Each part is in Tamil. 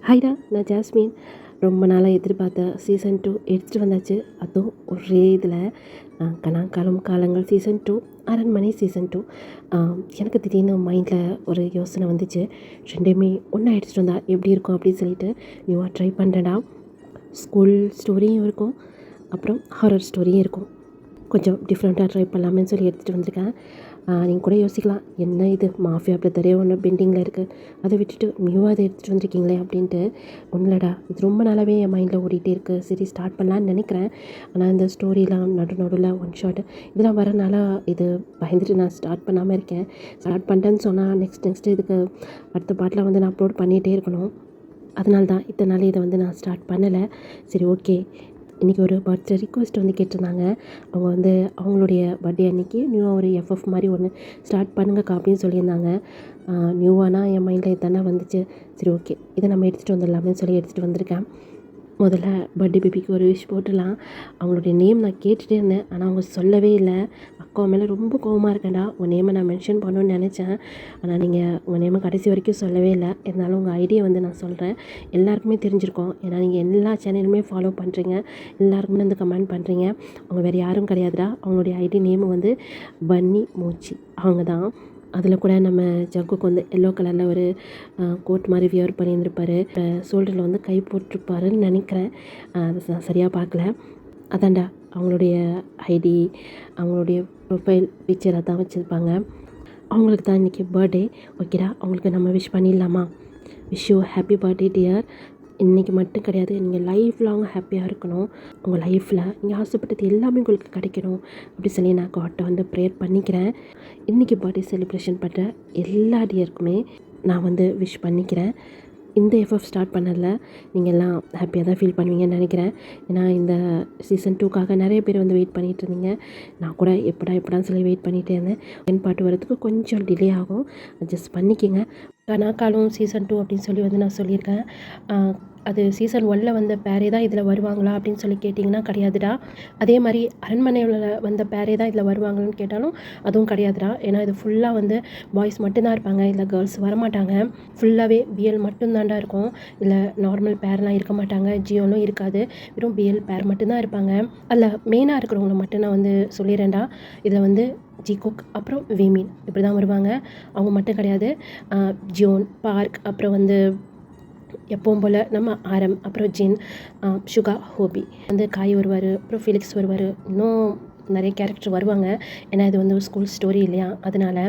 ஹாய்டா, நான் ஜாஸ்மின். ரொம்ப நாளாக எதிர்பார்த்த சீசன் 2 எடுத்துகிட்டு வந்தாச்சு. அதுவும் ஒரே இதில் கனாக்காலம் காலங்கள் சீசன் 2, அரண்மனை சீசன் 2. எனக்கு திடீர்னு மைண்டில் ஒரு யோசனை வந்துச்சு. ரெண்டுமே ஒன்றா எடுத்துகிட்டு வந்தால் எப்படி இருக்கும் அப்படின்னு சொல்லிட்டு நியூவாக ட்ரை பண்ணுறேன்டா. ஸ்கூல் ஸ்டோரியும் இருக்கும், அப்புறம் ஹாரர் ஸ்டோரியும் இருக்கும். கொஞ்சம் டிஃப்ரெண்ட்டாக ட்ரை பண்ணலாமேன்னு சொல்லி எடுத்துகிட்டு வந்திருக்கேன். நீங்கள் கூட யோசிக்கலாம், என்ன இது மாஃபியா பிரதரே ஒன்று பெண்டிங்கில் இருக்குது, அதை விட்டுட்டு நியூவாக அதை எடுத்துகிட்டு வந்திருக்கீங்களே அப்படின்ட்டு. ஒன்றுலடா, இது ரொம்ப நாளாகவே என் மைண்டில் ஓடிட்டே இருக்குது. சரி, ஸ்டார்ட் பண்ணலான்னு நினைக்கிறேன். ஆனால் இந்த ஸ்டோரிலாம் நடுவில் ஒன் ஷாட் இதெல்லாம் வரனால இது பயந்துட்டு நான் ஸ்டார்ட் பண்ணாமல் இருக்கேன். ஸ்டார்ட் பண்ணிட்டேன்னு சொன்னால் நெக்ஸ்ட் இதுக்கு அடுத்த பாட்டில் வந்து நான் அப்லோட் பண்ணிகிட்டே இருக்கணும். அதனால தான் இத்தனை நாள் இதை வந்து நான் ஸ்டார்ட் பண்ணலை. சரி, ஓகே. இன்றைக்கி ஒரு பர்த்டே ரிக்வெஸ்ட் வந்து கேட்டிருந்தாங்க. அவங்க வந்து அவங்களுடைய பர்த்டே அன்றைக்கி நியூவாக ஒரு எஃப்எஃப் மாதிரி ஒன்று ஸ்டார்ட் பண்ணுங்கக்கா அப்படின்னு சொல்லியிருந்தாங்க. நியூவானா என் மைண்டில் இதுதானே வந்துச்சு. சரி, ஓகே, இதை நம்ம எடுத்துகிட்டு வந்துடலாமேன்னு சொல்லி எடுத்துகிட்டு வந்திருக்கேன். முதல்ல பர்த்டே பேபிக்கு ஒரு விஷ் போட்டுடலாம். அவங்களுடைய நேம் நான் கேட்டுகிட்டே இருந்தேன், ஆனால் அவங்க சொல்லவே இல்லை. அக்கா மேலே ரொம்ப கோவமாக இருக்கேன்டா. உங்கள் நேமை நான் மென்ஷன் பண்ணணுன்னு நினச்சேன், ஆனால் நீங்கள் உங்கள் நேமை கடைசி வரைக்கும் சொல்லவே இல்லை. இருந்தாலும் உங்கள் ஐடியா வந்து நான் சொல்கிறேன். எல்லாருக்குமே தெரிஞ்சிருக்கோம், ஏன்னா நீங்கள் எல்லா சேனலுமே ஃபாலோ பண்ணுறீங்க, எல்லாருக்குமே வந்து கமெண்ட் பண்ணுறீங்க. அவங்க வேறு யாரும் கிடையாதுடா. அவங்களுடைய ஐடி நேமு வந்து பன்னி மூச்சி, அவங்க தான். அதில் கூட நம்ம ஜக்குக்கு வந்து எல்லோ கலரில் ஒரு கோட் மாதிரி வியர் பண்ணியிருந்திருப்பார். ஷோல்டரில் வந்து கை போட்டிருப்பாருன்னு நினைக்கிறேன். அது நான் சரியாக பார்க்கல. அதான்டா அவங்களுடைய ஐடி, அவங்களுடைய ப்ரொஃபைல் பிக்சர் அதான் வச்சுருப்பாங்க. அவங்களுக்கு தான் இன்றைக்கி பர்த்டே. ஓகேடா, அவங்களுக்கு நம்ம விஷ் பண்ணிடலாமா? Wish you happy birthday dear. இன்றைக்கி மட்டும் கிடையாது, நீங்கள் லைஃப் லாங் ஹாப்பியாக இருக்கணும். உங்கள் லைஃப்பில் நீங்கள் ஆசைப்பட்டது எல்லாமே உங்களுக்கு கிடைக்கணும் அப்படி சொல்லி நான் காட்டை வந்து ப்ரேயர் பண்ணிக்கிறேன். இன்றைக்கி பர்த்டே செலிப்ரேஷன் பண்ணுற எல்லா டியருக்குமே நான் வந்து விஷ் பண்ணிக்கிறேன். இந்த எஃப்எஃப் ஸ்டார்ட் பண்ணதில் நீங்கள் எல்லாம் ஹாப்பியாக தான் ஃபீல் பண்ணுவீங்கன்னு நினைக்கிறேன். ஏன்னா இந்த சீசன் 2க்காக நிறைய பேர் வந்து வெயிட் பண்ணிகிட்டு இருந்தீங்க. நான் கூட எப்படான்னு சொல்லி வெயிட் பண்ணிகிட்டே இருந்தேன். என் பாட்டு வரதுக்கு கொஞ்சம் டிலே ஆகும், அட்ஜஸ்ட் பண்ணிக்கோங்க. கனாக்காலும் சீசன் 2 அப்படின்னு சொல்லி வந்து நான் சொல்லியிருக்கேன். அது சீசன் 1ல் வந்த பேரே தான் இதில் வருவாங்களா அப்படின்னு சொல்லி கேட்டிங்கன்னா கிடையாதுடா. அதே மாதிரி அரண்மனையில் வந்த பேரே தான் இதில் வருவாங்களான்னு கேட்டாலும் அதுவும் கிடையாதுடா. ஏன்னா இது ஃபுல்லாக வந்து பாய்ஸ் மட்டும்தான் இருப்பாங்க, இல்லை கேர்ள்ஸ் வரமாட்டாங்க. ஃபுல்லாகவே பிஎல் மட்டும்தான்டா இருக்கும். இல்லை நார்மல் பேர்லாம் இருக்க மாட்டாங்க, ஜியோலும் இருக்காது. வெறும் பிஎல் பேர் மட்டும்தான் இருப்பாங்க. அதில் மெயினாக இருக்கிறவங்கள மட்டும் நான் வந்து சொல்லிடுறேன்டா. இதில் வந்து ஜிகுக் அப்புறம் விமீன் இப்படி தான் வருவாங்க. அவங்க மட்டும் கிடையாது, ஜோன், பார்க், அப்புறம் வந்து எப்பவும் போல் நம்ம ஆரம், அப்புறம் ஜின், சுகா, ஹோபி வந்து காய் வருவார், அப்புறம் ஃபிலிக்ஸ் வருவார். இன்னும் நிறைய கேரக்டர் வருவாங்க. ஏன்னா இது வந்து ஒரு ஸ்கூல் ஸ்டோரி இல்லையா, அதனால்.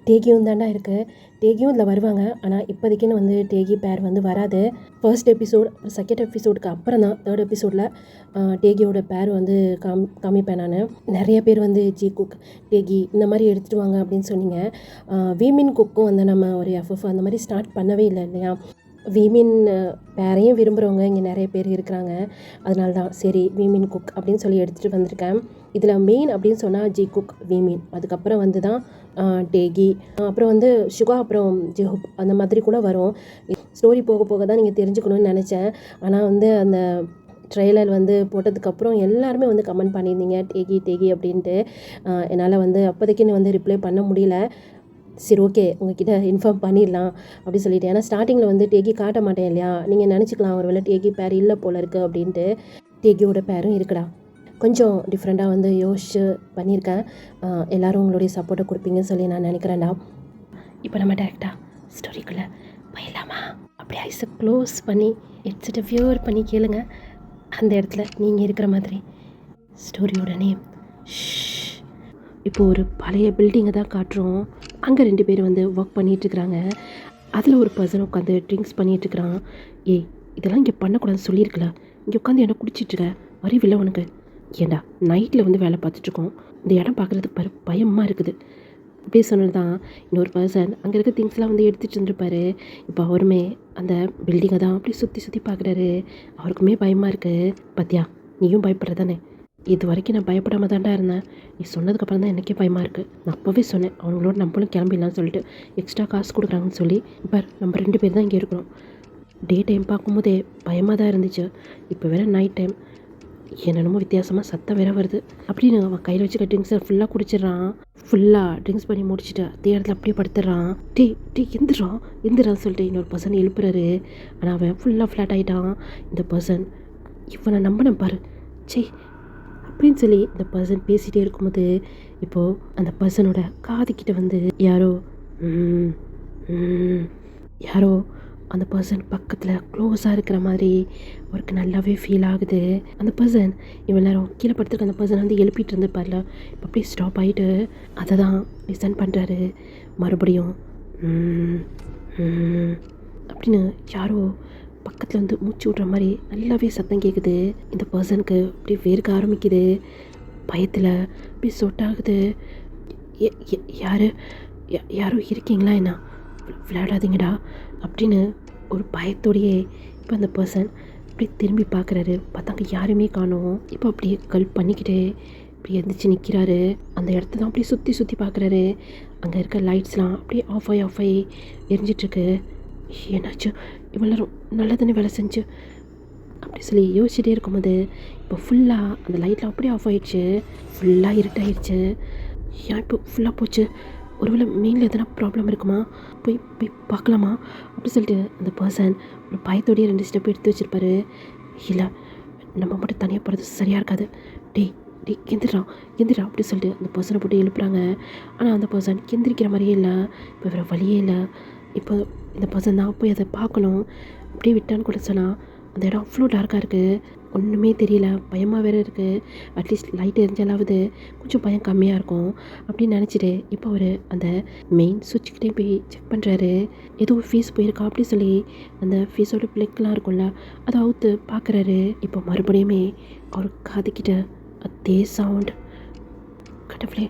டேகியும் தாண்டா இருக்குது, டேகியும் இதில் வருவாங்க. ஆனால் இப்போதைக்குன்னு வந்து டேகி பேர் வந்து வராது. ஃபர்ஸ்ட் எபிசோட், செகண்ட் எபிசோடுக்கு அப்புறம் தான் தேர்ட் எபிசோடில் டேகியோட பேர் வந்து காமிப்பேன் நான். நிறைய பேர் வந்து ஜி குக், டேகி இந்த மாதிரி எடுத்துகிட்டு வாங்க அப்படின்னு சொன்னீங்க. வீமின் குக்கும் வந்து நம்ம ஒரு எஃப்எஃப் அந்த மாதிரி ஸ்டார்ட் பண்ணவே இல்லை இல்லையா. வீமின் பேரையும் விரும்புகிறவங்க இங்கே நிறைய பேர் இருக்கிறாங்க. அதனால தான் சரி வீமின் குக் அப்படின்னு சொல்லி எடுத்துகிட்டு வந்திருக்கேன். இதில் மெயின் அப்படின்னு சொன்னால் ஜி குக், வீமின், அதுக்கப்புறம் வந்து தான் டேகி, அப்புறம் வந்து சுகா, அப்புறம் ஜெஹூப் அந்த மாதிரி கூட வரும். ஸ்டோரி போக போக தான் நீங்கள் தெரிஞ்சுக்கணும்னு நினச்சேன். ஆனால் வந்து அந்த ட்ரெய்லர் வந்து போட்டதுக்கப்புறம் எல்லாருமே வந்து கமெண்ட் பண்ணியிருந்தீங்க டேகி அப்படின்ட்டு. என்னால் வந்து அப்போதைக்குன்னு வந்து ரிப்ளை பண்ண முடியல. சரி, ஓகே, உங்ககிட்ட இன்ஃபார்ம் பண்ணிடலாம் அப்படி சொல்லிவிட்டு. ஏன்னா ஸ்டார்டிங்கில் வந்து டேகி காட்ட மாட்டேன் இல்லையா, நீங்கள் நினச்சிக்கலாம் ஒரு வேளை டேகி பேர் இல்லை போல் இருக்குது அப்படின்ட்டு. டேகியோட பேரும் இருக்குடா. கொஞ்சம் டிஃப்ரெண்ட்டாக வந்து யோசிச்சு பண்ணியிருக்கேன். எல்லோரும் உங்களுடைய சப்போர்ட்டை கொடுப்பீங்கன்னு சொல்லி நான் நினைக்கிறேன்டா. இப்போ நம்ம டேரெக்டாக ஸ்டோரிக்குள்ளே போயிடலாமா? அப்படி ஐஸை க்ளோஸ் பண்ணி ஹெட்செட்டை வியர் பண்ணி கேளுங்க. அந்த இடத்துல நீங்கள் இருக்கிற மாதிரி ஸ்டோரியோட நேம். இப்போது ஒரு பழைய பில்டிங்கை தான் காட்டுறோம். அங்கே 2 பேர் வந்து ஒர்க் பண்ணிகிட்ருக்குறாங்க. அதில் ஒரு பர்சன் உட்காந்து ட்ரிங்க்ஸ் பண்ணிகிட்ருக்குறான். ஏய், இதெல்லாம் இங்கே பண்ணக்கூடாதுன்னு சொல்லியிருக்கல, இங்கே உட்காந்து என்ன குடிச்சிட்ருக்க, அறிவில்லை உனக்கு? ஏண்டா, நைட்டில் வந்து வேலை பார்த்துட்ருக்கோம், இந்த இடம் பார்க்குறதுக்கு பயமாக இருக்குது அப்படி சொன்னது தான். இன்னொரு பர்சன் அங்கே இருக்க திங்ஸ்லாம் வந்து எடுத்துகிட்டு இருந்திருப்பாரு. இப்போ அவருமே அந்த பில்டிங்கை தான் அப்படி சுற்றி பார்க்குறாரு. அவருக்குமே பயமாக இருக்குது. பார்த்தியா, நீயும் பயப்படுறதானே? இது வரைக்கும் நான் பயப்படாமல் தான்டா இருந்தேன். நீ சொன்னதுக்கப்புறம் தான் எனக்கே பயமாக இருக்குது. நான் அப்போவே சொன்னேன் அவங்களோட நம்மளும் கிளம்பிடலான்னு சொல்லிட்டு. எக்ஸ்ட்ரா காசு கொடுக்குறாங்கன்னு சொல்லி. இப்போ நம்ம 2 பேர் தான் இங்கே இருக்கிறோம். டே டைம் பார்க்கும்போதே பயமாக தான் இருந்துச்சு, இப்போ வேறு நைட் டைம். என்னென்னமோ வித்தியாசமாக சத்தம் வேற வருது அப்படின்னு அவன் கையில் வச்சுக்க ட்ரிங்க்ஸை ஃபுல்லாக குடிச்சிடுறான். ஃபுல்லாக ட்ரிங்க்ஸ் பண்ணி முடிச்சுட்டு அதே இடத்துல அப்படியே படுத்துடுறான். டே எந்திரான்னு சொல்லிட்டு இன்னொரு பர்சன் எழுப்புறாரு. ஆனால் அவன் ஃபுல்லாக ஃப்ளாட் ஆகிட்டான். இந்த பர்சன் இவனை நம்பினேன் பாரு சே அப்படின்னு சொல்லி இந்த பர்சன் பேசிகிட்டே இருக்கும்போது இப்போது அந்த பர்சனோட காதுக்கிட்ட வந்து யாரோ ம், ம், யாரோ அந்த பர்சன் பக்கத்தில் க்ளோஸாக இருக்கிற மாதிரி அவருக்கு நல்லாவே ஃபீல் ஆகுது. அந்த பர்சன் இவன் நேரம் கீழே படுத்துருக்க அந்த பர்சன் வந்து எழுப்பிட்டு இருந்திருப்பார்ல, இப்போ அப்படியே ஸ்டாப் ஆகிட்டு அதை தான் லிசன் பண்ணுறாரு. மறுபடியும் ம், ம் அப்படின்னு யாரோ பக்கத்தில் வந்து மூச்சு விட்ற மாதிரி நல்லாவே சத்தம் கேட்குது. இந்த பர்சனுக்கு அப்படியே வேர்க்க ஆரம்பிக்குது. பயத்தில் அப்படியே சொட்டாகுது. யார் யாரோ இருக்கீங்களா என்ன, விளையாடாதீங்கடா அப்படின்னு ஒரு பயத்தோடையே இப்போ அந்த பர்சன் அப்படியே திரும்பி பார்க்குறாரு. பார்த்தாங்க யாருமே காணோம். இப்போ அப்படியே கல் பண்ணிக்கிட்டு இப்படி எழுந்திரிச்சு நிற்கிறாரு. அந்த இடத்த தான் அப்படியே சுற்றி பார்க்குறாரு. அங்கே இருக்க லைட்ஸ்லாம் அப்படியே ஆஃப் ஆகி எரிஞ்சிட்ருக்கு. என்னாச்சு, இவ்வளோ நல்லா தானே வேலை செஞ்சு அப்படி சொல்லி யோசிச்சுட்டே இருக்கும்போது இப்போ ஃபுல்லாக அந்த லைட்லாம் அப்படியே ஆஃப் ஆகிடுச்சு. ஃபுல்லாக இருட்டாயிடுச்சு. ஏன் இப்போ ஃபுல்லாக போச்சு, ஒருவேளை மெயினில் எதனா ப்ராப்ளம் இருக்குமா, போய் போய் பார்க்கலாமா அப்படி சொல்லிட்டு அந்த பர்சன் ஒரு பயத்தோடையே 2 ஸ்டெப் எடுத்து வச்சுருப்பாரு. இல்லை நம்ம மட்டும் தனியாக போகிறது சரியாக இருக்காது, டேய் எந்திரா அப்படி சொல்லிட்டு அந்த பர்சனை போட்டு எழுப்புறாங்க. ஆனால் அந்த பர்சன் எந்திரிக்கிற மாதிரியே இல்லை. இப்போ வேறு வழியே இல்லை. இப்போ இந்த பர்சன் தான் போய் அதை பார்க்கணும். அப்படியே விட்டான்னு கூட சொன்னால் அந்த இடம் அவ்வளோ டார்க்காக இருக்குது, ஒன்றுமே தெரியல, பயமாக வேறு இருக்குது. அட்லீஸ்ட் லைட் எரிஞ்சாலாவது கொஞ்சம் பயம் கம்மியாக இருக்கும் அப்படின்னு நினச்சிட்டு இப்போ அவர் அந்த மெயின் சுவிட்சுக்கிட்டே போய் செக் பண்ணுறாரு. ஏதோ ஃபீஸ் போயிருக்கா அப்படி சொல்லி அந்த ஃபீஸோட பிளக்லாம் இருக்கும்ல அதை அவுத்து பார்க்குறாரு. இப்போ மறுபடியுமே அவர் காதுக்கிட்ட அதே சவுண்ட். கடவுளே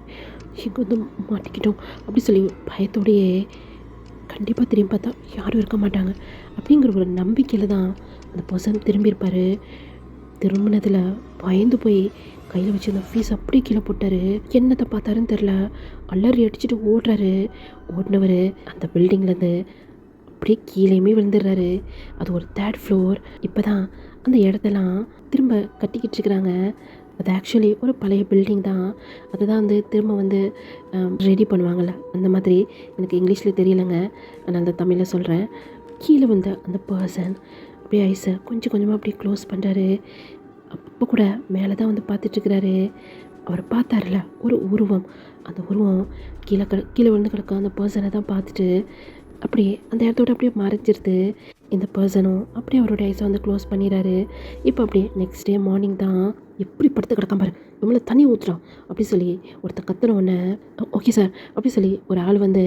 இங்கே வந்து மாட்டிக்கிட்டோம் அப்படி சொல்லி பயத்தோடையே கண்டிப்பாக திரும்பி பார்த்தா யாரும் இருக்க மாட்டாங்க அப்படிங்கிற ஒரு நம்பிக்கையில் தான் அந்த பர்சன் திரும்பியிருப்பார். திரும்பினதில் பயந்து போய் கையில் வச்சு அந்த ஃபீஸ் அப்படியே கீழே போட்டார். என்னத்தை பார்த்தாருன்னு தெரில, அலறி அடிச்சுட்டு ஓடினவர் அந்த பில்டிங்லேருந்து அப்படியே கீழேயுமே விழுந்துடுறாரு. அது ஒரு 3rd ஃப்ளோர். இப்போ தான் அந்த இடத்தெல்லாம் திரும்ப கட்டிக்கிட்டு இருக்கிறாங்க. அது ஆக்சுவலி ஒரு பழைய பில்டிங் தான். அதை தான் வந்து திரும்ப வந்து ரெடி பண்ணுவாங்கள்ல, அந்த மாதிரி. எனக்கு இங்கிலீஷில் தெரியலைங்க, நான் அந்த தமிழில் சொல்கிறேன். கீழே வந்த அந்த பர்சன் அப்படியே ஐஸை கொஞ்சம் கொஞ்சமாக அப்படியே க்ளோஸ் பண்ணுறாரு. அப்போ கூட மேலே தான் வந்து பார்த்துட்ருக்கிறாரு. அவர் பார்த்தாருல ஒரு உருவம், அந்த உருவம் கீழே விழுந்து கிடக்க அந்த பர்சனை தான் பார்த்துட்டு அப்படியே அந்த இடத்தோட அப்படியே மறைஞ்சிருது. இந்த பர்சனும் அப்படியே அவருடைய ஐஸை வந்து க்ளோஸ் பண்ணிடுறாரு. இப்போ அப்படியே நெக்ஸ்ட் டே மார்னிங் தான் எப்படி படுத்து கிடக்காம பாரு, இவ்வளோ தண்ணி ஊற்றுறான் அப்படி சொல்லி ஒருத்தர் கத்துன உடனே ஓகே சார் அப்படி சொல்லி ஒரு ஆள் வந்து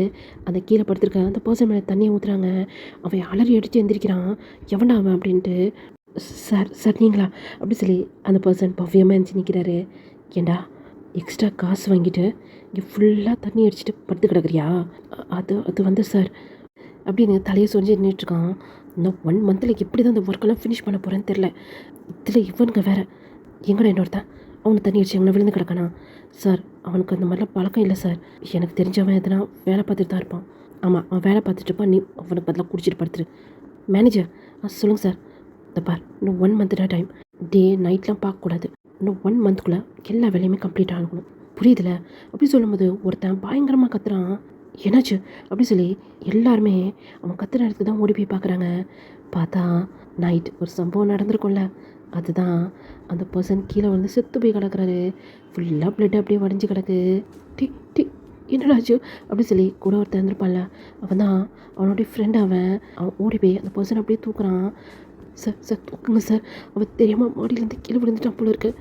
அந்த கீழே படுத்துருக்க அந்த பர்சன் மேலே தண்ணியை ஊற்றுறாங்க. அவன் அலறி அடித்து எந்திரிக்கிறான். எவன்டா அவன் அப்படின்ட்டு. சார் நீங்களா அப்படி சொல்லி அந்த பர்சன் பவ்யமாக எழுந்துச்சு நிற்கிறாரு. ஏண்டா எக்ஸ்ட்ரா காசு வாங்கிட்டு இங்கே ஃபுல்லாக தண்ணி அடிச்சுட்டு படுத்து கிடக்குறியா? அது வந்து சார் அப்படின்னு தலையை சொரிஞ்சு நின்றுட்டுருக்கான். இன்னும் 1 மந்தில் எப்படி தான் அந்த ஒர்க்கெல்லாம் ஃபினிஷ் பண்ண போகிறேன்னு தெரில. இதில் இவனுங்க வேறு எங்கடா என்னோடத்தான் அவனை தண்ணி அடிச்சு எவனை விழுந்து கிடக்கானா? சார் அவனுக்கு அந்த மாதிரிலாம் பழக்கம் இல்லை சார். எனக்கு தெரிஞ்சவன் எதனா வேலை பார்த்துட்டு தான் இருப்பான். ஆமாம் அவன் வேலை பார்த்துட்டு இருப்பான், நீ அவனுக்கு பதிலாக குடிச்சிட்டு படுத்துரு. மேனேஜர் சொல்லுங்கள் சார். இந்த பார் இன்னும் 1 மந்த்து தான் டைம். டே நைட்லாம் பார்க்கக்கூடாது. இன்னும் 1 மந்த்துக்குள்ளே எல்லா வேலையுமே கம்ப்ளீட் ஆகணும், புரியுதுல அப்படி சொல்லும்போது ஒருத்தன் பயங்கரமாக கத்துறான். என்னாச்சு அப்படி சொல்லி எல்லாருமே அவன் கத்துற இடத்துக்கு தான் ஓடி போய் பார்க்குறாங்க. பார்த்தா நைட் ஒரு சம்பவம் நடந்திருக்கும்ல, அதுதான் அந்த பர்சன் கீழே வந்து செத்து போய் கிடக்குறாரு. ஃபுல்லாக பிளட் அப்படியே வடிஞ்சு கிடக்கு. டி என்னடாச்சு அப்படி சொல்லி கூட ஒருத்தர் இருந்திருப்பான்ல, அவன் தான் அவனுடைய ஃப்ரெண்ட். அவன் ஓடி போய் அந்த பர்சன் அப்படியே தூக்குறான். சார் தூக்குங்க சார், அவன் தெரியாமல் மாடியிலேருந்து கீழே விழுந்துட்டான் போல இருக்கு,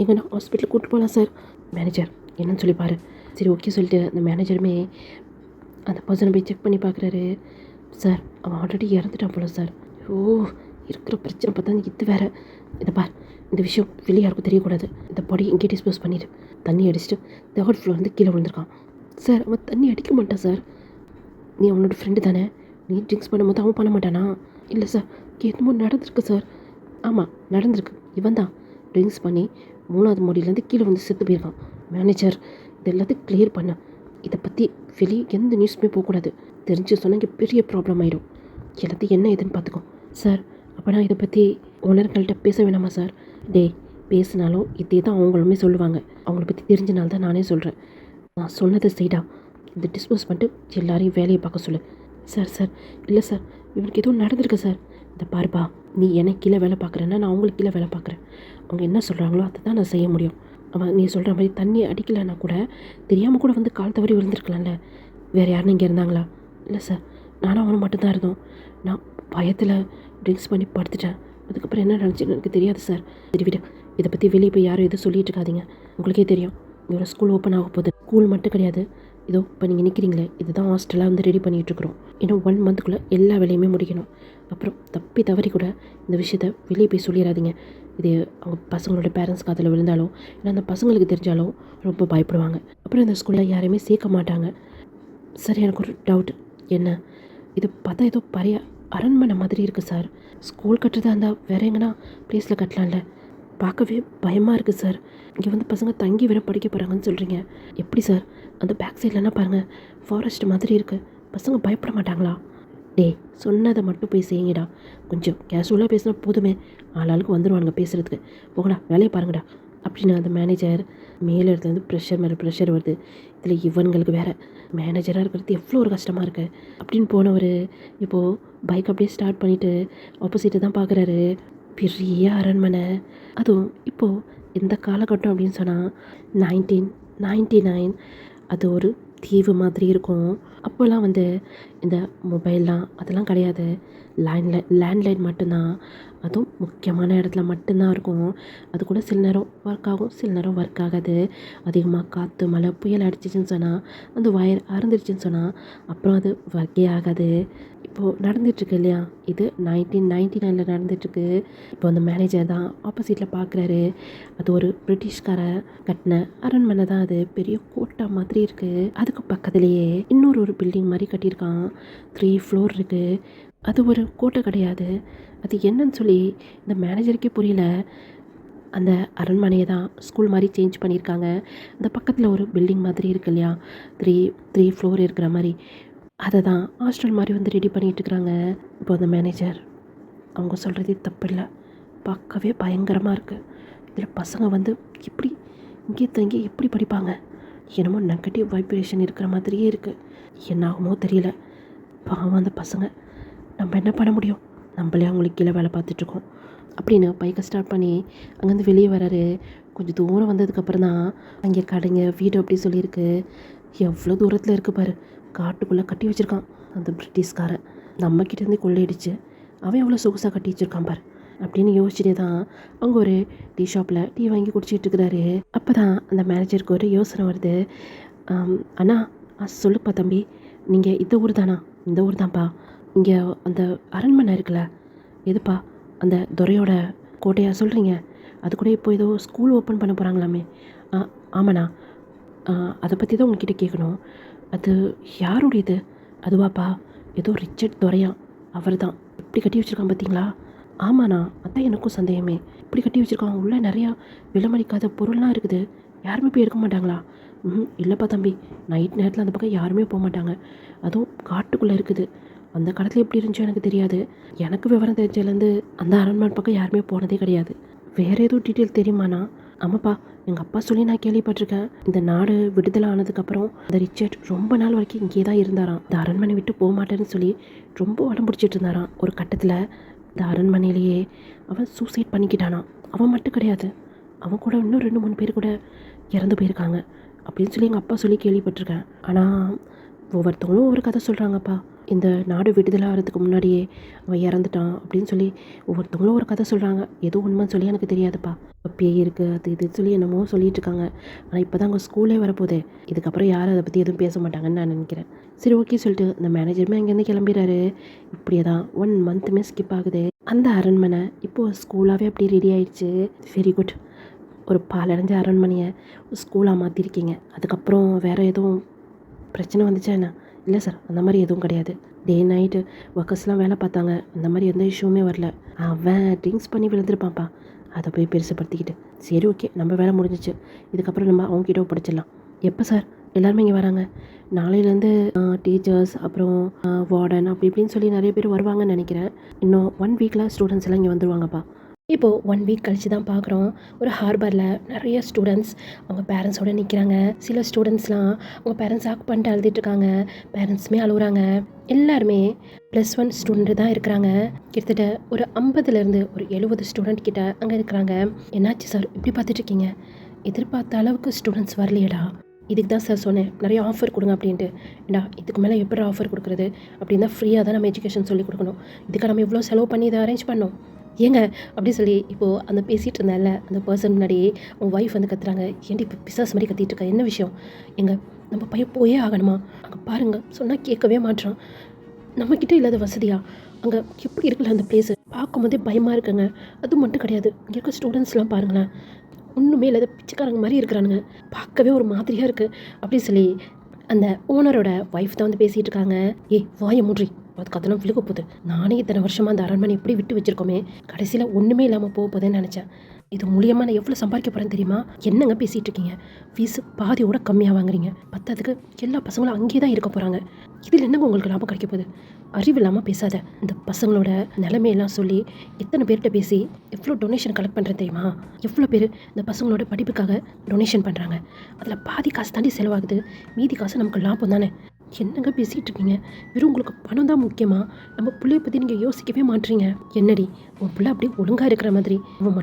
எங்கன்னா ஹாஸ்பிட்டலுக்கு கூப்பிட்டு போகலாம் சார். மேனேஜர் என்னன்னு சொல்லி பாரு. சரி ஓகே சொல்லிட்டு அந்த மேனேஜருமே அந்த பர்சனை போய் செக் பண்ணி பார்க்குறாரு. சார் அவன் ஆல்ரெடி இறந்துட்டான் போல சார். ஓ இருக்கிற பிரச்சனை பார்த்தா இது வேறு. இதை பார், இந்த விஷயம் வெளியே யாருக்கும் தெரியக்கூடாது. இந்த பாடி இங்கே டிஸ்போஸ் பண்ணிவிடு. தண்ணி அடிச்சுட்டு 3rd ஃப்ளோர் வந்து கீழே விழுந்திருக்கான். சார் அவன் தண்ணி அடிக்க மாட்டான் சார். நீ அவனோட ஃப்ரெண்டு தானே, நீ ட்ரிங்க்ஸ் பண்ணும்போது அவன் பண்ண மாட்டானா? இல்லை சார் என்னமோ நடந்திருக்கு சார். ஆமாம் நடந்திருக்கு. இவன் தான் ட்ரிங்க்ஸ் பண்ணி 3வது மாடியிலேருந்து கீழே வந்து செத்து போயிருக்கான். மேனேஜர் இது எல்லாத்தையும் கிளியர் பண்ண, இதை பற்றி வெளியே எந்த நியூஸுமே போகக்கூடாது. தெரிஞ்சு சொன்னால் இங்கே பெரிய ப்ராப்ளம் ஆகிடும். எல்லாத்தையும் என்ன ஏதுன்னு பார்த்துக்கோ சார். அப்போனா இதை பற்றி ஓனர்கள்ட்ட பேச வேணாமா சார்? டேய் பேசினாலும் இதே தான் அவங்களுமே சொல்லுவாங்க. அவங்கள பற்றி தெரிஞ்சனால தான் நானே சொல்கிறேன். நான் சொன்னதை செய்டா, இதை டிஸ்போஸ் பண்ணிட்டு எல்லாரையும் வேலையை பார்க்க சொல்லு. சார் சார் இல்லை சார், இவனுக்கு எதுவும் நடந்திருக்கு சார். இதை பாருப்பா, நீ எனக்கு கீழே வேலை பார்க்குறேன்னா நான் அவங்களுக்கு கீழே வேலை பார்க்குறேன். அவங்க என்ன சொல்கிறாங்களோ அதை தான் நான் செய்ய முடியும். அவன் நீ சொல்கிற மாதிரி தண்ணி அடிக்கலைன்னா கூட தெரியாமல் கூட வந்து கால் தவறி விழுந்திருக்கலாம்ல. வேறு யாருன்னு இங்கே இருந்தாங்களா? இல்லை சார், நானும் அவனும் மட்டும்தான் இருந்தோம். நான் பயத்தில் ட்ரிங்க்ஸ் பண்ணி படுத்துட்டேன். அதுக்கப்புறம் என்ன நடந்துச்சுன்னு எனக்கு தெரியாது சார். சரி விடு, இதை பற்றி வெளியே போய் யாரும் எதுவும் சொல்லிட்டு இருக்காதீங்க. உங்களுக்கே தெரியும், இவரை ஸ்கூல் ஓப்பன் ஆக போகுது. ஸ்கூல் மட்டும் கிடையாது, இதோ இப்போ நீங்கள் நிற்கிறீங்களே, இதுதான் ஹாஸ்டலாக வந்து ரெடி பண்ணிகிட்ருக்குறோம். இன்னும் 1 மந்த்துக்குள்ளே எல்லா வேலையுமே முடிக்கணும். அப்புறம் தப்பி தவறி கூட இந்த விஷயத்த வெளியே போய் சொல்லிடாதீங்க. இது அவங்க பசங்களோட பேரண்ட்ஸ் காதில் விழுந்தாலோ இல்லை அந்த பசங்களுக்கு தெரிஞ்சாலோ ரொம்ப பயப்படுவாங்க. அப்புறம் இந்த ஸ்கூலில் யாரையுமே சேர்க்க மாட்டாங்க. சார், எனக்கு ஒரு டவுட். என்ன? இது பார்த்தா ஏதோ பழைய அரண்மனை மாதிரி இருக்குது சார். ஸ்கூல் கட்டுறதா இருந்தால் வேற எங்கன்னா ப்ளேஸில் கட்டலாம்ல. பார்க்கவே பயமாக இருக்குது சார். இங்கே வந்து பசங்க தங்கி வேற படிக்க போகிறாங்கன்னு சொல்கிறீங்க. எப்படி சார்? அந்த பேக் சைட்லன்னா பாருங்கள், ஃபாரஸ்ட் மாதிரி இருக்குது. பசங்க பயப்பட மாட்டாங்களா? டேய், சொன்னதை மட்டும் போய் செய்யுங்கடா. கொஞ்சம் கேஷுவலாக பேசினா போதுமே, ஆளாளுக்கு வந்துடுவானுங்க பேசுகிறதுக்கு. போங்கடா, வேலையை பாருங்கடா அப்படின்னு அந்த மேனேஜர் மேலே இடத்துலேருந்து ப்ரெஷர் மேலே ப்ரெஷர் வருது. இதில் இவனுங்களுக்கு வேறு மேனேஜராக இருக்கிறது எவ்வளோ ஒரு கஷ்டமாக இருக்குது அப்படின்னு போனவர் இப்போது பைக் அப்படியே ஸ்டார்ட் பண்ணிவிட்டு ஆப்போசிட்டை தான் பார்க்குறாரு. பெரிய அரண்மனை, அதுவும் இப்போது இந்த காலகட்டம் அப்படின்னு சொன்னால் 1999. அது ஒரு தீவு மாதிரி இருக்கும். அப்போல்லாம் வந்து இந்த மொபைல்லாம் அதெல்லாம் கிடையாது. லேண்ட்லைன் மட்டும்தான். அதுவும் முக்கியமான இடத்துல மட்டும்தான் இருக்கும். அது கூட சில நேரம் ஒர்க் ஆகும், சில நேரம் ஒர்க் ஆகாது. அதிகமாக காற்று மழை புயல் அடிச்சிச்சின்னு சொன்னால், அந்த வயர் அறுந்துருச்சுன்னு சொன்னால் அப்புறம் அது ஒர்க்கே ஆகாது. இப்போது நடந்துகிட்ருக்கு இல்லையா, இது 1999 நடந்துகிட்ருக்கு. இப்போ அந்த மேனேஜர் தான் ஆப்போசிட்டில் பார்க்குறாரு. அது ஒரு பிரிட்டிஷ்கார கட்டின அரண்மனை தான். அது பெரிய கோட்டை மாதிரி இருக்குது. அதுக்கு பக்கத்துலேயே இன்னொரு பில்டிங் மாதிரி கட்டியிருக்கான். 3 ஃப்ளோர் இருக்குது. அது ஒரு கோட்டை கிடையாது. அது என்னன்னு சொல்லி இந்த மேனேஜருக்கே புரியல. அந்த அரண்மனையை தான் ஸ்கூல் மாதிரி சேஞ்ச் பண்ணியிருக்காங்க. அந்த பக்கத்தில் ஒரு பில்டிங் மாதிரி இருக்கு இல்லையா, த்ரீ ஃப்ளோர் இருக்கிற மாதிரி, அதை தான் ஹாஸ்டல் மாதிரி வந்து ரெடி பண்ணிகிட்ருக்குறாங்க. இப்போ அந்த மேனேஜர் அவங்க சொல்கிறதே தப்பு இல்லை, பார்க்கவே பயங்கரமாக இருக்குது. இதில் பசங்க வந்து எப்படி இங்கே தங்கி எப்படி படிப்பாங்க? என்னமோ நெகட்டிவ் வைப்ரேஷன் இருக்கிற மாதிரியே இருக்குது. என்ன ஆகுமோ தெரியல. பாவம் அந்த பசங்க. நம்ம என்ன பண்ண முடியும்? நம்மளே அவங்களுக்கு கீழே வேலை பார்த்துட்ருக்கோம் அப்படின்னு பைக்கை ஸ்டார்ட் பண்ணி அங்கேருந்து வெளியே வராரு. கொஞ்சம் தூரம் வந்ததுக்கப்புறம் தான் அங்கே கடைங்க வீடு அப்படி சொல்லியிருக்கு. எவ்வளோ தூரத்தில் இருக்குது பாரு. காட்டுக்குள்ளே கட்டி வச்சுருக்கான் அந்த பிரிட்டிஷ்காரன். நம்மக்கிட்டேருந்து கொள்ளையடிச்சு அவன் எவ்வளோ சொகுசாக கட்டி வச்சுருக்கான் பாரு அப்படின்னு யோசிச்சுட்டே தான் அவங்க ஒரு டீ ஷாப்பில் டீ வாங்கி குடிச்சிட்டு இருக்கிறாரு. அப்போ தான் அந்த மேனேஜருக்கு ஒரு யோசனை வருது. அண்ணா, சொல்லுப்பா தம்பி, நீங்கள் இந்த ஊர் தானா? இந்த ஊர் தான்ப்பா. இங்கே அந்த அரண்மனை இருக்குல்ல, எதுப்பா? அந்த துரையோட கோட்டையாக சொல்கிறீங்க? அது கூட இப்போ ஏதோ ஸ்கூல் ஓப்பன் பண்ண போகிறாங்களாமே. ஆமாண்ணா, அதை பற்றி தான் உங்ககிட்ட கேட்கணும். அது யாருடையது? அதுவாப்பா, ஏதோ ரிச்சர்ட் துரையா, அவர் தான். இப்படி கட்டி வச்சுருக்கான் பார்த்தீங்களா? ஆமாண்ணா, அதான் எனக்கும் சந்தேகமே. இப்படி கட்டி வச்சுருக்கான். உள்ளே நிறையா விலைமதிக்காத பொருள்லாம் இருக்குது. யாருமே போய் எடுக்க மாட்டாங்களா? இல்லைப்பா தம்பி, நைட் நேரத்தில் அந்த பக்கம் யாருமே போக மாட்டாங்க. அதுவும் காட்டுக்குள்ளே இருக்குது. அந்த காலத்தில் எப்படி இருந்துச்சோ எனக்கு தெரியாது. எனக்கு விவரம் தெரிஞ்சதுலேருந்து அந்த அரண்மனை பக்கம் யாருமே போனதே கிடையாது. வேறு எதுவும் டீட்டெயில் தெரியுமாண்ணா? ஆமாப்பா, எங்கள் அப்பா சொல்லி நான் கேள்விப்பட்டிருக்கேன். இந்த நாடு விடுதலை ஆனதுக்கப்புறம் இந்த ரிச்சர்ட் ரொம்ப நாள் வரைக்கும் இங்கே தான் இருந்தாராம். இந்த அரண்மனை விட்டு போக மாட்டேன்னு சொல்லி ரொம்ப உடம்பு பிடிச்சிட்டு இருந்தாராம். ஒரு கட்டத்தில் இந்த அரண்மனையிலேயே அவன் சூசைட் பண்ணிக்கிட்டானான். அவன் மட்டும் கிடையாது, அவன் கூட இன்னும் 2-3 பேர் கூட இறந்து போயிருக்காங்க அப்படின்னு சொல்லி எங்கள் அப்பா சொல்லி கேள்விப்பட்டிருக்கேன். ஆனால் ஒவ்வொருத்தவங்களும் ஒவ்வொரு கதை சொல்கிறாங்கப்பா. இந்த நாடு விடுதலை ஆகிறதுக்கு முன்னாடியே அவன் இறந்துட்டான் அப்படின்னு சொல்லி ஒவ்வொருத்தவங்களும் ஒரு கதை சொல்கிறாங்க. எதுவும் உண்மைன்னு சொல்லி எனக்கு தெரியாதுப்பா. பேய் இருக்குது அது இது சொல்லி என்னமோ சொல்லிட்டு இருக்காங்க. ஆனால் இப்போ தான் அங்கே ஸ்கூலே வரப்போதே. இதுக்கப்புறம் யாரும் அதை பற்றி எதுவும் பேச மாட்டாங்கன்னு நான் நினைக்கிறேன். சரி, ஓகே சொல்லிட்டு இந்த மேனேஜருமே அங்கேருந்து கிளம்பிடுறாரு. இப்படியே தான் 1 மந்த்துமே ஸ்கிப் ஆகுது. அந்த அரண்மனை இப்போது ஸ்கூலாகவே அப்படி ரெடி ஆயிடுச்சு. Very good. ஒரு பாலடைஞ்ச அரண்மனையை ஸ்கூலாக மாற்றிருக்கீங்க. அதுக்கப்புறம் வேறு எதுவும் பிரச்சனை வந்துச்சா என்ன? இல்லை சார், அந்த மாதிரி எதுவும் கிடையாது. டே நைட்டு ஒர்க்கர்ஸ்லாம் வேலை பார்த்தாங்க. அந்த மாதிரி எந்த இஷ்யூமே வரல. அவன் ட்ரிங்க்ஸ் பண்ணி விழுந்திருப்பான்ப்பா, அதை போய் பெருசுப்படுத்திக்கிட்டு. சரி, ஓகே, நம்ம வேலை முடிஞ்சிச்சு. இதுக்கப்புறம் நம்ம அவங்ககிட்ட ஒப்படைச்சிடலாம். எப்போ சார் எல்லாருமே இங்கே வராங்க? நாளையிலேருந்து டீச்சர்ஸ் அப்புறம் வார்டன் அப்படி இப்படின்னு சொல்லி நிறைய பேர் வருவாங்கன்னு நினைக்கிறேன். இன்னும் 1 வீக்கில் ஸ்டூடெண்ட்ஸ் எல்லாம் இங்கே வந்துடுவாங்கப்பா. இப்போது 1 வீக் கழிச்சு தான் பார்க்குறோம். ஒரு ஹார்பரில் நிறைய ஸ்டூடெண்ட்ஸ் அவங்க பேரண்ட்ஸோடு நிற்கிறாங்க. சில ஸ்டூடெண்ட்ஸ்லாம் அவங்க பேரண்ட்ஸ் ஹக் பண்ணிட்டு அழுதுட்டுருக்காங்க. பேரண்ட்ஸுமே அழுகுறாங்க. எல்லாருமே +1 ஸ்டூடெண்ட்டு தான் இருக்கிறாங்க. கிட்டத்தட்ட ஒரு 50லேருந்து ஒரு 70 ஸ்டூடெண்ட் கிட்ட அங்கே இருக்கிறாங்க. என்னாச்சு சார் இப்படி பார்த்துட்ருக்கீங்க? எதிர்பார்த்த அளவுக்கு ஸ்டூடெண்ட்ஸ் வரலையேடா. இதுக்கு தான் சார் சொன்னேன் நிறைய ஆஃபர் கொடுங்க அப்படின்ட்டு. ஏண்டா இதுக்கு மேலே எப்படி ஆஃபர் கொடுக்குறது? அப்படின்னா ஃப்ரீயாக தான் நம்ம எஜுகேஷன் சொல்லிக் கொடுக்கணும். இதுக்கு நம்ம இவ்வளோ செலவு பண்ணி இதை அரேஞ்ச் பண்ணோம். ஏங்க அப்படி சொல்லி இப்போது அந்த பேசிகிட்டு இருந்தால அந்த பர்சன் முன்னாடியே உங்கள் ஒய்ஃப் வந்து கத்துறாங்க. ஏன்டி இப்போ பிசாஸ் மாதிரி கத்திட்டு இருக்கா? என்ன விஷயம்? எங்க நம்ம பையன் போயே ஆகணுமா? அங்கே பாருங்கள் சொன்னால் கேட்கவே மாட்டான். நம்மக்கிட்ட இல்லாத வசதியா? அங்கே எப்படி இருக்குல்ல அந்த பிளேஸு, பார்க்கும் போதே பயமாக இருக்குங்க. அது மட்டும் கிடையாது, இங்கே இருக்க ஸ்டூடெண்ட்ஸ்லாம் பாருங்களேன், ஒன்றுமே இல்லாத பிச்சைக்காரங்க மாதிரி இருக்கிறானுங்க. பார்க்கவே ஒரு மாதிரியாக இருக்குது அப்படின்னு சொல்லி அந்த ஓனரோட ஒய்ஃப் தான் வந்து பேசிகிட்டு இருக்காங்க. ஏய் வாயை மூட்ரி, அதுக்கு அதெல்லாம் விழுக போகுது. நானே இத்தனை வருஷமாக அந்த அரண்மனை எப்படி விட்டு வச்சுருக்கோமே, கடைசியில் ஒன்றுமே இல்லாமல் போக போகுதுன்னு நினச்சேன். இது மூலியமாக நான் எவ்வளோ சம்பாதிக்க போகிறேன்னு தெரியுமா? என்னங்க பேசிகிட்டு இருக்கீங்க? ஃபீஸு பாதியோட கம்மியாக வாங்குறீங்க. பத்தாதுக்கு எல்லா பசங்களும் அங்கேயே தான் இருக்க போகிறாங்க. இதில் என்னங்க உங்களுக்கு லாபம் கிடைக்க போகுது? அறிவு இல்லாமல் பேசாத. இந்த பசங்களோட நிலைமையெல்லாம் சொல்லி எத்தனை பேர்கிட்ட பேசி எவ்வளோ டொனேஷன் கலெக்ட் பண்ணுறேன் தெரியுமா? எவ்வளோ பேர் இந்த பசங்களோட படிப்புக்காக டொனேஷன் பண்ணுறாங்க. அதில் பாதி காசு தாண்டி செலவாகுது, மீதி காசு நமக்கு லாபம் தானே. என்னங்க பேசிகிட்டு இருக்கீங்க? வெறும் உங்களுக்கு பணம் தான் முக்கியமா? நம்ம பிள்ளைய பற்றி நீங்கள் யோசிக்கவே மாட்டீங்க. என்னடி உன் பிள்ளை அப்படியே ஒழுங்காக இருக்கிற மாதிரி, அவன்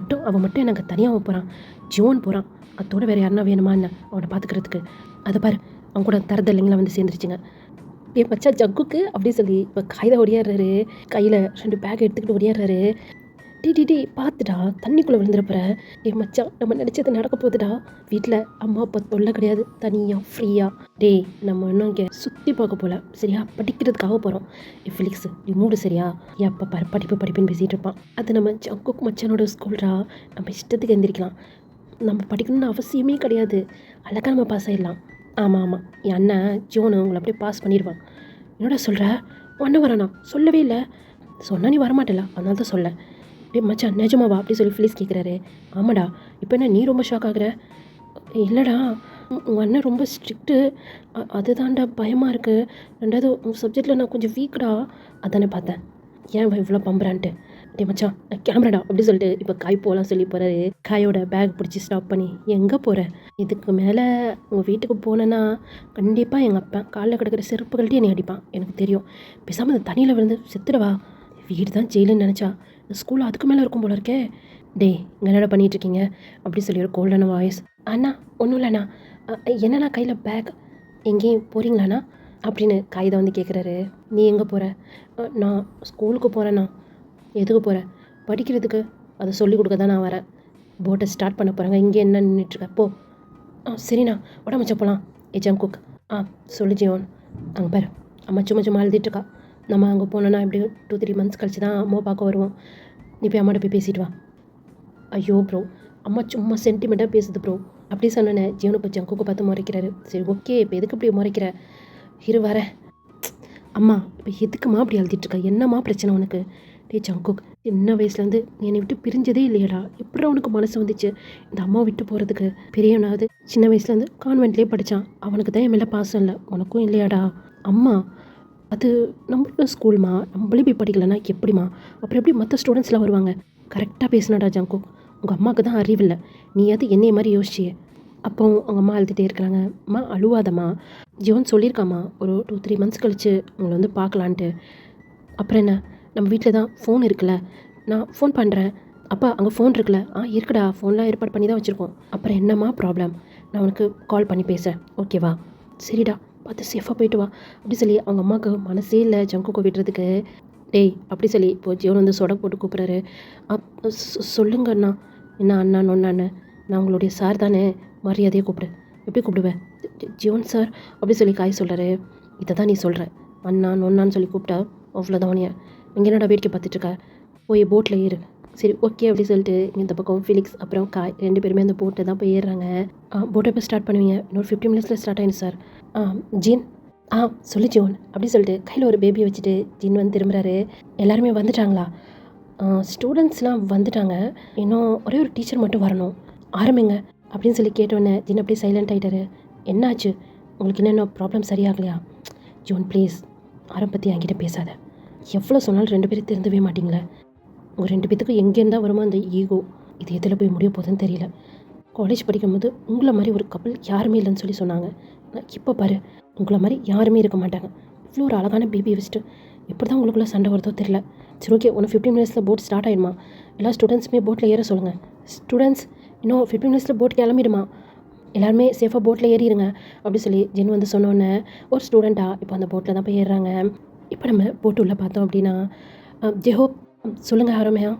மட்டும் எனக்கு தனியாக போகிறான். ஜோன் போகிறான், அதோட வேறு யாருன்னா வேணுமா என்ன அவனை பார்த்துக்கிறதுக்கு? அதை பாரு, அவன் கூட தரது இல்லைங்களா வந்து சேர்ந்துருச்சுங்க. என் மச்சா ஜக்குக்கு அப்படி சொல்லி இப்போ கையில் ஒடியாடுறாரு. கையில் 2 பேக் எடுத்துக்கிட்டு ஒடியாடுறாரு. டி பார்த்துடா, தண்ணிக்குள்ளே விழுந்துருப்புற. என் மச்சான் நம்ம நினச்சது நடக்க போகுதுடா. வீட்டில் அம்மா அப்பா தொல்லை கிடையாது, தனியாக ஃப்ரீயாக. டேய் நம்ம இன்னும் இங்கே சுற்றி பார்க்க போகல சரியா, படிக்கிறதுக்காக போகிறோம். ஃபிலிக்ஸ் நீ மூடு சரியா? ஏன் அப்பா பாரு படிப்புன்னு பேசிகிட்டு இருப்பான். அது நம்ம ஜக்குக் மச்சானோட ஸ்கூல்டா, நம்ம இஷ்டத்துக்கு எந்திரிக்கலாம். நம்ம படிக்கணும்னு அவசியமே கிடையாது, அழகாக நம்ம பாஸ் ஆகிடலாம். ஆமாம் என் அண்ணன் ஜோனு உங்களை அப்படியே பாஸ் பண்ணிடுவான். என்னோட சொல்கிற? அண்ணன் வரானா? சொல்லவே இல்லை. சொன்னால் நீ வரமாட்டல, அதனால தான் சொல்ல. டே மச்சான் நிஜமாவா அப்படி சொல்லி ஃபிலிக்ஸ் கேட்குறாரு. ஆமாடா. இப்போ என்ன நீ ரொம்ப ஷாக் ஆகுற? இல்லைடா, உங்கள் அண்ணன் ரொம்ப ஸ்ட்ரிக்ட்டு, அதுதான்டா பயமாக இருக்குது. ரெண்டாவது உங்கள் சப்ஜெக்டில் நான் கொஞ்சம் வீக்குடா, அதானே பார்த்தேன். ஏன் இவ்வளோ பம்புறான்ட்டு. டே மச்சான் நான் கேமராடா அப்படி சொல்லிட்டு இப்போ காய் போகலாம் சொல்லி போகிறாரு. காயோட பேக் பிடிச்சி ஸ்டாப் பண்ணி எங்கே போகிற? இதுக்கு மேலே உங்கள் வீட்டுக்கு போனேன்னா கண்டிப்பாக எங்கள் அப்பா காலில் கிடக்கிற செருப்புகள்ட்டே என்னை அடிப்பான், எனக்கு தெரியும். பேசாமல் அந்த தண்ணியில் விழுந்து செத்துடவா. வீடு தான் ஜெயிலுன்னு நினச்சா ஸ்கூல் அதுக்கு மேலே இருக்கும் போல இருக்கே. டே இங்கே என்னடா பண்ணிகிட்ருக்கீங்க அப்படி சொல்லி ஒரு கோல்டான வாய்ஸ். அண்ணா ஒன்றும் இல்லைண்ணா. என்னண்ணா கையில் பேக், எங்கேயும் போகிறீங்களாண்ணா அப்படின்னு காகிதை வந்து கேட்குறாரு. நீ எங்கே போகிற? நான் ஸ்கூலுக்கு போகிறேண்ணா. எதுக்கு போகிற? படிக்கிறதுக்கு. அதை சொல்லிக் கொடுக்க தான் நான் வரேன். போட்டை ஸ்டார்ட் பண்ண போகிறாங்க, இங்கே என்ன நின்றுட்டுருக்க போ. சரிண்ணா உடம்பு போகலாம். ஜங்குக் சொல்லு ஜீவன். அங்கே பாரு அம்மா சும்மா அழுதுட்டுருக்கா. நம்ம அங்கே போனோன்னா எப்படியும் 2-3 மந்த்ஸ் கழிச்சு தான் அம்மா பார்க்க வருவோம். நீ போய் அம்மாட்ட போய் பேசிட்டு வா. ஐயோ ப்ரோ, அம்மா சும்மா சென்டிமெண்ட்டாக பேசுது ப்ரோ அப்படி சொன்னேன். ஜீவனை இப்போ ஜங்குக்கு பார்த்து முறைக்கிறாரு. சரி ஓகே, இப்போ எதுக்கு இப்படி முறைக்கிற? இரு வரேன். அம்மா இப்போ எதுக்குமா அப்படி அழுதிட்டுருக்கா? என்னம்மா பிரச்சனை உனக்கு? டே ஜங்குக், சின்ன வயசுலேருந்து என்னை விட்டு பிரிஞ்சதே இல்லையடா, எப்படி அவனுக்கு மனசு வந்துச்சு இந்த அம்மா விட்டு போகிறதுக்கு? பெரியவனாவது சின்ன வயசுலேருந்து கான்வென்ட்லேயே படித்தான், அவனுக்கு தான் என் மேலே பாசம் இல்லை, உனக்கும் இல்லையாடா? அம்மா அது நம்மளோட ஸ்கூல்மா, நம்மளே போய் படிக்கலைன்னா எப்படிம்மா? அப்புறம் எப்படி மற்ற ஸ்டூடெண்ட்ஸ்லாம் வருவாங்க? கரெக்டாக பேசினாடா ஜங்குக், உங்கள் அம்மாவுக்கு தான் அறிவில்லை, நீ அது என்னைய மாதிரி யோசிச்சியே. அப்போ அவங்க அம்மா அழுதுகிட்டே இருக்கிறாங்க. அம்மா அழுவாதம்மா, ஜீவன் சொல்லியிருக்காம்மா ஒரு 2-3 மந்த்ஸ் கழித்து உங்களை வந்து பார்க்கலான்ட்டு. அப்புறம் என்ன, நம்ம வீட்டில் தான் ஃபோன் இருக்குல்ல, நான் ஃபோன் பண்ணுறேன். அப்பா அங்கே ஃபோன் இருக்குல்ல? இருக்குடா, ஃபோன்லாம் ஏற்பாடு பண்ணி தான் வச்சுருக்கோம். அப்புறம் என்னம்மா ப்ராப்ளம்? நான் உனக்கு கால் பண்ணி பேசுகிறேன், ஓகேவா? சரிடா, பார்த்து சேஃபாக போயிட்டு வா அப்படி சொல்லி அவங்க அம்மாவுக்கு மனசே இல்லை ஜங்குக்கு விடுறதுக்கு. டேய் அப்படி சொல்லி இப்போ ஜீவன் வந்து சொடை போட்டு கூப்பிட்றாரு. சொல்லுங்க அண்ணா. என்ன அண்ணா நொன்னான்னு? நான் உங்களுடைய சார் தானே, மரியாதையை கூப்பிடு. எப்படி கூப்பிடுவேன்? ஜீவன் சார் அப்படி சொல்லி காய் சொல்கிறாரு. இதை தான் நீ சொல்கிற, அண்ணா நொன்னான்னு சொல்லி கூப்பிட்டா அவ்வளோதான். உனியா இங்கே என்னடா வேடிக்கை பார்த்துட்ருக்க? போய் போட்டில் ஏறு. சரி ஓகே அப்படி சொல்லிட்டு இந்த பக்கம் ஃபிலிக்ஸ் அப்புறம் காய் 2 பேருமே அந்த போட்டை தான் போய் ஏறுறாங்க. போட்டை இப்போ ஸ்டார்ட் பண்ணுவீங்க, இன்னொரு 15 மினிட்ஸில் ஸ்டார்ட் ஆயிடும் சார். ஜீன் சொல்லு ஜீவன் அப்படி சொல்லிட்டு கையில் ஒரு பேபியை வச்சுட்டு ஜீன் வந்து திரும்புகிறாரு. எல்லாருமே வந்துட்டாங்களா? ஸ்டூடெண்ட்ஸ்லாம் வந்துட்டாங்க, இன்னும் ஒரே ஒரு டீச்சர் மட்டும் வரணும், ஆரம்பிங்க அப்படின்னு சொல்லி கேட்டோன்னே ஜீன் அப்படியே சைலண்ட் ஆகிட்டாரு. என்னாச்சு உங்களுக்கு? என்னென்ன ப்ராப்ளம் சரியாகலையா? ஜோன் ப்ளீஸ் ஆரம்பத்தி என்கிட்ட பேசாத, எவ்வளோ சொன்னாலும் 2 பேரும் திருந்தவே மாட்டிங்களே. உங்கள் 2 பேத்துக்கும் எங்கேருந்தா வருமோ அந்த ஈகோ. இது எதில் போய் முடிய போகுதுன்னு தெரியல. காலேஜ் படிக்கும்போது உங்களை மாதிரி ஒரு கப்பல் யாருமே இல்லைன்னு சொல்லி சொன்னாங்க. நான் இப்போ பாரு, உங்களை மாதிரி யாருமே இருக்க மாட்டாங்க. இவ்வளோ ஒரு அழகான பேபியை வச்சுட்டு எப்படி தான் உங்களுக்குள்ளே சண்டை வருதோ தெரியல. சரி ஓகே, ஒன்று 15 மினிட்ஸில் போட் ஸ்டார்ட் ஆகிடுமா? எல்லா ஸ்டூடெண்ட்ஸுமே போட்டில் ஏற சொல்லுங்கள். ஸ்டூடெண்ட்ஸ் இன்னும் 15 மினிட்ஸில் போட் கிளம்பிடுமா? எல்லாருமே சேஃபாக போட்டில் ஏறிடுங்க அப்படி சொல்லி ஜென் வந்து சொன்னோன்னே ஒரு ஸ்டூடெண்ட்டாக இப்போ அந்த போட்டில் தான் போய் ஏறுறாங்க. இப்போ நம்ம போட்டு உள்ளே பார்த்தோம் அப்படின்னா ஜெஹோப் சொல்லுங்கள் ஆரம்பியா,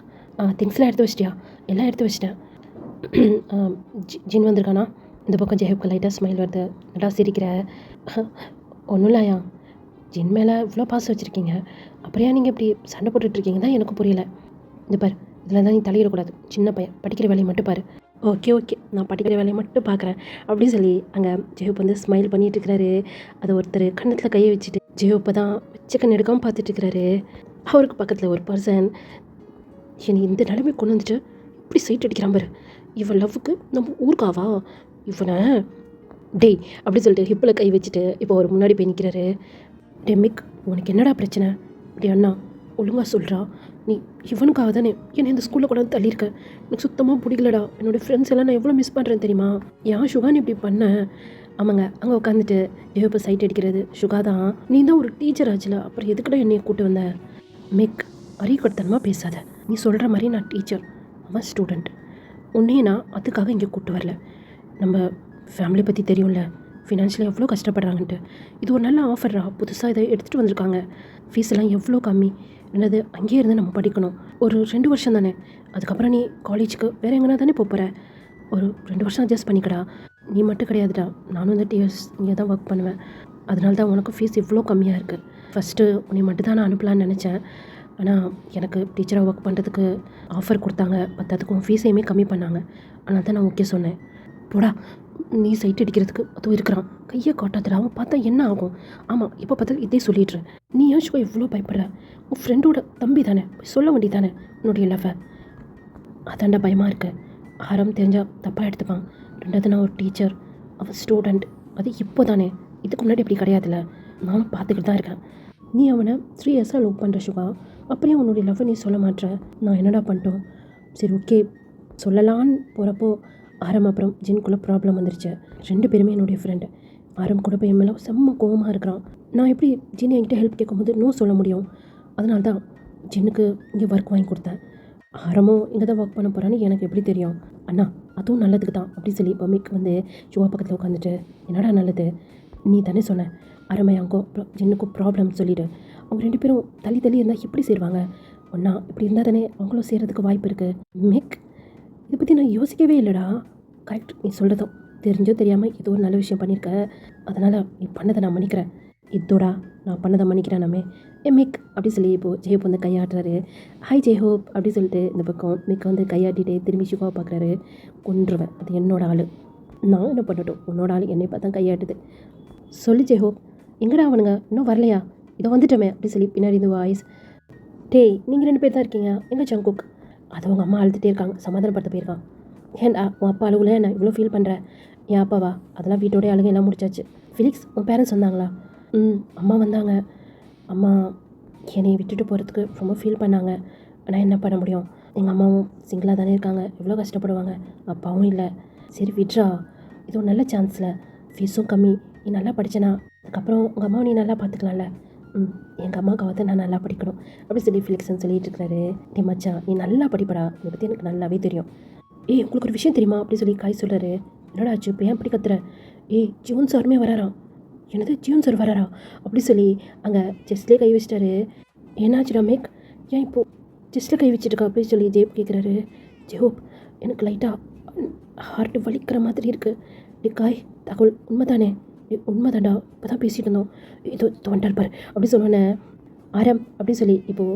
திங்ஸ்லாம் எடுத்து வச்சிட்டியா? எல்லாம் எடுத்து வச்சிட்டேன். ஜின் வந்திருக்கானா? இந்த பக்கம் ஜெஹோப்க்கு லைட்டாக ஸ்மைல் வருது. நல்லா சிரிக்கிற. ஒன்றும் இல்லையா, ஜின் மேலே இவ்வளோ பாசம் வச்சுருக்கீங்க, அப்புறம் நீங்கள் இப்படி சண்டை போட்டுட்ருக்கீங்க தான் எனக்கு புரியல. இந்த பாரு, இதில் தான் நீ தலையிடக்கூடாது. சின்ன பையன், படிக்கிற வேலையை மட்டும் பாரு. ஓகே ஓகே, நான் படிக்கிற வேலையை மட்டும் பார்க்குறேன் அப்படின்னு சொல்லி அங்கே ஜெஹோப் வந்து ஸ்மைல் பண்ணிகிட்டு இருக்கிறாரு. அதை ஒருத்தர் கன்னத்தில் கையை வச்சுட்டு ஜெஹோப்பை தான் வச்ச கண் எடுக்காமல் பார்த்துட்ருக்கிறாரு. அவருக்கு பக்கத்தில் ஒரு பர்சன் என்னை இந்த நிலைமை கொண்டு வந்துட்டு இப்படி சைட் அடிக்கிறான் பாரு, இவன் லவ்வுக்கு நம்ம ஊருக்காவா இவனை, டேய் அப்படி சொல்லிட்டு ஹிப்பில் கை வச்சுட்டு இப்போ அவர் முன்னாடி போய் நிற்கிறாரு. டே மிக், உனக்கு என்னடா பிரச்சனை? டே அண்ணா ஒழுங்காக சொல்கிறா, நீ இவனுக்காக தானே என்னை இந்த ஸ்கூலில் கூட தள்ளியிருக்க. எனக்கு சுத்தமாக பிடிக்கலடா. என்னோடய ஃப்ரெண்ட்ஸ் எல்லாம் நான் எவ்வளோ மிஸ் பண்ணுறேன்னு தெரியுமா? ஏன் சுகா நீ இப்படி பண்ண? ஆமாங்க, அங்கே உட்காந்துட்டு இப்போ சைட் அடிக்கிறது சுகா தான். நீ தான் ஒரு டீச்சர் ஆச்சுல, அப்புறம் எதுக்கிட்ட என்னையை கூப்பிட்டு வந்த? மிக், அறிவுக்கட்டத்தனமாக பேசாத. நீ சொல்கிற மாதிரி நான் டீச்சர், அவன் ஸ்டூடெண்ட். உன்னையே நான் அதுக்காக இங்கே கூப்பிட்டு வரல. நம்ம ஃபேமிலி பற்றி தெரியும்ல, ஃபினான்ஷியலி எவ்வளோ கஷ்டப்படுறாங்கன்ட்டு. இது ஒரு நல்ல ஆஃபர்ரா, புதுசாக இதை எடுத்துகிட்டு வந்திருக்காங்க. ஃபீஸ் எல்லாம் எவ்வளோ கம்மி. என்னது, அங்கேயே இருந்து நம்ம படிக்கணும். ஒரு 2 வருஷம் தானே, அதுக்கப்புறம் நீ காலேஜுக்கு வேறு எங்கன்னா தானே போகிற. ஒரு 2 வருஷம் அட்ஜஸ்ட் பண்ணிக்கடா. நீ மட்டும் கிடையாதுடா, நானும் இந்த 2 இயர்ஸ் இங்கே தான் ஒர்க் பண்ணுவேன். அதனால தான் உனக்கு ஃபீஸ் இவ்வளோ கம்மியாக இருக்குது. ஃபஸ்ட்டு உன்னை மட்டும் தான் நான் அனுப்பலான்னு நினச்சேன். ஆனால் எனக்கு டீச்சராக ஒர்க் பண்ணுறதுக்கு ஆஃபர் கொடுத்தாங்க, பத்ததுக்கும் ஃபீஸையுமே கம்மி பண்ணாங்க. அதனால தான் நான் ஓகே சொன்னேன். போடா, நீ சைட் அடிக்கிறதுக்கு அதுவும் இருக்கிறான், கையை காட்டாதுடா. அவன் பார்த்தா என்ன ஆகும்? ஆமாம், இப்போ பார்த்தா இதே சொல்லிடுறேன். நீ ஏன் சுகா இவ்வளோ பயப்படுற? உன் ஃப்ரெண்டோட தம்பி தானே, சொல்ல வேண்டி தானே உன்னுடைய லவ்வை. அதாண்டா பயமாக இருக்கு. ஆரம் தெரிஞ்சால் தப்பாக எடுத்துப்பான். ரெண்டாவது நான் ஒரு டீச்சர், அவன் ஸ்டூடெண்ட். அது இப்போ தானே, இதுக்கு முன்னாடி அப்படி கிடையாதுல்ல. நானும் பார்த்துக்கிட்டு தான் இருக்கேன். நீ அவனை 3 இயர்ஸாக லவ் பண்ணுற சுகா, அப்படியே உன்னுடைய லவ்வை நீ சொல்ல மாட்டேற. நான் என்னடா பண்ணிட்டோம்? சரி ஓகே, சொல்லலான்னு போகிறப்போ ஆரம் அப்புறம் ஜின்குள்ளே ப்ராப்ளம் வந்துருச்சு. 2 பேருமே என்னுடைய ஃப்ரெண்டு. ஆரம் கூட போய் என் மேலே செம்ம கோவமாக இருக்கிறான். நான் எப்படி ஜின் என்கிட்ட ஹெல்ப் கேட்கும்போது நோ சொல்ல முடியும்? அதனால தான் ஜின்னுக்கு இங்கே ஒர்க் வாங்கி கொடுத்தேன். ஆரமும் இங்கே தான் ஒர்க் பண்ண போகிறான்னு எனக்கு எப்படி தெரியும்? அண்ணா அதுவும் நல்லதுக்கு தான் அப்படின்னு சொல்லி பம்மிக்கு வந்து சுவா பக்கத்தில் உட்காந்துட்டு, என்னடா நல்லது? நீ தானே சொன்ன அரமையாங்கோ ஜின்னுக்கும் ப்ராப்ளம் சொல்லிவிடு. அவங்க 2 பேரும் தள்ளி தள்ளி இருந்தால் எப்படி சேருவாங்க? ஒன்றா இப்படி இருந்தால் தானே அவங்களும் சேர்கிறதுக்கு வாய்ப்பு இருக்குது. மிக், இதை பற்றி நான் யோசிக்கவே இல்லைடா. கரெக்ட், நீ சொல்கிறதும் தெரிஞ்சோ தெரியாமல் இது ஒரு நல்ல விஷயம் பண்ணியிருக்க. அதனால் நீ பண்ணதை நான் மன்னிக்கிறேன். இதோடா நான் பண்ணதை மன்னிக்கிறேன். நம்ம மிக் அப்படி சொல்லி இப்போது ஜெயப் வந்து கையாட்டுறாரு. ஹாய் ஜெயஹோப் அப்படி சொல்லிட்டு இந்த பக்கம் மிக் வந்து கையாட்டிகிட்டே திரும்பி சுகாவை பார்க்குறாரு. கொன்றுவேன், அது என்னோட ஆள். நான் என்ன பண்ணட்டும், உன்னோட ஆள் என்னை பார்த்தா கையாட்டுது. சொல்லு ஜெயஹோப், எங்கடா அவனுங்க இன்னும் வரலையா? இதோ வந்துட்டோமே அப்படி சொல்லி பின்னாடி இந்த வாய்ஸ். டேய், நீங்கள் 2 பேர் தான் இருக்கீங்க, எங்கே ஜங்குக்? அது அவங்க அம்மா அழுதுகிட்டே இருக்காங்க, சமாதானப்படுத்த போயிருக்கான். ஏன்டா உன் அப்பா அழுகுல என்ன இவ்வளோ ஃபீல் பண்ணுற? என் அப்பாவா? அதெல்லாம் வீட்டோடைய அழுகை எல்லாம் முடிச்சாச்சு. ஃபிலிக்ஸ், உன் பேரண்ட்ஸ் வந்தாங்களா? அம்மா வந்தாங்க. அம்மா என்னை விட்டுட்டு போகிறதுக்கு ரொம்ப ஃபீல் பண்ணாங்க. ஆனால் என்ன பண்ண முடியும், எங்கள் அம்மாவும் சிங்கிளாக தானே இருக்காங்க, எவ்வளோ கஷ்டப்படுவாங்க. அப்பாவும் இல்லை. சரி விட்ரா, இது ஒரு நல்ல சான்ஸில், ஃபீஸும் கம்மி, நீ நல்லா படிச்சனா அதுக்கப்புறம் உங்கள் அம்மாவை நீ நல்லா பார்த்துக்கலாம்ல. எங்கள் அம்மாவுக்காவது நான் நல்லா படிக்கணும் அப்படி சொல்லி ஃபிலிக்ஸ்ன்னு சொல்லிட்டு இருக்கிறாரு. டே மச்சான், நீ நல்லா படிப்படா, இதை பற்றி எனக்கு நல்லாவே தெரியும். உங்களுக்கு ஒரு விஷயம் தெரியுமா அப்படி சொல்லி காய் சொல்கிறாரு. என்னடா ஆச்சு இப்போ, ஏன் அப்படி கத்துற? ஜியோன் சாருமே வராராம். என்னது, ஜியோன் சார் வராரா? அப்படி சொல்லி அங்கே செஸ்ட்லேயே கை வச்சிட்டாரு. என்னாச்சுடா மேக், ஏன் இப்போது செஸ்ட்டில் கை வச்சுட்டுருக்கா அப்படின்னு சொல்லி ஜெயப் கேட்குறாரு. ஜெயோப், எனக்கு லைட்டாக ஹார்ட்டு வலிக்கிற மாதிரி இருக்குது. டே காய், தகவல் உண்மை தானே? உண்மைதாண்டா, இப்போ தான் பேசிகிட்டு இருந்தோம். இது வந்துட்டார் பாரு அப்படி சொன்னோன்னே ஆரம் அப்படின்னு சொல்லி இப்போது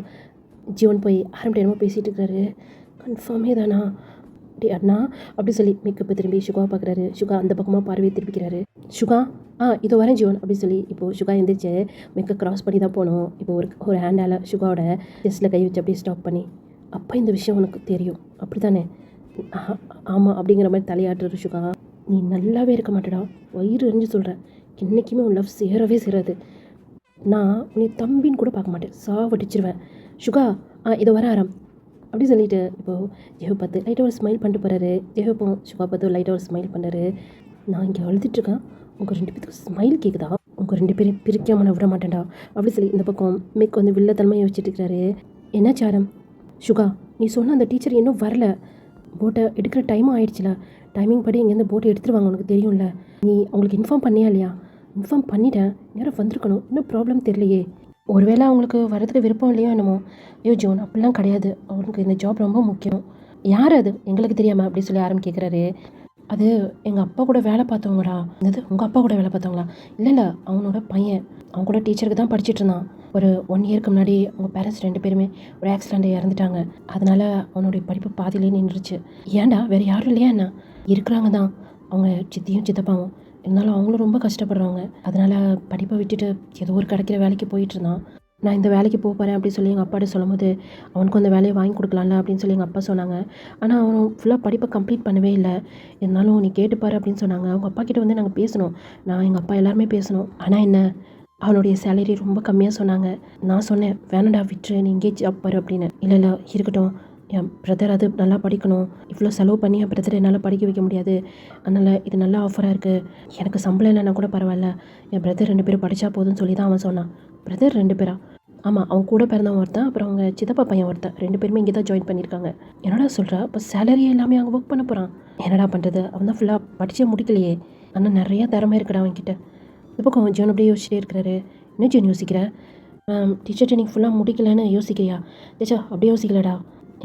ஜியோன் போய் ஆரம் டைமாக பேசிகிட்டு இருக்கிறாரு. கன்ஃபார்மே தானா? டே அண்ணா அப்படி சொல்லி மேக்கப்பு திரும்பி சுகா பார்க்குறாரு. சுகா அந்த பக்கமாக பார்வையை திருப்பிக்கிறாரு. சுகா, இதோ வரேன் ஜியோன் அப்படின்னு சொல்லி இப்போது சுகா எழுந்திரிச்சு மேக்கப் க்ராஸ் பண்ணி தான் போகணும். இப்போ ஒரு ஹேண்டால் சுகாவோட செஸ்ட்டில் கை வச்சு அப்படியே ஸ்டாப் பண்ணி, அப்போ இந்த விஷயம் உனக்கு தெரியும் அப்படி தானே? ஆமாம் அப்படிங்கிற மாதிரி தலையாட்டுற சுகா. நீ நல்லாவே இருக்க மாட்டேடா, வயிறு எரிஞ்சு சொல்கிறேன். என்றைக்குமே உன் லவ் சேரவே சேராது. நான் உன்னை தம்பின்னு கூட பார்க்க மாட்டேன், சாவடிச்சிருவேன். சுகா, இதோ வர ஆரம். அப்படி சொல்லிட்டு இப்போது ஜெஹோ பார்த்து லைட்டாக ஒரு ஸ்மைல் பண்ணிட்டு போகிறாரு. ஜெஹோ இப்போ சுகா பார்த்து லைட்டாக ஒரு ஸ்மைல் பண்ணாரு. நான் இங்கே அழுதுட்டுருக்கேன், உங்கள் 2 பேத்துக்கு ஸ்மைல் கேட்குதா? உங்கள் 2 பேரையும் பிரிக்காம நான் விட மாட்டேன்டா அப்படி சொல்லி இந்த பக்கம் மேக் வந்து வில்லத்தனமாக யோசிச்சுட்டு இருக்கிறாரு. என்னாச்சு ஆரம்? சுகா, நீ சொன்ன அந்த டீச்சர் இன்னும் வரல. போட்டை எடுக்கிற டைமும் ஆயிடுச்சுல. டைமிங் படி இங்கேருந்து போட்டை எடுத்துருவாங்க, உனக்கு தெரியும்ல. நீ அவங்களுக்கு இன்ஃபார்ம் பண்ணியா இல்லையா? இன்ஃபார்ம் பண்ணிட்டேன், நேரம் வந்திருக்கணும், இன்னும் ப்ராப்ளம் தெரியலையே. ஒருவேளை அவங்களுக்கு வரதுக்கு விருப்பம் இல்லையோ என்னமோ. ஐயோ ஜோன், அப்படிலாம் கிடையாது, அவனுக்கு இந்த ஜாப் ரொம்ப முக்கியம். யார் அது எங்களுக்கு தெரியாமல் அப்படி சொல்லி ஆரம் கேட்குறாரு. அது எங்கள் அப்பா கூட வேலை பார்த்தவங்கடா. என்னது, உங்கள் அப்பா கூட வேலை பார்த்தவங்களா? இல்லை அவனோட பையன். அவன் கூட டீச்சருக்கு தான் படிச்சுட்டு இருந்தான். ஒரு 1 இயருக்கு முன்னாடி அவங்க பேரண்ட்ஸ் 2 பேருமே ஒரு ஆக்சிடெண்ட்டில் இறந்துட்டாங்க. அதனால் அவனுடைய படிப்பு பாதியிலே நின்றுச்சு. ஏன்டா, வேறு யாரும் இல்லையா என்ன? இருக்கிறாங்க தான், அவங்க சித்தியும் சித்தப்பாவும். இருந்தாலும் அவங்களும் ரொம்ப கஷ்டப்படுறவங்க. அதனால் படிப்பை விட்டுட்டு ஏதோ ஒரு கிடைக்கிற வேலைக்கு போயிட்டு இருந்தான். நான் இந்த வேலைக்கு போகிறேன் அப்படின்னு சொல்லி எங்கள் அப்பாட்ட சொல்லும்போது அவனுக்கும் அந்த வேலையை வாங்கி கொடுக்கலாம்ல அப்படின்னு சொல்லி எங்கள் அப்பா சொன்னாங்க. ஆனால் அவன் ஃபுல்லாக படிப்பை கம்ப்ளீட் பண்ணவே இல்லை. இருந்தாலும் நீ கேட்டுப்பாரு அப்படின்னு சொன்னாங்க. அவங்க அப்பா கிட்ட வந்து நாங்கள் பேசணும், நான் எங்கள் அப்பா எல்லாருமே பேசணும். ஆனால் என்ன, அவனுடைய சேலரி ரொம்ப கம்மியாக சொன்னாங்க. நான் சொன்னேன், வேணடா விட்டுரு, நீ இங்கே ஜாப் பாரு அப்படின்னு. இல்லை இருக்கட்டும், என் பிரதர் அது நல்லா படிக்கணும், இவ்வளோ செலவு பண்ணி என் பிரதரை என்னால் படிக்க வைக்க முடியாது. அதனால் இது நல்ல ஆஃபராக இருக்குது, எனக்கு சம்பளம் இல்லைன்னா கூட பரவாயில்ல, என் பிரதர் 2 பேரும் படித்தா போதும்னு சொல்லி தான் அவன் சொன்னான். பிரதர் 2 பேரா? ஆமாம், அவன் கூட பிறந்தவன் ஒருத்தன், அப்புறம் அவங்க சித்தப்பா பையன் ஒருத்தன். 2 பேருமே இங்கே தான் ஜாயின் பண்ணியிருக்காங்க. என்னடா சொல்கிறா? இப்போ சேலரி எல்லாமே அங்கே ஒர்க் பண்ண போகிறான். என்னடா பண்ணுறது, அவன் தான் ஃபுல்லாக படித்தே முடிக்கலையே. ஆனால் நிறையா திறமை இருக்குடா அவன்கிட்ட. இந்த பக்கம் ஜோன் அப்படியே யோசிச்சிட்டே இருக்கிறாரு. என்ன ஜோன் யோசிக்கிறேன்? டீச்சர் ட்ரைனிங் ஃபுல்லாக முடிக்கலன்னு யோசிக்கிறியா? டீச்சா அப்படியே யோசிக்கலடா,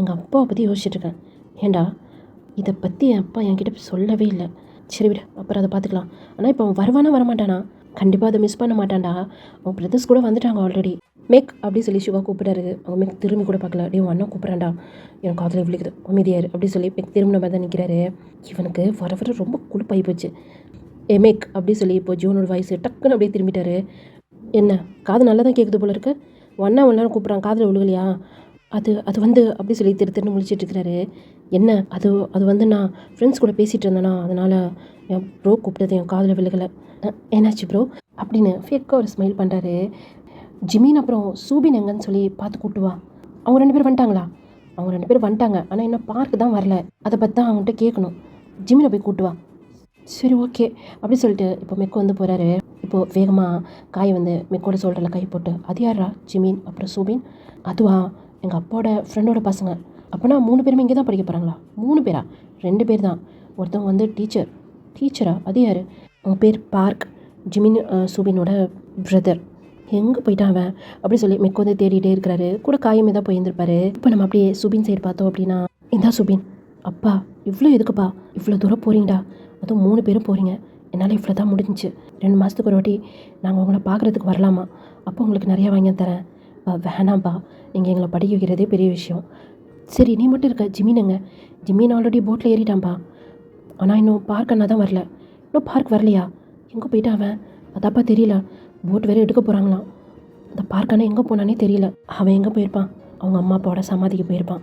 எங்கள் அப்பாவை பற்றி யோசிச்சுட்ருக்கேன். ஏண்டா, இதை பற்றி என் அப்பா என்கிட்ட சொல்லவே இல்லை. சரி விட, அப்புறம் அதை பார்த்துக்கலாம். ஆனால் இப்போ அவன் வருவானா வரமாட்டானா? கண்டிப்பாக அதை மிஸ் பண்ண மாட்டான்டா. அவன் பிரதர்ஸ் கூட வந்துட்டாங்க ஆல்ரெடி. மேக் அப்படி சொல்லி சிவா கூப்பிடாரு. அவங்க மேக் திரும்பி கூட பார்க்கல. டே அண்ணா கூப்பிட்றான்டா, எனக்கு அதில் விழுக்குது, அமைதியாரு அப்படி சொல்லி மேக் திரும்பின மாதிரி தான் நிற்கிறாரு. இவனுக்கு வர ரொம்ப குழுப்பாகி போச்சு. மேக் அப்படி சொல்லி இப்போ ஜோனோட வாய்ஸ் டக்குன்னு அப்படியே திரும்பிட்டாரு. என்ன, காது நல்லா தான் கேட்குது போல இருக்கு, அண்ணா நேரம் கூப்பிட்றான், காதில் விழுகலையா? அது வந்து அப்படி சொல்லி திருன்னு முழிச்சிட்டு இருக்கிறாரு. என்ன அது வந்து நான் ஃப்ரெண்ட்ஸ் கூட பேசிகிட்டு இருந்தேனா, அதனால் என் ப்ரோ கூப்பிட்டது என் காதில் விழுகலை. என்னாச்சு ப்ரோ அப்படின்னு ஃபேக்காக ஒரு ஸ்மைல் பண்ணுறாரு. ஜிமின் அப்புறம் சூபின் எங்கன்னு சொல்லி பார்த்து கூட்டுவா. அவங்க 2 பேரும் வந்துட்டாங்களா? அவங்க 2 பேரும் வந்துட்டாங்க, ஆனால் இன்னும் பார்க்கு தான் வரல. அதை பற்றி தான் அவங்ககிட்ட கேட்கணும். ஜிமினை போய் கூட்டுவா. சரி ஓகே அப்படி சொல்லிட்டு இப்போ மெக்கு வந்து போகிறாரு. இப்போது வேகமாக காய் வந்து மெக்கோட சொல்கிறல கை போட்டு, அது யாரா? ஜிமின் அப்புறம் சூபின். அதுவா, எங்கள் அப்பாவோட ஃப்ரெண்டோட பசங்க. அப்போனா 3 பேருமே இங்கே தான் படிக்க போகிறாங்களா? 3 பேரா? 2 பேர் தான். ஒருத்தவங்க வந்து டீச்சரா? அது யார்? அவங்க பேர் பார்க், ஜிமின் சூபினோட பிரதர். எங்கே போயிட்டான் அவன் அப்படி சொல்லி மெக்கு வந்து தேடிகிட்டே இருக்கிறாரு. கூட காயமே தான் போயிருந்திருப்பாரு. இப்போ நம்ம அப்படியே சுபின் சைடு பார்த்தோம் அப்படின்னா, இந்தா சுபின், அப்பா இவ்வளோ எதுக்குப்பா இவ்வளோ தூரம் போகிறீங்கடா? அதுவும் 3 பேரும் போகிறீங்க, என்னால் இவ்வளோ தான் முடிஞ்சிச்சு. 2 மாதத்துக்கு ஒரு வாட்டி நாங்கள் உங்களை பார்க்குறதுக்கு வரலாமா? அப்போ உங்களுக்கு நிறையா வாங்கி தரேன். வேணாம்ப்பா, நீங்கள் எங்களை படிக்க வைக்கிறதே பெரிய விஷயம். சரி நீ மட்டும் இருக்க, ஜிமின் ஆல்ரெடி போட்டில் ஏறிட்டான்ப்பா. ஆனால் இன்னும் பார்க் அண்ணா தான் வரல. இன்னும் பார்க் வரலையா? எங்கே போயிட்டான் அவன்? அதாப்பா தெரியல, போட் வேறு எடுக்க போகிறாங்களாம். அந்த பார்க்கான எங்கே போனானே தெரியல. அவன் எங்கே போயிருப்பான்? அவங்க அம்மா அப்பாவோட சமாதிக்கு போயிருப்பான்.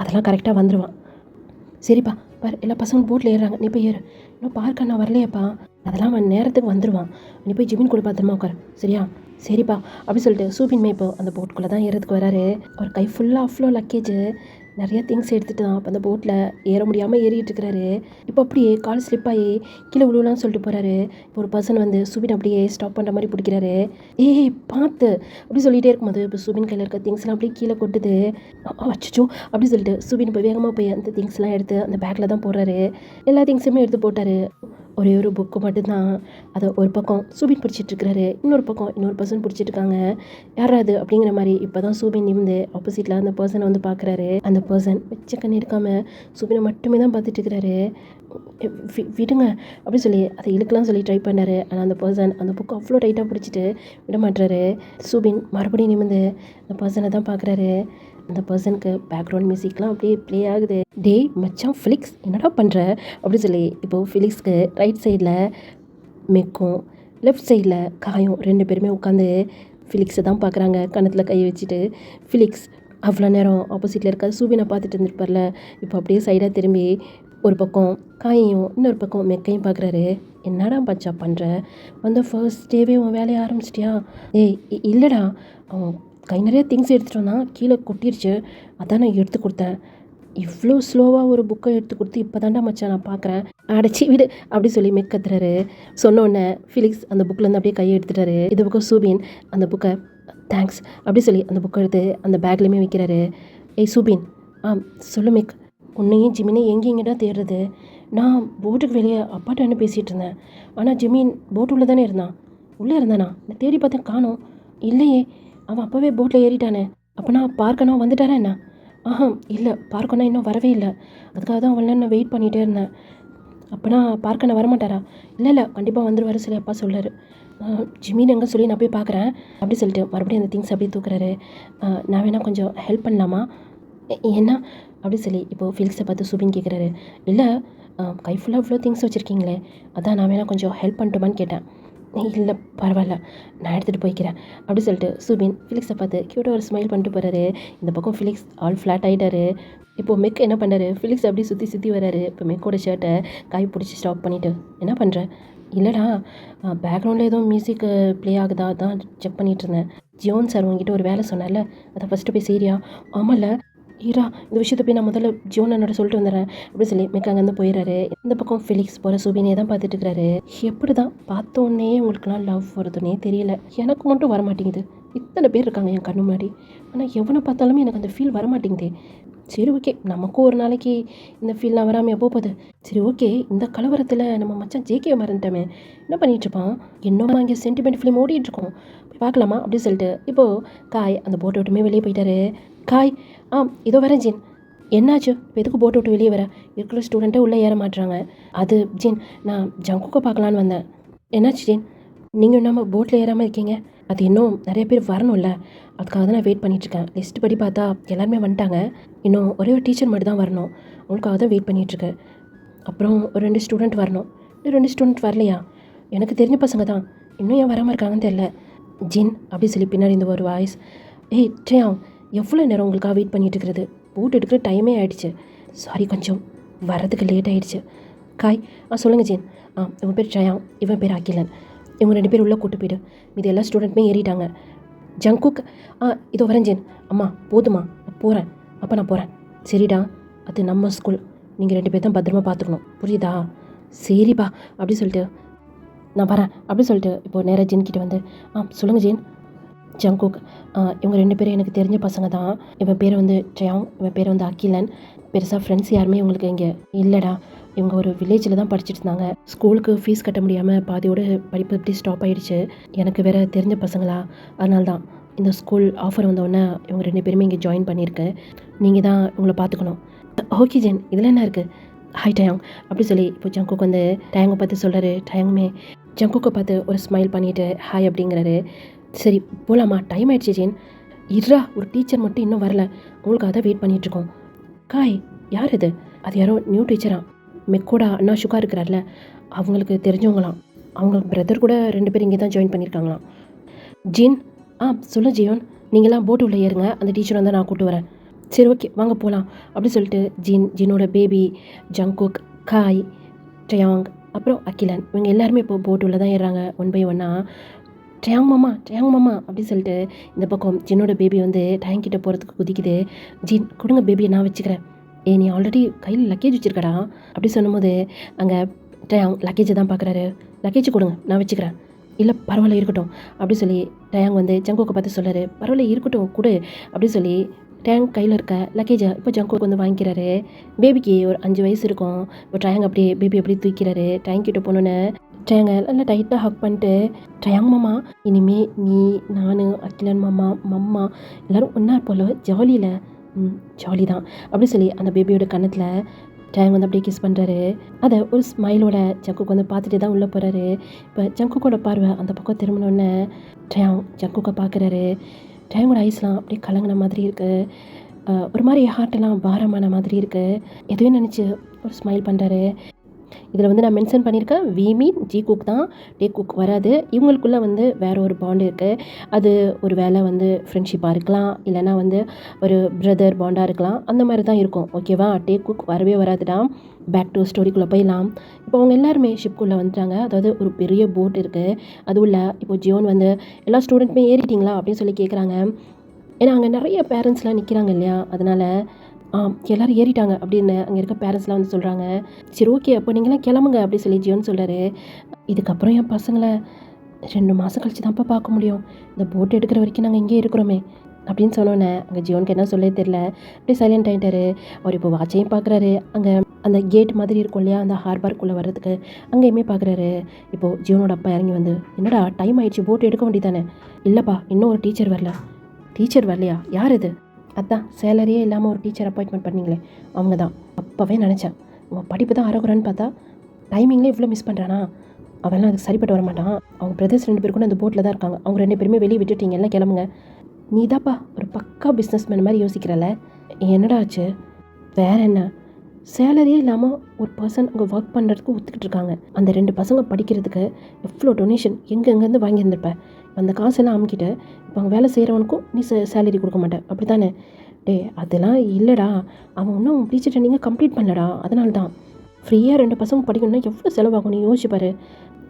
அதெல்லாம் கரெக்டாக வந்துடுவான். சரிப்பா பார், எல்லா பசங்களும் போட்டில் ஏறுறாங்க, நீ போய் ஏறு. இன்னும் பார்க்கண்ணா வரலையேப்பா. அதெல்லாம் அவன் நேரத்துக்கு வந்துடுவான். நீ போய் ஜிமின் கூட பார்த்துமா உட்கார், சரியா? சரிப்பா அப்படி சொல்லிட்டு சூபின்மே இப்போ அந்த போட்டுக்குள்ளே தான் ஏறதுக்கு வராரு. அவர் கை ஃபுல்லாக அவ்வளோ லக்கேஜ், நிறைய திங்ஸ் எடுத்துகிட்டு தான் அப்போ அந்த போட்டில் ஏற முடியாமல் ஏறிட்டு இருக்கிறாரு. இப்போ அப்படியே கால் ஸ்லிப் ஆகி கீழே விழுவலாம்னு சொல்லிட்டு போகிறாரு. இப்போ ஒரு பர்சன் வந்து சுபின் அப்படியே ஸ்டாப் பண்ணுற மாதிரி பிடிக்கிறாரு. ஏய் பார்த்து அப்படி சொல்லிகிட்டே இருக்கும்போது இப்போ சுபின் கையில் இருக்க திங்ஸ்லாம் அப்படியே கீழே கொட்டுது. அச்சோ அப்படி சொல்லிட்டு சுபின் இப்போ வேகமாக போய் அந்த திங்ஸ்லாம் எடுத்து அந்த பேக்கில் தான் போடுறாரு. எல்லா திங்ஸுமே எடுத்து போட்டார். ஒரே ஒரு புக்கு மட்டும்தான், அதை ஒரு பக்கம் சூபின் பிடிச்சிட்ருக்கிறாரு, இன்னொரு பக்கம் இன்னொரு பர்சன் பிடிச்சிட்ருக்காங்க. யாராது அப்படிங்கிற மாதிரி இப்போ தான் சூபின் நிமிந்து ஆப்போசிட்டில் அந்த பர்சனை வந்து பார்க்குறாரு. அந்த பர்சன் வச்ச கண்ணு எடுக்காமல் சூபினை மட்டுமே தான் பார்த்துட்ருக்கிறாரு. விடுங்க அப்படி சொல்லி அதை இழுக்கலாம் சொல்லி ட்ரை பண்ணார். ஆனால் அந்த பர்சன் அந்த புக்கு அவ்வளோ டைட்டாக பிடிச்சிட்டு விட மாட்டுறாரு. சூபின் மறுபடியும் நிமிந்து அந்த பர்சனை தான் பார்க்குறாரு. அந்த பர்சனுக்கு பேக்ரவுண்ட் மியூசிக்லாம் அப்படியே ப்ளே ஆகுது. டே மச்சான் ஃபிலிக்ஸ், என்னடா பண்ணுற அப்படி சொல்லி இப்போது ஃபிலிக்ஸ்க்கு ரைட் சைடில் மெக்கும் லெஃப்ட் சைடில் காயும் 2 பேருமே உட்காந்து ஃபிலிக்ஸை தான் பார்க்குறாங்க கன்னத்தில் கை வச்சுட்டு. ஃபிலிக்ஸ் அவ்வளோ நேரம் ஆப்போசிட்டில் இருக்க சூபினை பார்த்துட்டு இருந்திருப்பார்ல, இப்போ அப்படியே சைடாக திரும்பி ஒரு பக்கம் காயையும் இன்னொரு பக்கம் மெக்கையும் பார்க்குறாரு. என்னடா பச்சா பண்ணுற, வந்து ஃபர்ஸ்ட் டேவே உன் வேலையை ஆரம்பிச்சிட்டியா? ஏய் இல்லைடா, அவன் கை நிறைய திங்ஸ் எடுத்துகிட்டு வந்தான், கீழே கொட்டிருச்சு. அதான் நான் எடுத்து கொடுத்தேன். இவ்வளோ ஸ்லோவாக ஒரு புக்கை எடுத்து கொடுத்து இப்போ தாண்டா மச்சான் நான் பார்க்குறேன். அடைச்சி விடு அப்படி சொல்லி மெக் கத்துறாரு. சொன்னோடனே ஃபிலிக்ஸ் அந்த புக்கிலேருந்து அப்படியே கையை எடுத்துட்டாரு. இது பக்கம் சூபின் அந்த புக்கை தேங்க்ஸ் அப்படி சொல்லி அந்த புக்கை எடுத்து அந்த பேக்லேயுமே வைக்கிறாரு. ஏய் சூபின், சொல்லு மெக், உன்னையும் ஜிமினையும் எங்கேங்கடா தேடுறது? நான் போட்டுக்கு வெளியே அப்பாட்ட என்ன பேசிகிட்டு இருந்தேன். ஆனால் ஜிமின் போட்டு உள்ளே தானே இருந்தான். உள்ளே இருந்தானா? நான் தேடி பார்த்தேன், காணோம். இல்லையே, அவன் அப்போவே போட்டில் ஏறிட்டானே. அப்போ நான் பார்க்கணும் வந்துட்டாரா என்ன? இல்லை, பார்க்கணும் இன்னும் வரவே இல்லை. அதுக்காக தான் அவளை நான் வெயிட் பண்ணிகிட்டே இருந்தேன். அப்போனா பார்க்கணும் வரமாட்டாரா? இல்லை கண்டிப்பாக வந்துடுவார் சொல்லி அப்பா சொல்கிறாரு. ஜிமின் எங்கே சொல்லி நான் போய் பார்க்குறேன் அப்படி சொல்லிட்டு மறுபடியும் அந்த திங்ஸ் அப்படியே தூக்குறாரு. நான் வேணால் கொஞ்சம் ஹெல்ப் பண்ணலாமா? என்ன அப்படி சொல்லி இப்போது ஃபிலிக்ஸை பார்த்து சூபின் கேட்குறாரு. இல்லை, கை ஃபுல்லாக இவ்வளோ திங்ஸ் வச்சுருக்கீங்களே, அதான் நான் வேணால் கொஞ்சம் ஹெல்ப் பண்ணட்டுமான்னு கேட்டேன். இல்லை பரவாயில்ல, நான் எடுத்துகிட்டு போய்க்கிறேன் அப்படி சொல்லிட்டு சூபின் ஃபிலிக்ஸை பார்த்து க்யூட்டாக ஒரு ஸ்மைல் பண்ணிட்டு போகிறாரு. இந்த பக்கம் ஃபிலிக்ஸ் ஆல் ஃப்ளாட் ஆகிட்டாரு. இப்போது மெக் என்ன பண்ணுறாரு, ஃபிலிக்ஸ் அப்படியே சுற்றி வராரு. இப்போ மெக்கோட ஷர்ட்டை காய் பிடிச்சி ஸ்டாப் பண்ணிவிட்டு என்ன பண்ணுறேன்? இல்லைடா, பேக்ரவுண்டில் எதுவும் மியூசிக் ப்ளே ஆகுதா தான் செக் பண்ணிகிட்டு இருந்தேன். ஜியோன் சார் உங்ககிட்ட ஒரு வேலை சொன்னார்ல, அதை ஃபஸ்ட்டு போய் சரியா? ஆமாம்ல, ஈரா இந்த விஷயத்தை போய் நான் முதல்ல ஜியோன் என்னோட சொல்லிட்டு வந்துடுறேன் அப்படி சொல்லி மெக் அங்கேருந்து போயிடுறாரு. இந்த பக்கம் ஃபிலிக்ஸ் போகிற சூபினே தான் பார்த்துட்டு இருக்கிறாரு. எப்படி தான் பார்த்தோன்னே உங்களுக்குலாம் லவ் வருதுன்னே தெரியல. எனக்கு மட்டும் வரமாட்டேங்குது. இத்தனை பேர் இருக்காங்க என் கண்ணு முன்னாடி, ஆனால் எவனை பார்த்தாலுமே எனக்கு அந்த ஃபீல் வரமாட்டேங்குது. சரி ஓகே, நமக்கும் ஒரு நாளைக்கு இந்த ஃபீல்லாம் வராமல் போகுது. சரி ஓகே, இந்த கலவரத்தில் நம்ம மச்சான் ஜேகே மறந்துட்டோமே, என்ன பண்ணிகிட்ருப்பான்? இன்னும் இங்கே சென்டிமெண்ட் ஃபிலிம் ஓடிட்டுருக்கோம், போய் பார்க்கலாமா அப்படின்னு சொல்லிட்டு இப்போது காய் அந்த போட்டை விட்டுமே வெளியே போயிட்டாரு. காய், இதோ வரேன் ஜீன். என்னாச்சு, இப்போ எதுக்கு போட்டு விட்டு வெளியே வர? இருக்கிற ஸ்டூடெண்ட்டே உள்ளே ஏற மாட்டுறாங்க. அது ஜீன், நான் ஜங்குக்கை பார்க்கலான்னு வந்தேன். என்னாச்சு ஜீன், நீங்கள் இன்னும் போட்டில் ஏறாமல் இருக்கீங்க? அது இன்னும் நிறைய பேர் வரணும்ல, அதுக்காக தான் நான் வெயிட் பண்ணிகிட்ருக்கேன். லிஸ்ட் படி பார்த்தா எல்லாருமே வந்துட்டாங்க. இன்னும் ஒரே ஒரு டீச்சர் மட்டும் தான் வரணும், உங்களுக்காக தான் வெயிட் பண்ணிகிட்ருக்கேன். அப்புறம் ஒரு 2 ஸ்டூடெண்ட் வரணும். இன்னும் 2 ஸ்டூடெண்ட் வரலையா? எனக்கு தெரிஞ்ச பசங்க தான், இன்னும் ஏன் வராமல் இருக்காங்கன்னு தெரில ஜின் அப்படி சொல்லி பின்னாடி இந்த ஒரு வாய்ஸ். ஏய் ட்ரயாங், எவ்வளோ நேரம் உங்களுக்காக வெயிட் பண்ணிகிட்டு இருக்கிறது? போட்டு எடுக்கிற டைமே ஆகிடுச்சு. சாரி, கொஞ்சம் வரதுக்கு லேட் ஆகிடுச்சு. காய், சொல்லுங்கள் ஜீன். இவன் பேர் ட்ரயாங், இவன் பேர் அகிலன். இவங்க 2 பேர் உள்ளே கூட்டு போய்டு. இது எல்லா ஸ்டூடெண்ட்டுமே ஏறிட்டாங்க. ஜங்குக், இதோ வரேன் ஜீன். அம்மா போதுமா, நான் போகிறேன். அப்போ நான் போகிறேன். சரிடா, அது நம்ம ஸ்கூல், நீங்கள் 2 பேர் தான் பத்திரமா பார்த்துக்கணும், புரியுதா? சரிப்பா அப்படி சொல்லிட்டு நான் வரேன் அப்படி சொல்லிட்டு இப்போது நேராக ஜீன் கிட்டே வந்து சொல்லுங்கள் ஜீன். ஜங்குக், இவங்க 2 பேரும் எனக்கு தெரிஞ்ச பசங்க தான். இவன் பேர் வந்து ட்ரயாங், இவன் பேர் வந்து அகிலன். பெருசாக ஃப்ரெண்ட்ஸ் யாருமே இவங்களுக்கு இங்கே இல்லைடா. இவங்க ஒரு வில்லேஜில் தான் படிச்சுட்டு இருந்தாங்க. ஸ்கூலுக்கு ஃபீஸ் கட்ட முடியாமல் பாதியோட படிப்பு எப்படி ஸ்டாப் ஆகிடுச்சு. எனக்கு வேறு தெரிஞ்ச பசங்களா, அதனால தான் இந்த ஸ்கூல் ஆஃபர் வந்தோடனே இவங்க 2 பேருமே இங்கே ஜாயின் பண்ணியிருக்கேன். நீங்கள் தான் இவங்களை பார்த்துக்கணும். ஓகே ஜென், இதில் என்ன இருக்குது? ஹாய் டயாங் அப்படி சொல்லி இப்போ ஜங்குக் வந்து டயாங்கை பார்த்து சொல்கிறாரு. டயாங்குமே ஜங்குக்கை பார்த்து ஒரு ஸ்மைல் பண்ணிவிட்டு ஹாய் அப்படிங்கிறாரு. சரி போகலாமா, டைம் ஆகிடுச்சு ஜென். இருடா, ஒரு டீச்சர் மட்டும் இன்னும் வரல, உங்களுக்காக தான் வெயிட் பண்ணிகிட்ருக்கோம். காய், யார் இது? அது யாரோ நியூ டீச்சரா, மெக்கோட அண்ணா சுகா இருக்கிறார்ல, அவங்களுக்கு தெரிஞ்சவங்களாம். அவங்க பிரதர் கூட 2 பேர் இங்கே தான் ஜாயின் பண்ணியிருக்காங்களாம். ஜீன், சொல்லு ஜியோன், நீங்களாம் போட்டு உள்ள ஏறுங்க, அந்த டீச்சர் வந்து நான் கூப்பிட்டு வரேன். சரி ஓகே வாங்க போகலாம் அப்படி சொல்லிட்டு ஜீனோட பேபி, ஜங்குக், காய், ட்ரயாங், அப்புறம் அகிலன் இவங்க எல்லாருமே இப்போ போட்டு உள்ள தான் ஏறுறாங்க 1 by 1. ட்ரயாங் மாமா அப்படி சொல்லிட்டு இந்த பக்கம் ஜின்னோட பேபி வந்து டயாங் கிட்டே போகிறதுக்கு குதிக்குது. ஜீன், கொடுங்க பேபியை நான் வச்சுக்கிறேன். நீ ஆல்ரெடி கையில் லக்கேஜ் வச்சுருக்கடா அப்படி சொல்லும்போது அங்கே டயாங் லக்கேஜை தான் பார்க்குறாரு. லக்கேஜ் கொடுங்க, நான் வச்சுக்கிறேன். இல்லை பரவாயில்ல இருக்கட்டும் அப்படி சொல்லி டயாங் வந்து ஜங்குக்கை பார்த்து சொல்கிறாரு. பரவாயில்ல இருக்கட்டும் கொடு அப்படி சொல்லி டயாங் கையில் இருக்க லக்கேஜை இப்போ ஜங்குக்கு வந்து வாங்கிக்கிறாரு. பேபிக்கு ஒரு 5 வயசு இருக்கும். இப்போ டயாங் அப்படியே பேபி அப்படியே தூக்கிறாரு. டயாங் கிட்ட போனோன்னே டயாங்க நல்லா டைட்டாக ஹக் பண்ணிட்டு, டயாங் மாமா, இனிமேல் நீ, நான், அகிலன் மாமா, மம்மா எல்லோரும் ஒன்றா இருப்போம்ல, ஜாலியில். ஜாலி தான் அப்படி சொல்லி அந்த பேபியோட கன்னத்தில் டயாங் வந்து அப்படியே கிஸ் பண்ணுறாரு. அதை ஒரு ஸ்மைலோட ஜங்குக்கு வந்து பார்த்துட்டு தான் உள்ளே போகிறாரு. இப்போ ஜங்குக்கோட பார்வை அந்த பக்கம் திரும்பினோடனே டயாங் ஜங்குக்கை பார்க்குறாரு. டயாங்கோட ஐஸ்லாம் அப்படியே கலங்கின மாதிரி இருக்குது. ஒரு மாதிரி ஹார்ட்டெல்லாம் பாரமான மாதிரி இருக்குது. எதுவும் நினச்சி ஒரு ஸ்மைல் பண்ணுறாரு. இதில் வந்து நான் மென்ஷன் பண்ணியிருக்கேன், வி மீன் ஜி குக் தான், டே குக் வராது. இவங்களுக்குள்ளே வந்து வேறு ஒரு பாண்டு இருக்குது. அது ஒரு வேளை வந்து ஃப்ரெண்ட்ஷிப்பாக இருக்கலாம், இல்லைனா வந்து ஒரு பிரதர் பாண்டாக இருக்கலாம், அந்த மாதிரி தான் இருக்கும். ஓகேவா, டே குக் வரவே வராதுடா. பேக் டு ஸ்டோரிக்குள்ளே போயிடலாம். இப்போ அவங்க எல்லாருமே ஷிப்குள்ளே வந்துட்டாங்க. அதாவது ஒரு பெரிய போட் இருக்குது, அதுவும் இல்லை. இப்போ ஜியோன் வந்து எல்லா ஸ்டூடெண்ட்டுமே ஏறிட்டிங்களா அப்படின்னு சொல்லி கேட்குறாங்க. ஏன்னா அங்கே நிறைய பேரண்ட்ஸ்லாம் நிற்கிறாங்க இல்லையா, அதனால் எல்லோரும் ஏறிட்டாங்க அப்படின்னு அங்கே இருக்க பேரண்ட்ஸ்லாம் வந்து சொல்கிறாங்க. சரி ஓகே, அப்போ நீங்களாம் கிளம்புங்க அப்படி சொல்லி ஜியோன்னு சொல்கிறாரு. இதுக்கப்புறம் என் பசங்களை 2 மாதம் கழிச்சு தான்ப்பா பார்க்க முடியும், இந்த போட் எடுக்கிற வரைக்கும் நாங்கள் இங்கே இருக்கிறோமே அப்படின்னு சொன்னோன்னே அங்கே ஜியோனுக்கு என்ன சொல்லவே தெரில. அப்படியே சைலண்ட் ஆகிட்டாரு. அவர் இப்போ வாட்சையும் பார்க்குறாரு, அங்கே அந்த கேட் மாதிரி இருக்கும் இல்லையா அந்த ஹார்பருக்குள்ளே வர்றதுக்கு, அங்கேயுமே பார்க்குறாரு. இப்போது ஜியோனோட அப்பா இறங்கி வந்து, என்னடா டைம் ஆயிடுச்சு, போட் எடுக்க வேண்டியதானே? இல்லைப்பா, இன்னும் ஒரு டீச்சர் வரல. டீச்சர் வரலையா? யார் இது? அதான் சேலரியே இல்லாமல் ஒரு டீச்சர் அப்பாயின்மெண்ட் பண்ணீங்களே, அவங்க தான். அப்போவே நினச்சேன், அவன் படிப்பு தான் அறகுறான்னு பார்த்தா டைமிங்லேயே இவ்வளோ மிஸ் பண்ணுறானா? அவெல்லாம் அதுக்கு சரிப்பட்டு வர மாட்டான். அவங்க பிரதர்ஸ் 2 பேர் கூட அந்த போட்டில் தான் இருக்காங்க. அவங்க 2 பேருமே வெளியே விட்டுட்டீங்க, எல்லாம் கிளம்புங்க. நீ தாப்பா ஒரு பக்கா பிஸ்னஸ் மேன் மாதிரி யோசிக்கிறல. என்னடா ஆச்சு? வேற என்ன, சேலரியே இல்லாமல் ஒரு பர்சன் அங்கே ஒர்க் பண்ணுறதுக்கு ஒத்துக்கிட்டு இருக்காங்க. அந்த 2 பசங்க படிக்கிறதுக்கு எவ்வளோ டொனேஷன் எங்கெங்கேருந்து வாங்கியிருந்திருப்பேன். அந்த காசெல்லாம் அமுக்கிட்டு இப்போ அவங்க வேலை செய்கிறவனுக்கும் நீ சேலரி கொடுக்க மாட்டேன், அப்படி தானே? டே அதெல்லாம் இல்லைடா, அவன் இன்னும் டீச்சர் ட்ரைனிங்கை கம்ப்ளீட் பண்ணலடா, அதனால தான். ஃப்ரீயாக 2 பசங்க படிக்கணும்னா எவ்வளோ செலவாகும் நீ யோசிப்பாரு.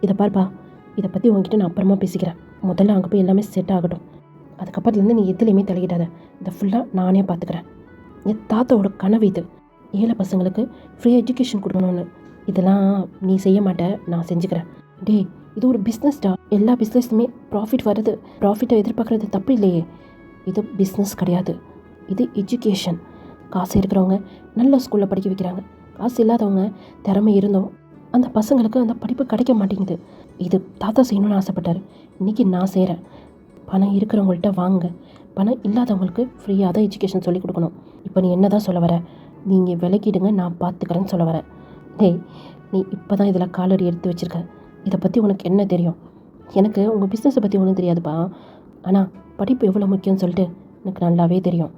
இதை பார்ப்பா, இதை பற்றி உங்ககிட்ட நான் அப்புறமா பேசிக்கிறேன். முதல்ல அங்கே போய் எல்லாமே செட் ஆகட்டும். அதுக்கப்புறத்துலேருந்து நீ எதுலேயுமே தலையிடாத. இதை ஃபுல்லாக நானே பார்த்துக்கிறேன். என் தாத்தாவோட கனவு இது, ஏழை பசங்களுக்கு ஃப்ரீ எஜுகேஷன் கொடுக்கணும்னு. இதெல்லாம் நீ செய்ய மாட்டே, நான் செஞ்சுக்கிறேன். டே இது ஒரு பிஸ்னஸ்டா, எல்லா பிஸ்னஸ்லுமே ப்ராஃபிட் வர்றது, ப்ராஃபிட்டை எதிர்பார்க்குறது தப்பு இல்லையே. இது பிஸ்னஸ் கிடையாது, இது எஜுகேஷன். காசு இருக்கிறவங்க நல்ல ஸ்கூலில் படிக்க வைக்கிறாங்க, காசு இல்லாதவங்க திறமை இருந்தோம் அந்த பசங்களுக்கு அந்த படிப்பு கிடைக்க மாட்டேங்குது. இது தாத்தா செய்யணும்னு ஆசைப்பட்டார், இன்றைக்கி நான் செய்கிறேன். பணம் இருக்கிறவங்கள்ட்ட வாங்க, பணம் இல்லாதவங்களுக்கு ஃப்ரீயாக தான் எஜுகேஷன் சொல்லிக் கொடுக்கணும். இப்போ நீ என்ன தான் சொல்ல வர? நீங்கள் விலக்கிடுங்க, நான் பார்த்துக்கிறேன்னு சொல்ல வரேன். டேய் நீ இப்போ தான் இதில் காலடி எடுத்து வச்சுருக்க, இதை பற்றி உனக்கு என்ன தெரியும்? எனக்கு உங்கள் பிஸ்னஸை பற்றி ஒன்றும் தெரியாதுப்பா, ஆனால் படிப்பு எவ்வளோ முக்கியம்னு சொல்லிட்டு எனக்கு நல்லாவே தெரியும்.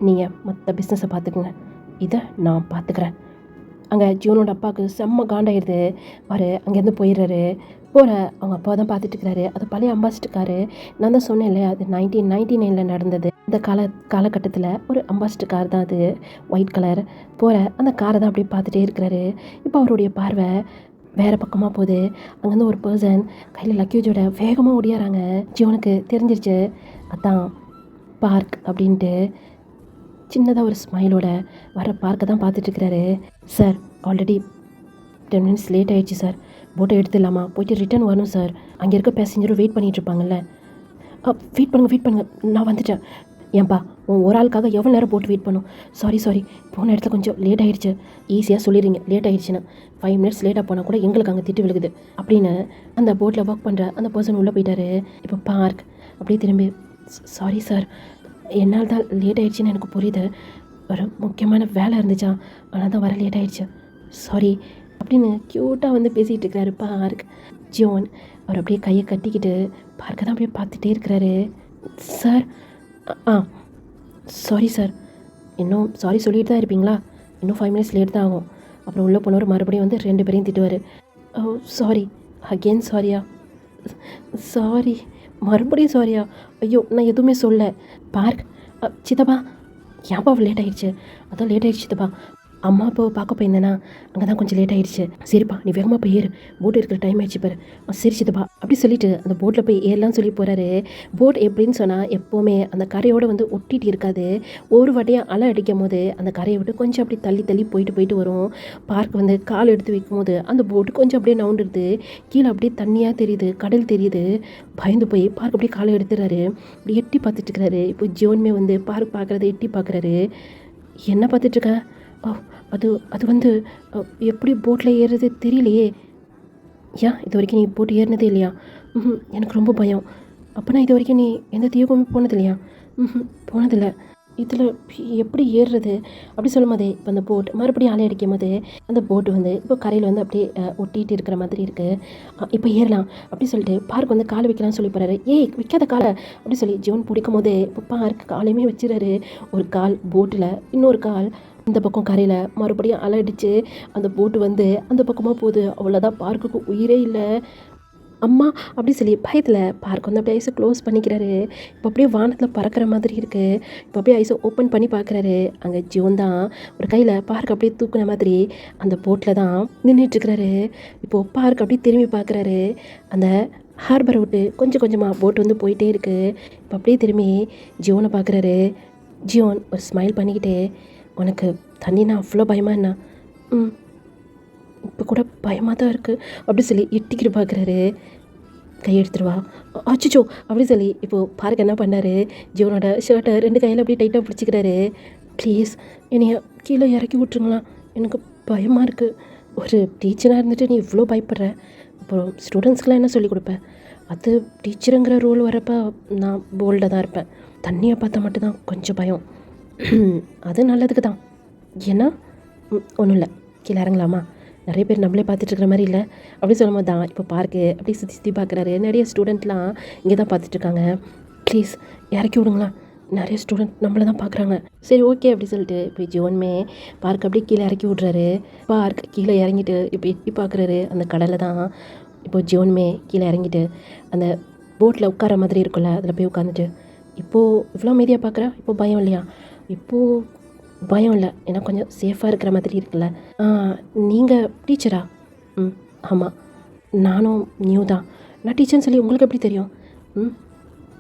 நீங்கள் மற்ற பிஸ்னஸை பார்த்துக்குங்க, இதை நான் பார்த்துக்கிறேன். அங்கே ஜியோனோட அப்பாவுக்கு செம்ம காண்டாயிடுது. அவர் அங்கேருந்து போயிடுறாரு. போகிற அவங்க அப்பா தான் பார்த்துட்டுருக்காரு. அது பழைய அம்பாசிடர். நான் தான் சொன்னேன் இல்லையா, அது 1999 நடந்தது. இந்த காலகட்டத்தில் ஒரு அம்பாசிடர் கார் தான் அது, ஒயிட் கலர். போகிற அந்த காரை தான் அப்படியே பார்த்துட்டே இருக்கிறாரு. இப்போ அவருடைய பார்வை வேறு பக்கமாக போகுது. அங்கேருந்து ஒரு பர்சன் கையில் லக்கேஜோட வேகமாக ஓடியாராங்க. ஜியோனுக்கு தெரிஞ்சிருச்சு, அதான் பார்க் அப்படின்ட்டு. சின்னதாக ஒரு ஸ்மைலோட வர பார்க்கை தான் பார்த்துட்ருக்கிறாரு. சார் ஆல்ரெடி 10 மினிட்ஸ் லேட் ஆகிடுச்சு சார், போட்டை எடுத்துடலாமா? போய்ட்டு ரிட்டர்ன் வரணும் சார், அங்கே இருக்க பேசஞ்சரும் வெயிட் பண்ணிகிட்ருப்பாங்கல்ல. வெயிட் பண்ணுங்கள், நான் வந்துட்டேன். ஏன்பா உன் ஒரு ஆளுக்காக எவ்வளோ நேரம் போட்டு வெயிட் பண்ணும்? சாரி போன இடத்துல கொஞ்சம் லேட் ஆகிடுச்சு. ஈஸியாக சொல்லிடுறீங்க லேட் ஆகிடுச்சுன்னா. 5 மினிட்ஸ் லேட்டாக போனால் கூட எங்களுக்கு அங்கே திட்டு விழுகுது அப்படின்னு அந்த போட்டில் ஒர்க் பண்ணுற அந்த பர்சன் உள்ளே போயிட்டாரு. இப்போ பார்க் அப்படியே திரும்பி, சாரி சார், என்னால் தான் லேட் ஆகிடுச்சின்னு எனக்கு புரியுது, ஒரு முக்கியமான வேலை இருந்துச்சா, ஆனால் தான் வர லேட் ஆகிடுச்சு, சாரி அப்படின்னு க்யூட்டாக வந்து பேசிகிட்டு இருக்கிறாரு பார்க். ஜியோன் அவர் அப்படியே கையை கட்டிக்கிட்டு பார்க்க தான் அப்படியே பார்த்துட்டே இருக்கிறாரு. சார் சாரி சார், இன்னும் சாரி சொல்லிட்டு தான் இருப்பீங்களா? இன்னும் 5 மினிட்ஸ் லேட் தான் ஆகும். அப்புறம் உள்ளே போனவர் மறுபடியும் வந்து 2 பேரையும் திட்டுவார். ஓ சாரி, அகெயின் சாரியா? சாரி, மறுபடியும் சாரியா? ஐயோ நான் எதுவுமே சொல்ல. பார்க், சித்தப்பா ஏன்ப்பா லேட் ஆகிடுச்சு? அதான் லேட் ஆகிடுச்சு சித்தப்பா, அம்மா அப்பாவை பார்க்க போயிருந்தேன்னா அங்கே தான் கொஞ்சம் லேட் ஆகிடுச்சு. சரிப்பா நீ வேகமாக போய் ஏறு, போட் இருக்கிற டைம் ஆகிடுச்சு பாரு. சரி சித்தப்பா அப்படி சொல்லிவிட்டு அந்த போட்டில் போய் ஏறலான்னு சொல்லி போகிறாரு. போட் எப்படின்னு சொன்னால் எப்போவுமே அந்த கரையோடு வந்து ஒட்டிகிட்டு இருக்காது. ஒரு வாட்டியாக அலை அடிக்கும் போது அந்த கரையை விட்டு கொஞ்சம் அப்படி தள்ளி போயிட்டு வரும். பார்க் வந்து கால் எடுத்து வைக்கும் போது அந்த போட்டு கொஞ்சம் அப்படியே நவுண்டுருது. கீழே அப்படியே தண்ணியாக தெரியுது, கடல் தெரியுது. பயந்து போய் பார்க் அப்படியே காலை எடுத்துறாரு. அப்படி எட்டி பார்த்துட்டு இருக்கிறாரு. இப்போ ஜியோன்மே வந்து பார்க் பார்க்குறத எட்டி பார்க்குறாரு. என்ன பார்த்துட்ருக்க? அது வந்து எப்படி போட்டில் ஏறுறது தெரியலையே. ஏன் இது வரைக்கும் நீ போட்டு ஏறினதே இல்லையா? எனக்கு ரொம்ப பயம். அப்போனா இது வரைக்கும் நீ எந்த தீவுக்குமே போனது இல்லையா? போனதில்லை. இதில் எப்படி ஏறுறது அப்படி சொல்லும் போதே இப்போ அந்த போட் மறுபடியும் அலை அடிக்கும் போது அந்த போட்டு வந்து இப்போ கரையில் வந்து அப்படியே ஒட்டிகிட்டு இருக்கிற மாதிரி இருக்குது. இப்போ ஏறலாம் அப்படி சொல்லிட்டு பார்க் வந்து காலை வைக்கலாம்னு சொல்லி போகிறாரு. ஏய் வைக்காத காலை அப்படி சொல்லி ஜோன் பிடிக்கும் போதே இப்போ பார்க் காலையுமே வச்சுறாரு. ஒரு கால் போட்டில், இன்னொரு கால் இந்த பக்கம் கரையில். மறுபடியும் அலை அடித்து அந்த போட்டு வந்து அந்த பக்கமாக போகுது. அவ்வளோதான், பார்க்குக்கு உயிரே இல்லை. அம்மா அப்படி சொல்லி பயத்தில் பார்க் வந்து அப்படியே ஐஸை க்ளோஸ் பண்ணிக்கிறாரு. இப்போ அப்படியே வானத்தில் பறக்கிற மாதிரி இருக்குது. இப்போ அப்படியே ஐஸை ஓப்பன் பண்ணி பார்க்குறாரு. அங்கே ஜியோன் தான் ஒரு கையில் பார்க் அப்படியே தூக்குன மாதிரி அந்த போட்டில் தான் நின்றுட்டுருக்கிறாரு. இப்போது பார்க் அப்படியே திரும்பி பார்க்குறாரு. அந்த ஹார்பரை விட்டு கொஞ்சம் கொஞ்சமாக போட் வந்து போயிட்டே இருக்குது. இப்போ அப்படியே திரும்பி ஜியோனை பார்க்குறாரு. ஜியோன் ஒரு ஸ்மைல் பண்ணிக்கிட்டு, உனக்கு தண்ணினா அவ்வளோ பயமா என்ன? ம், இப்போ கூட பயமாக தான் இருக்குது அப்படி சொல்லி எட்டிக்கிட்டு பார்க்குறாரு. கையெடுத்துருவா. அச்சோ அப்படி சொல்லி இப்போது பார்க்க என்ன பண்ணார், ஜியோனோட ஷர்ட்டை 2 கையில் அப்படியே டைட்டாக பிடிச்சிக்கிறாரு. ப்ளீஸ் என்னைய கீழே இறக்கி விட்ருங்களா, எனக்கு பயமாக இருக்குது. ஒரு டீச்சராக இருந்துட்டு நீ இவ்வளோ பயப்படுற, அப்புறம் ஸ்டூடெண்ட்ஸ்க்கெலாம் என்ன சொல்லிக் கொடுப்பேன்? அது டீச்சருங்கிற ரோல் வரப்போ நான் போல்டாக தான் இருப்பேன். தண்ணியை பார்த்தா மட்டும்தான் கொஞ்சம் பயம். அது நல்லதுக்கு தான். ஏன்னா ஒன்றும் இல்லை, கீழே இறங்கலாமா? நிறைய பேர் நம்மளே பார்த்துட்ருக்குற மாதிரி இல்லை அப்படி சொல்லும் போது தான் இப்போ பார்க்கு அப்படி சுற்றி சுற்றி பார்க்குறாரு. நிறைய ஸ்டூடெண்ட்லாம் இங்கே தான் பார்த்துட்ருக்காங்க. ப்ளீஸ் இறக்கி விடுங்களா, நிறைய ஸ்டூடெண்ட் நம்மளை தான் பார்க்குறாங்க. சரி ஓகே அப்படி சொல்லிட்டு இப்போ ஜோன்மே பார்க் அப்படியே கீழே இறக்கி விட்றாரு. பார்க் கீழே இறங்கிட்டு இப்போ எட்டி பார்க்குறாரு. அந்த கடலை தான் இப்போ ஜோன்மே கீழே இறங்கிட்டு அந்த போட்டில் உட்கார மாதிரி இருக்குல்ல, அதில் போய் உட்காந்துட்டு இப்போது இவ்வளோ அமைதியாக பார்க்குறா. இப்போது பயம் இல்லையா? இப்போது பயம் இல்லை, ஏன்னா கொஞ்சம் சேஃபாக இருக்கிற மாதிரி இருக்குல்ல. நீங்கள் டீச்சரா? ம், ஆமாம், நானும் நியூ தான். நான் டீச்சர்னு சொல்லி உங்களுக்கு எப்படி தெரியும்?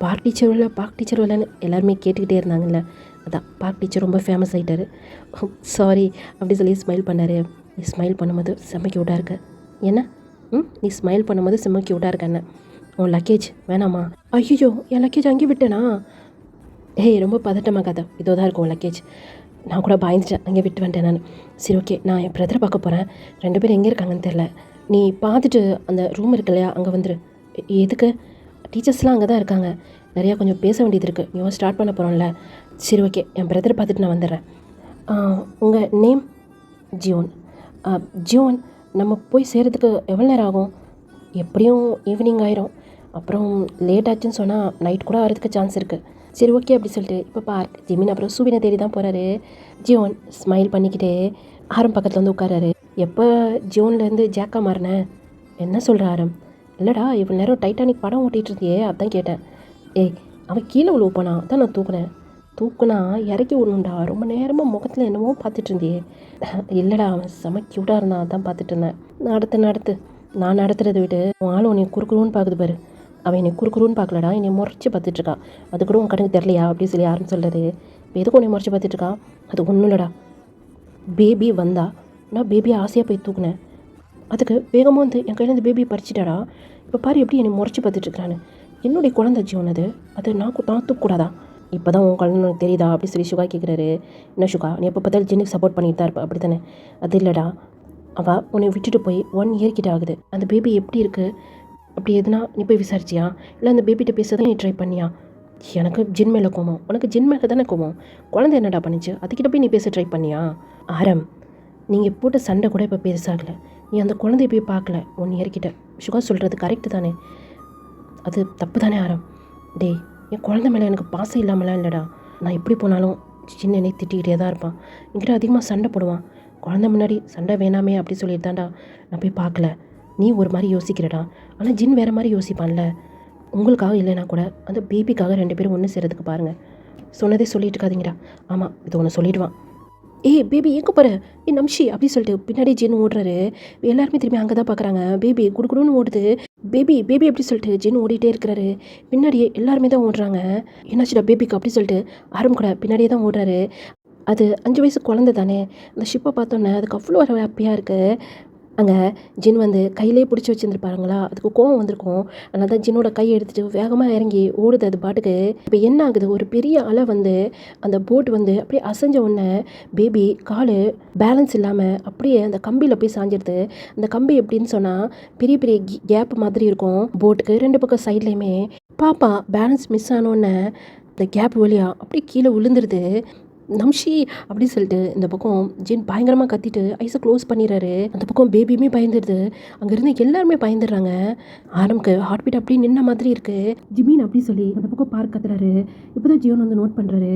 பார்க் டீச்சர் இல்லை, பார்க் டீச்சர் இல்லைன்னு எல்லாருமே கேட்டுக்கிட்டே இருந்தாங்கல்ல, அதான் பார்க் டீச்சர் ரொம்ப ஃபேமஸ் ஆகிட்டார். சாரி அப்படி சொல்லி ஸ்மைல் பண்ணார். நீ ஸ்மைல் பண்ணும்போது செம்ம க்யூட்டாக இருக்கு. என்ன? நீ ஸ்மைல் பண்ணும்போது செம்ம க்யூட்டாக இருக்க. என்ன உன் லக்கேஜ் வேணாமா? ஐயோ என் லக்கேஜ் அங்கே விட்டேனா? ஏய் ரொம்ப பதட்டமாக்காத, இதோ தான் இருக்கும் லக்கேஜ். நான் கூட பயந்துட்டேன், அங்கே விட்டு வந்துட்டேன் நான். சரி ஓகே, நான் என் பிரதரை பார்க்க போகிறேன். 2 பேரும் எங்கே இருக்காங்கன்னு தெரில. நீ பார்த்துட்டு அந்த ரூம் இருக்கு இல்லையா, அங்கே வந்துடு. எதுக்கு? டீச்சர்ஸ்லாம் அங்கே தான் இருக்காங்க, நிறையா கொஞ்சம் பேச வேண்டியது இருக்குது. நீ ஸ்டார்ட் பண்ண போகிறோம்ல. சரி ஓகே, என் பிரதரை பார்த்துட்டு நான் வந்துடுறேன். உங்கள் நேம்? ஜியோன். ஜியோன், நம்ம போய் சேர்கிறதுக்கு எவ்வளோ நேரம் ஆகும்? எப்படியும் ஈவினிங் ஆயிரும். அப்புறம் லேட் ஆச்சுன்னு சொன்னால் நைட் கூட ஆகிறதுக்கு சான்ஸ் இருக்குது. சரி ஓகே அப்படி சொல்லிட்டு இப்போ பார்க் ஜிமின் அப்புறம் சூபினை தேடி தான் போகிறாரு. ஜியோன் ஸ்மைல் பண்ணிக்கிட்டே ஆரம் பக்கத்தில் வந்து உட்காராரு. எப்போ ஜியோன்லேருந்து ஜாக்கா மாறினேன்? என்ன சொல்கிற ஆரம்? இல்லைடா, இவ்வளோ நேரம் டைட்டானிக் படம் ஓட்டிகிட்டு இருந்தியே, அதான் கேட்டேன். ஏய், அவன் கீழே விழுவ போனா தான் நான் தூக்குனேன். தூக்குனா இறக்கி விடணுண்டா, ரொம்ப நேரமாக முகத்தில் என்னமோ பார்த்துட்டு இருந்தியே. இல்லைடா, அவன் செம க்யூட்டாக இருந்தான், அதான் பார்த்துட்டு இருந்தேன். நடத்து நான் நடத்துறதை விட்டு உன் ஆள் உன்னை குறுக்குறுன்னு பார்க்குது பாரு. அவன் என்னை குறுக்குறுன்னு பார்க்கலடா, என்னை முறைச்சி பார்த்துட்ருக்கா. அது கூட உன் கணக்கு தெரியலையா அப்படின்னு சொல்லி யாருன்னு சொல்கிறது. இப்போ எதுக்கு உன்னை முறைச்சி பார்த்துட்ருக்கா? அது ஒன்றும் இல்லைடா, பேபி வந்தா நான் பேபியை ஆசையாக போய் தூக்குனேன். அதுக்கு வேகமாக வந்து என் கையில் இந்த பேபியை பறிச்சிட்டாடா. இப்போ பாரு எப்படி என்னை முறைச்சி பார்த்துட்ருக்கான்னு. என்னுடைய குழந்தை ஜீவன் அது நான் தூக்கக்கூடாதா? இப்போ தான் உன் குழந்தை உனக்கு தெரியுதா அப்படி சொல்லி சுகா கேட்குறாரு. என்ன சுகா, நீ எப்போ பார்த்தாலும் ஜின்னுக்கு சப்போர்ட் பண்ணிட்டு தான் இருப்ப அப்படி தானே? அது இல்லைடா, அவள் உன்னை விட்டுட்டு போய் 1 இயர் கிட்ட ஆகுது. அந்த பேபி எப்படி இருக்குது அப்படி எதுனா நீ போய் விசாரிச்சியா? இல்லை அந்த பேபிகிட்ட பேச தான் நீ ட்ரை பண்ணியா? எனக்கு ஜின் மேலே கோவம், உனக்கு ஜின் மேலே தானே கோவம். குழந்தை என்னடா பண்ணிச்சு, அதுக்கிட்ட போய் நீ பேச ட்ரை பண்ணியா? ஆரம், நீங்கள் போட்ட சண்டை கூட இப்போ பெருசாகலை. நீ அந்த குழந்தைய போய் பார்க்கல 1 இயர் கிட்ட. சுகா சொல்கிறது கரெக்டு தானே? அது தப்பு தானே ஆரம்? டேய், என் குழந்தை மேலே எனக்கு பாசம் இல்லாமலாம் இல்லைடா. நான் எப்படி போனாலும் சின்ன என்னை திட்டிக்கிட்டே தான் இருப்பான். என்கிட்ட அதிகமாக சண்டை போடுவான். குழந்தை முன்னாடி சண்டை வேணாமே அப்படி சொல்லிட்டு தான்டா நான் போய் பார்க்கல. நீ ஒரு மாதிரி யோசிக்கிறடா, ஆனால் ஜின் வேறு மாதிரி யோசிப்பான்ல. உங்களுக்காக இல்லைனா கூட அந்த பேபிக்காக 2 பேரும் ஒன்று சேர்கிறதுக்கு பாருங்கள். சொன்னதே சொல்லிட்டு இருக்காதீங்கடா. ஆமாம், இது ஒன்று சொல்லிடுவான். ஏய் பேபி எங்கே போகிற? நம்ஷி அப்படி சொல்லிட்டு பின்னாடி ஜின் ஓடுறாரு. எல்லாருமே திரும்பி அங்கே தான் பார்க்குறாங்க. பேபி குடுக்குடுன்னு ஓடுது. பேபி அப்படி சொல்லிட்டு ஜின் ஓடிட்டே இருக்கிறாரு. பின்னாடியே எல்லாருமே தான் ஓடுறாங்க. என்னாச்சுடா பேபிக்கு அப்படி சொல்லிட்டு ஆரம் கூட பின்னாடியே தான் ஓடுறாரு. அது 5 வயசு குழந்தை தானே. அந்த ஷிப்பை பார்த்தோன்னே அதுக்கு அவ்வளோ ஒரு ஹாப்பியாக இருக்குது. அங்கே ஜின் வந்து கையிலே பிடிச்சி வச்சுருந்துருப்பாருங்களா, அதுக்கு கோவம் வந்திருக்கும். அதனால தான் ஜின்னோட கையை எடுத்துகிட்டு வேகமாக இறங்கி ஓடுது அது பாட்டுக்கு. இப்போ என்ன ஆகுது, ஒரு பெரிய அலை வந்து அந்த போட் வந்து அப்படியே அசைஞ்ச உடனே பேபி கால் பேலன்ஸ் இல்லாமல் அப்படியே அந்த கம்பியில் போய் சாஞ்சிடுது. அந்த கம்பி எப்படின்னு சொன்னால் பெரிய பெரிய கேப் மாதிரி இருக்கும் போட்டுக்கு 2 பக்கம் சைட்லேயுமே. பாப்பா பேலன்ஸ் மிஸ் ஆனோடனே இந்த கேப் வழியாக அப்படியே கீழே விழுந்துருது. நம்ஷி அப்படின்னு சொல்லிட்டு இந்த பக்கம் ஜின் பயங்கரமாக கத்திட்டு ஐஸை க்ளோஸ் பண்ணிடுறாரு. அந்த பக்கம் பேபியுமே பயந்துடுது. அங்கேருந்து எல்லாருமே பயந்துடுறாங்க. ஆரம்புக்கு ஹார்ட் பீட் அப்படியே நின்ன மாதிரி இருக்குது. ஜிமின் அப்படி சொல்லி அந்த பக்கம் பார்க் கத்துறாரு. இப்போ தான் ஜியோன் வந்து நோட் பண்ணுறாரு.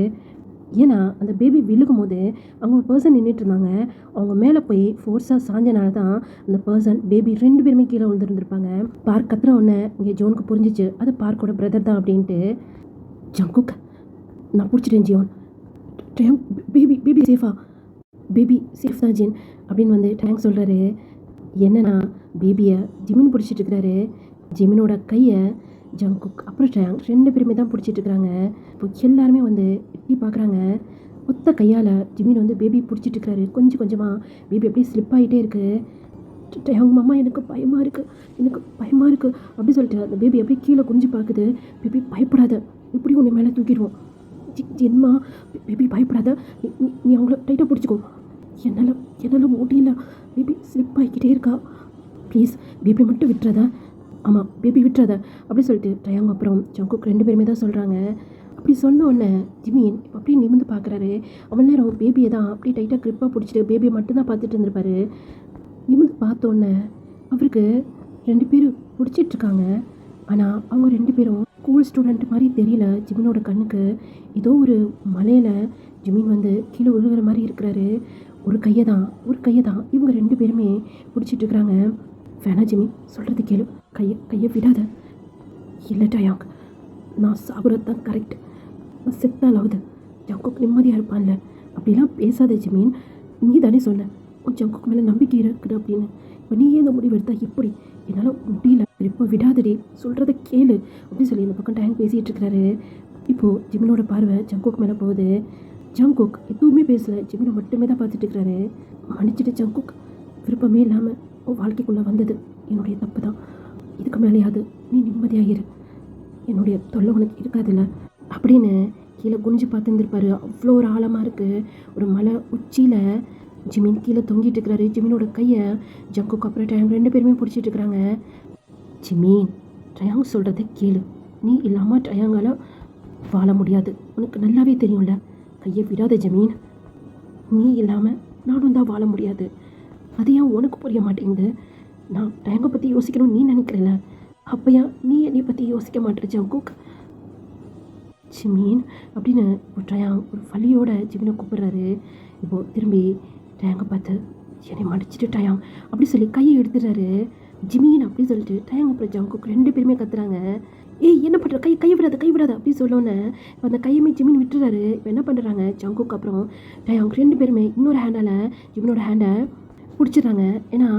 ஏன்னா அந்த பேபி விழுகும் போது அவங்க ஒரு பர்சன் நின்றுட்டு இருந்தாங்க. அவங்க மேலே போய் ஃபோர்ஸாக சாஞ்சனால தான் அந்த பர்சன் பேபி 2 பேருமே கீழே விழுந்துருந்துருப்பாங்க. பார்க் கத்துற உடனே இங்கே ஜோனுக்கு புரிஞ்சிச்சு அது பார்க்கோட பிரதர் தான் அப்படின்ட்டு. ஜங்குக், நான் பிடிச்சிட்டேன் ஜியோன். பேபி சேஃபா? பேபி சேஃப் தான் ஜின் அப்படின்னு வந்து டேங்க் சொல்கிறாரு. என்னன்னா பேபியை ஜிமின் பிடிச்சிட்டு இருக்கிறாரு. ஜிமினோட கையை ஜங்குக் அப்புறம் டயாங் 2 பேருமே தான் பிடிச்சிட்டு இருக்கிறாங்க. இப்போ எல்லாருமே வந்து எட்டி பார்க்குறாங்க. ஒத்த கையால் ஜிமின் வந்து பேபி பிடிச்சிட்டு இருக்காரு. கொஞ்சம் கொஞ்சமாக பேபி அப்படியே ஸ்லிப் ஆகிட்டே இருக்குது. டயாங் மாமா எனக்கு பயமாக இருக்குது, எனக்கு பயமாக இருக்குது அப்படி சொல்லிட்டு அந்த பேபி அப்படியே கீழே குனிஞ்சு பார்க்குது. பேபி பயப்படாத, இப்படி உன்னை மேலே தூக்கிடுவோம். ஜென்மா பேபி பயப்படாத, நீ நீ- நீ அவங்கள டைட்டாக பிடிச்சிக்கோ. என்னால் என்னால் முடியல, பேபி ஸ்லிப் ஆகிக்கிட்டே இருக்கா. ப்ளீஸ் பேபி மட்டும் விட்டுறதா. ஆமாம் பேபி விட்டுறத அப்படி சொல்லிட்டு டயாங் அப்புறம் ஜங்குக் 2 பேருமே தான் சொல்கிறாங்க. அப்படி சொன்ன உடனே ஜிமின் இப்போ அப்படியே நிமிர்ந்து பார்க்குறாரு. அவ்வளோ நேரம் பேபியை தான் அப்படியே டைட்டாக க்ரிப்பாக பிடிச்சிட்டு பேபியை மட்டும்தான் பார்த்துட்டு இருந்திருப்பாரு. நிமிர்ந்து பார்த்தோன்னே அவருக்கு 2 பேர் பிடிச்சிட்ருக்காங்க. ஆனால் அவங்க 2 பேரும் ஸ்கூல் ஸ்டூடெண்ட் மாதிரி தெரியல ஜிமினோட கண்ணுக்கு. ஏதோ ஒரு மலையில் ஜிமின் வந்து கீழே விழுகிற மாதிரி இருக்கிறாரு. ஒரு கையை தான் இவங்க 2 பேருமே பிடிச்சிட்ருக்குறாங்க. வேணா ஜிமின், சொல்கிறது கேளு, கையை விடாத. இல்லை டயாங், நான் சாகுறது தான் கரெக்ட், நான் செத்தாலாவது ஜங்குக் நிம்மதியாக இருப்பான்ல. அப்படிலாம் பேசாத ஜிமின், நீ தானே சொன்ன உன் ஜங்குக் மேலே நம்பிக்கை இருக்குது அப்படின்னு. இப்போ நீ ஏன் இந்த முடிவு எடுத்தா எப்படி? என்னால் முடியல, இப்போ விடாதடி, சொல்கிறத கேளு அப்படின்னு சொல்லி இந்த பக்கம் டயாங் பேசிகிட்டு இருக்கிறாரு. இப்போது ஜிமினோட பார்வை ஜங்குக் மேலே போகுது. ஜங்குக் எதுவுமே பேசலை, ஜிமினை மட்டுமே தான் பார்த்துட்டு இருக்கிறாரு. மன்னிச்சிட்டு ஜங்குக், விருப்பமே இல்லாமல் உன் வாழ்க்கைக்குள்ளே வந்தது என்னுடைய தப்பு தான். இதுக்கு மேலேயாவது நீ நிம்மதியாகிரு, என்னுடைய தொல்லை உனக்கு இருக்காதுல்ல அப்படின்னு கீழே குனிஞ்சு பார்த்துருந்துருப்பாரு. அவ்வளோ ஒரு ஆழமாக இருக்குது. ஒரு மலை உச்சியில் ஜிமின் கீழே தொங்கிட்டு இருக்கிறாரு. ஜிமினோட கையை ஜங்குக் அப்புறம் டயாங் 2 பேருமே பிடிச்சிட்டு இருக்கிறாங்க. ஜிமின், டயாங் சொல்கிறத கேளு, நீ இல்லாமல் டயாங்கால் வாழ முடியாது, உனக்கு நல்லாவே தெரியும்ல. கையை விடாத ஜிமின், நீ இல்லாமல் நானும் தான் வாழ முடியாது. அது ஏன் உனக்கு புரிய மாட்டேங்குது? நான் டயாங்கை பற்றி யோசிக்கணும்னு நீ நினைக்கிறல, அப்போ ஏன் நீ என்னை பற்றி யோசிக்க மாட்டேற ஜங்குக்? ஜிமின் அப்படின்னு இப்போ டயாங் ஒரு வலியோட ஜிமினை கூப்பிடுறாரு. இப்போது திரும்பி டயாங்கை பார்த்து என்னை மடிச்சிட்டு டயாங் அப்படி சொல்லி கையை எடுத்துடுறாரு. ஜிமின் அப்படி சொல்லிட்டு டயாங் அப்புறம் ஜங்குக் 2 பேருமே கத்துறாங்க. ஏய் என்ன பண்ணுற, கையை விடாத அப்படி சொல்லோன்னே இப்போ அந்த கையுமே ஜிமின் விட்டுறாரு. இப்போ என்ன பண்ணுறாங்க ஜங்குக் அப்புறம் டயாங் 2 பேருமே இன்னொரு ஹேண்டால் ஜிமினோட ஹேண்டை பிடிச்சிடுறாங்க. ஏன்னா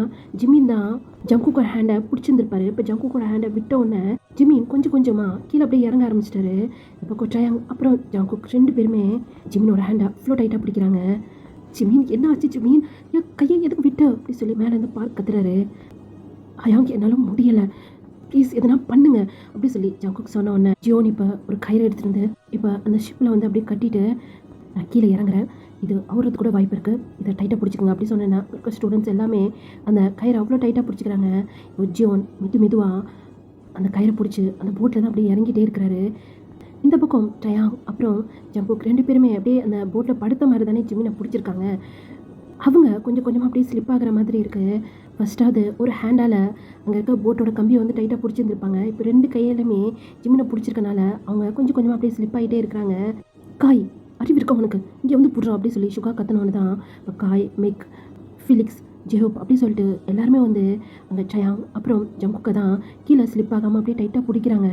ஜிமின் தான் ஜங்குக்கோட ஹேண்டை பிடிச்சிருந்துருப்பாரு. இப்போ ஜங்குக்கோட ஹேண்டை விட்ட உடனே ஜிமின் கொஞ்சம் கொஞ்சமாக கீழே அப்படியே இறங்க ஆரம்பிச்சிட்டாரு. இப்போ டயாங் அப்புறம் ஜங்குக் 2 பேருமே ஜிமினோட ஹேண்டை அவ்வளோ டைட்டாக பிடிக்கிறாங்க. ஜிமின் என்ன ஆச்சு ஜிமின், ஏன் கையை எதுக்கு விட்டு அப்படி சொல்லி மேலே இருந்து பார்க் கத்துறாரு. ஹயாங் என்னால் முடியலை, ப்ளீஸ் எதனா பண்ணுங்க அப்படி சொல்லி ஜங்குக் சொன்ன உடனே ஜியோன் இப்போ ஒரு கயிறு எடுத்துருந்து இப்போ அந்த ஷிப்பில் வந்து அப்படியே கட்டிட்டு நான் கீழே இறங்குறேன், இது அவரது கூட வாய்ப்பு இருக்குது, இதை டைட்டாக பிடிச்சிக்கோங்க அப்படி சொன்னேன்னா இருக்க ஸ்டூடெண்ட்ஸ் எல்லாமே அந்த கயிறை அவ்வளோ டைட்டாக பிடிச்சிக்கிறாங்க. இப்போ ஜியோன் மெதுவாக அந்த கயிறை பிடிச்சி அந்த போட்டில் தான் அப்படியே இறங்கிட்டே இருக்கிறாரு. இந்த பக்கம் டயாங் அப்புறம் ஜங்குக் 2 பேருமே அப்படியே அந்த போட்டில் படுத்த மாதிரி தானே ஜிமினை பிடிச்சிருக்காங்க. அவங்க கொஞ்சம் கொஞ்சமாக அப்படியே ஸ்லிப் ஆகிற மாதிரி இருக்குது. ஃபஸ்ட்டாவது ஒரு ஹேண்டால் அங்கே இருக்க போட்டோட கம்பியை வந்து டைட்டாக பிடிச்சிருந்துருப்பாங்க. இப்போ 2 கையிலுமே ஜிமினை பிடிச்சிருக்கனால அவங்க கொஞ்சம் கொஞ்சமாக அப்படியே ஸ்லிப் ஆகிட்டே இருக்கிறாங்க. காய், அறிவு இருக்கா உனக்கு, இங்கே வந்து புடுறோம் அப்படி சொல்லி சுகா கத்தனோன்னு தான் இப்போ காய், மெக், ஃபிலிக்ஸ், ஜெஹோப் அப்படி சொல்லிட்டு எல்லாருமே வந்து அங்கே டயாங் அப்புறம் ஜங்குக்கை தான் கீழே ஸ்லிப் ஆகாமல் அப்படியே டைட்டாக பிடிக்கிறாங்க.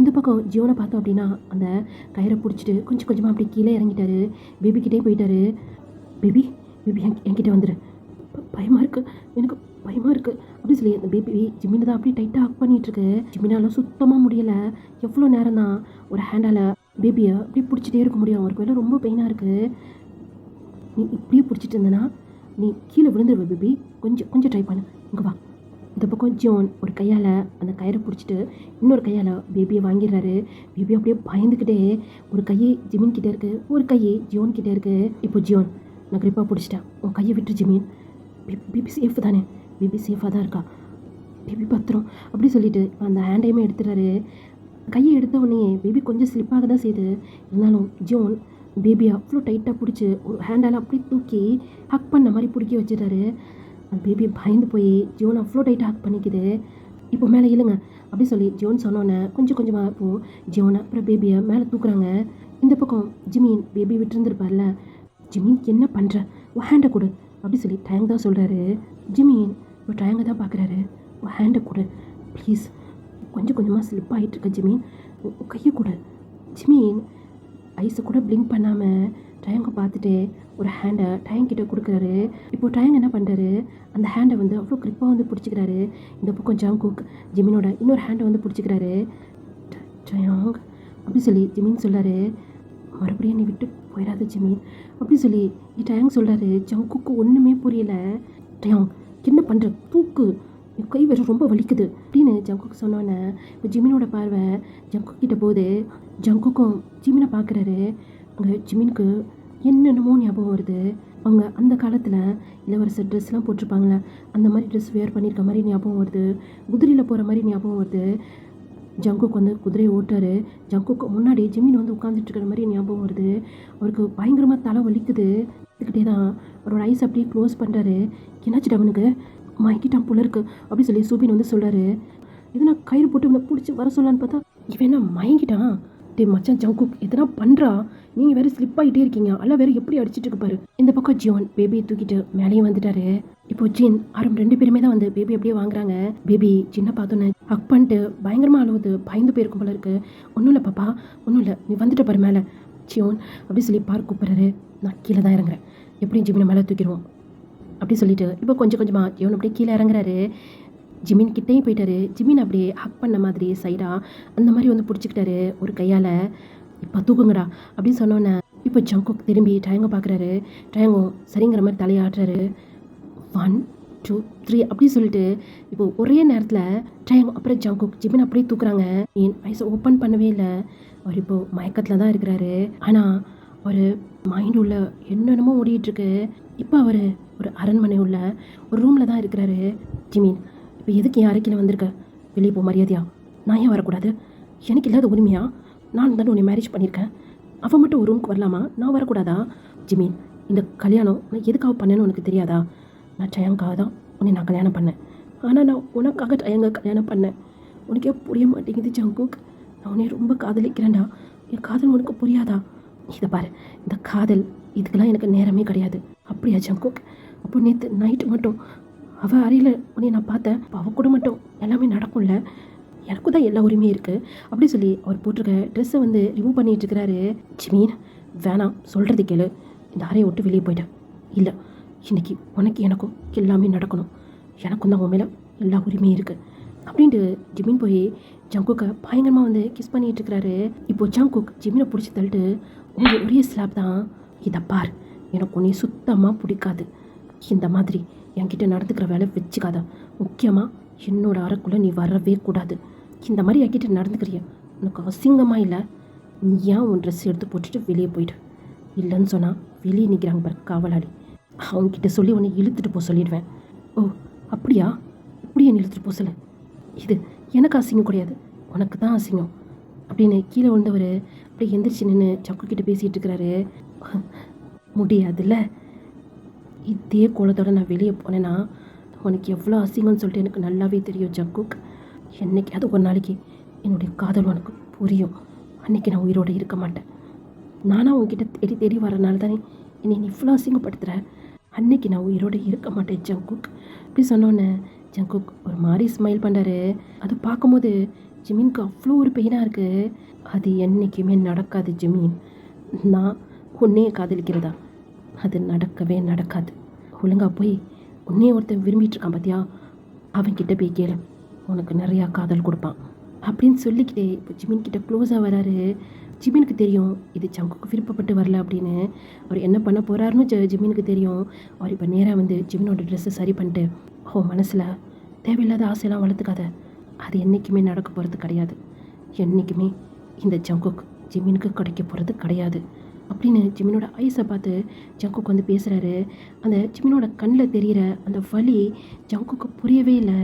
இந்த பக்கம் ஜியோனை பார்த்தோம் அப்படின்னா அந்த கயிறை பிடிச்சிட்டு கொஞ்சம் கொஞ்சமாக அப்படியே கீழே இறங்கிட்டாரு. பேபிக்கிட்டே போயிட்டாரு. பேபி என்கிட்ட வந்துடு, பயமாக இருக்குது, எனக்கு பயமாக இருக்குது அப்படி சொல்லி அந்த பேபி ஜிமினை தான் அப்படியே டைட்டாக ஹக் பண்ணிகிட்ருக்கு. ஜிமினாலும் சுத்தமாக முடியலை. எவ்வளோ நேரம் தான் ஒரு ஹேண்டால் பேபியை அப்படியே பிடிச்சிட்டே இருக்க முடியும்? அவருக்கு வேலை ரொம்ப பெயினாக இருக்குது. நீ இப்படியே பிடிச்சிட்டு இருந்தேன்னா நீ கீழே விழுந்துருவ பேபி, கொஞ்சம் ட்ரை பண்ணு, இங்கே வா. இந்த பக்கம் ஜியோன் ஒரு கையால் அந்த கயிறை பிடிச்சிட்டு இன்னொரு கையால் பேபியை வாங்கிடுறாரு. பேபி அப்படியே பயந்துக்கிட்டே ஒரு கையை ஜிமின் கிட்டே இருக்குது, ஒரு கையை ஜியோன் கிட்டே இருக்குது. இப்போ ஜியோன், நான் கிரிப்பாக பிடிச்சிட்டேன், உன் கையை விட்டு ஜிமின், பேபி சேஃப் தானே, பேபி சேஃபாக தான் இருக்கா, பேபி பத்திரம் அப்படி சொல்லிட்டு அந்த ஹேண்டையுமே எடுத்துடுறாரு. கையை எடுத்த உடனே பேபி கொஞ்சம் ஸ்லிப்பாக தான் செய்யுது. இருந்தாலும் ஜியோன் பேபியை அவ்வளோ டைட்டாக பிடிச்சி ஒரு ஹேண்டால் அப்படியே தூக்கி ஹக் பண்ண மாதிரி பிடிக்கி வச்சிடுறாரு. அந்த பேபி பயந்து போய் ஜியோன் அவ்வளோ டைட்டாக ஹக் பண்ணிக்குது. இப்போ மேலே இல்லைங்க அப்படி சொல்லி ஜியோன் சொன்னோன்னே கொஞ்சம் கொஞ்சமாக இப்போது ஜியோனை அப்புறம் பேபியை மேலே தூக்குறாங்க. இந்த பக்கம் ஜிமின் பேபி விட்டுருந்துருப்பார்ல, ஜிமின் என்ன பண்ணுற, உன் ஹேண்டை கொடு அப்படி சொல்லி டயாங் தான் சொல்கிறாரு. ஜிமின் இப்போ டயாங்கை தான் பார்க்குறாரு. உன் ஹேண்டை கொடு ப்ளீஸ், கொஞ்சம் கொஞ்சமாக ஸ்லிப் ஆகிட்டுருக்க ஜிமின், கையை கொடு. ஜிமின் ஐஸை கூட பிளிங்க் பண்ணாமல் டயங்கை பார்த்துட்டு ஒரு ஹேண்டை டயங்கிட்ட கொடுக்குறாரு. இப்போது டயங் என்ன பண்ணுறாரு, அந்த ஹேண்டை வந்து அவ்வளோ கிரிப்பாக வந்து பிடிச்சிக்கிறாரு. இந்த பக்கம் ஜங்குக் ஜிமினோட இன்னொரு ஹேண்டை வந்து பிடிச்சிக்கிறாரு. டயாங் அப்படி சொல்லி ஜிமின் சொல்கிறாரு, மறுபடியும் நீ விட்டு போயிடாத ஜிமின் அப்படி சொல்லி டயாங் சொல்கிறாரு. ஜங்குக்கு ஒன்றுமே புரியல. டயாங் என்ன பண்ணுற, தூக்கு, என் கை வேறு ரொம்ப வலிக்குது அப்படின்னு ஜங்குக்கு சொன்னோன்னே இப்போ ஜிமினோட பார்வை ஜங்குக் கிட்ட போகுது. ஜங்குக்கும் ஜிமினை பார்க்குறாரு. அங்கே ஜிமினுக்கு என்னென்னமோ ஞாபகம் வருது. அவங்க அந்த காலத்தில் இளவரசர் ட்ரெஸ்லாம் போட்டிருப்பாங்களே, அந்த மாதிரி ட்ரெஸ் வேர் பண்ணியிருக்க மாதிரி ஞாபகம் வருது. குதிரையில் போகிற மாதிரி ஞாபகம் வருது. ஜங்குக் வந்து குதிரையை ஓட்டாரு. ஜங்குக்கு முன்னாடி ஜிமின் வந்து உட்காந்துட்டு இருக்கிற மாதிரி ஞாபகம் வருது. அவருக்கு பயங்கரமாக தலை வலிக்குது. இதுக்கிட்டே தான் அவரோட ஐஸ் அப்படியே க்ளோஸ் பண்ணுறாரு. என்னாச்சு அவனுக்கு, மயக்கிட்டான் போல இருக்கு அப்படி சொல்லி சூபின் வந்து சொல்கிறாரு. எதனா கயிறு போட்டு இவனை பிடிச்சி வர சொல்லலான்னு பார்த்தா இவன் என்ன மயங்கிட்டான். டே மச்சான் ஜங்குக் எதனா பண்ணுறா, நீங்கள் வேறு ஸ்லிப் ஆகிட்டே இருக்கீங்க, அல்ல வேறு எப்படி அடிச்சிட்டு இருக்கு பாரு. இந்த பக்கம் ஜியோன் பேபியை தூக்கிட்டு மேலேயும் வந்துட்டாரு. இப்போ ஜீன் அரும் 2 பேருமே தான் வந்து பேபி அப்படியே வாங்குறாங்க. பேபி சின்ன பார்த்தோன்னே ஹக் பண்ணிட்டு பயங்கரமாக அழுவுது. பயந்து போயிருக்கும் போல இருக்கு. ஒன்றும் இல்லை பாப்பா, ஒன்றும் இல்லை, நீ வந்துட்ட பாரு மேலே. ஜியோன் அப்படி சொல்லி பார்க்க கூப்பிட்றாரு. நான் கீழே தான் இறங்குறேன், எப்படியும் ஜிமினை மேலே தூக்கிடுவோம் அப்படி சொல்லிட்டு இப்போ கொஞ்சம் கொஞ்சமாக ஜியோன் அப்படியே கீழே இறங்குறாரு. ஜிமின் கிட்டேயும் போயிட்டாரு. ஜிமின் அப்படியே ஹக் பண்ண மாதிரி சைடாக அந்த மாதிரி வந்து பிடிச்சிக்கிட்டாரு ஒரு கையால். இப்போ தூக்குங்கடா அப்படின்னு சொன்னோன்னே இப்போ ஜங்குக் திரும்பி டயங்கை பார்க்குறாரு. டயங்கும் சரிங்கிற மாதிரி தலையாட்டுறாரு. 1 2 3 அப்படி சொல்லிட்டு இப்போ ஒரே நேரத்தில் டயங் அப்புறம் ஜங்குக் ஜிமின் அப்படியே தூக்குறாங்க. என் ஐஸை ஓப்பன் பண்ணவே இல்லை. அவர் இப்போது மயக்கத்தில் தான் இருக்கிறாரு. ஆனால் அவர் மைண்ட் உள்ள என்னென்னமோ ஓடிட்டுருக்கு. இப்போ அவர் ஒரு அரண்மனை உள்ள ஒரு ரூமில் தான் இருக்கிறாரு. ஜிமின் இப்போ எதுக்கு என் அறைக்கில் வந்திருக்க, வெளியே போ மரியாதையா. நான் ஏன் வரக்கூடாது, எனக்கு இல்லாத உரிமையா, நான் தானே உன்னை மேரேஜ் பண்ணியிருக்கேன், அவன் மட்டும் ஒரு ரூமுக்கு வரலாமா, நான் வரக்கூடாதா? ஜிமின் இந்த கல்யாணம் நான் எதுக்காக பண்ணேன்னு உனக்கு தெரியாதா? நான் டயங்காக தான் உன்னை நான் கல்யாணம் பண்ணேன். ஆனால் நான் உனக்காக டயங்க கல்யாணம் பண்ணேன். உனக்கே புரிய மாட்டேங்குது ஜங்குக், நான் உன்னை ரொம்ப காதலிக்கிறேன்டா. என் காதல் உனக்கு புரியாதா? இதை பாரு, இந்த காதல் இதுக்கெல்லாம் எனக்கு நேரமே கிடையாது. அப்படியா ஜங்குக்? அப்போ நேற்று நைட்டு மட்டும் அவள் அறையில் உன்னை நான் பார்த்தேன், அவள் கூட மட்டும் எல்லாமே நடக்கும்ல, எனக்கும் தான் எல்லா உரிமையும் இருக்குது அப்படி சொல்லி அவர் போட்டிருக்க ட்ரெஸ்ஸை வந்து ரிமூவ் பண்ணிகிட்டு இருக்கிறாரு. ஜிமீன் வேணாம், சொல்கிறது கேளு, இந்த அறையை விட்டு வெளியே போயிட்டேன். இல்லை, இன்றைக்கி உனக்கு எனக்கும் எல்லாமே நடக்கணும், எனக்கும் தான் உன் மேலே எல்லா உரிமையும் இருக்குது அப்படின்ட்டு ஜிமின் போய் ஜங்குக்கை பயங்கரமாக வந்து கிஸ் பண்ணிகிட்டு இருக்கிறாரு. இப்போது ஜங்குக் ஜிமினை பிடிச்சி தள்ளிட்டு உங்கள் ஒரே ஸ்லாப் தான், இதை பார், எனக்கு உன்னை சுத்தமாக பிடிக்காது, இந்த மாதிரி என்கிட்ட நடந்துக்கிற வேலை வச்சுக்காத, முக்கியமாக என்னோட அறைக்குள்ளே நீ வரவே கூடாது. இந்த மாதிரி என்கிட்ட நடந்துக்கிறிய உனக்கு அசிங்கமாக இல்லை? நீ ஏன் உன் ட்ரெஸ் எடுத்து போட்டுட்டு வெளியே போயிடு. இல்லைன்னு சொன்னால் வெளியே நிற்கிறாங்க பாரு காவலாளி, அவங்ககிட்ட சொல்லி உன்னை இழுத்துட்டு போக சொல்லிடுவேன். ஓ அப்படியா, இப்படியே இழுத்துட்டு போக சொல்லு, இது எனக்கு அசிங்கம் கிடையாது, உனக்கு தான் அசிங்கம் அப்படின்னு கீழே விழுந்தவர் அப்படியே எந்திரிச்சு நின்று சக்குக்கிட்ட பேசிகிட்டு இருக்கிறாரு. முடியாதுல்ல, இதே கோலத்தோடு நான் வெளியே போனேன்னா உனக்கு எவ்வளோ அசிங்கம்னு சொல்லிட்டு எனக்கு நல்லாவே தெரியும் ஜங்குக். என்றைக்காவது ஒரு நாளைக்கு என்னுடைய காதல் உனக்கு புரியும், அன்றைக்கி நான் உயிரோடு இருக்க மாட்டேன். நானாக உங்ககிட்ட தேடி தேடி வரனால தானே என்னை நீ இவ்வளோ அசிங்கப்படுத்துகிற, அன்றைக்கி நான் உயிரோடு இருக்க மாட்டேன் ஜங்குக் இப்படி சொன்னோன்னே ஜங்குக் ஒரு மாதிரி ஸ்மைல் பண்ணுறாரு. அது பார்க்கும்போது ஜிமினுக்கு அவ்வளோ ஒரு பெயினாக இருக்குது. அது என்றைக்குமே நடக்காது ஜிமின், நான் உன்னையே காதலிக்கிறதா, அது நடக்கவே நடக்காது. ஒழுங்காக போய் உன்னையே ஒருத்தன் விரும்பிகிட்ருக்கான் பார்த்தியா, அவன்கிட்ட போய் கேளு, உனக்கு நிறையா காதல் கொடுப்பான் அப்படின்னு சொல்லிக்கிட்டே இப்போ ஜிமின் கிட்ட க்ளோஸாக வராரு. ஜிமினுக்கு தெரியும் இது ஜங்குக்கு விருப்பப்பட்டு வரல அப்படின்னு. அவர் என்ன பண்ண போகிறாருன்னு ஜிமினுக்கு தெரியும். அவர் இப்போ நேராக வந்து ஜிமினோட ட்ரெஸ்ஸை சரி பண்ணிட்டு, ஓ மனசில் தேவையில்லாத ஆசையெல்லாம் வளர்த்துக்காத, அது என்றைக்குமே நடக்க போகிறது கிடையாது, என்றைக்குமே இந்த ஜங்குக் ஜிமினுக்கு கிடைக்க போகிறது கிடையாது அப்படின்னு ஜிமினோட ஐஸை பார்த்து ஜங்குக் வந்து பேசுகிறாரு. அந்த ஜிமினோட கண்ணில் தெரிகிற அந்த வலி ஜங்குக்கு புரியவே இல்லை.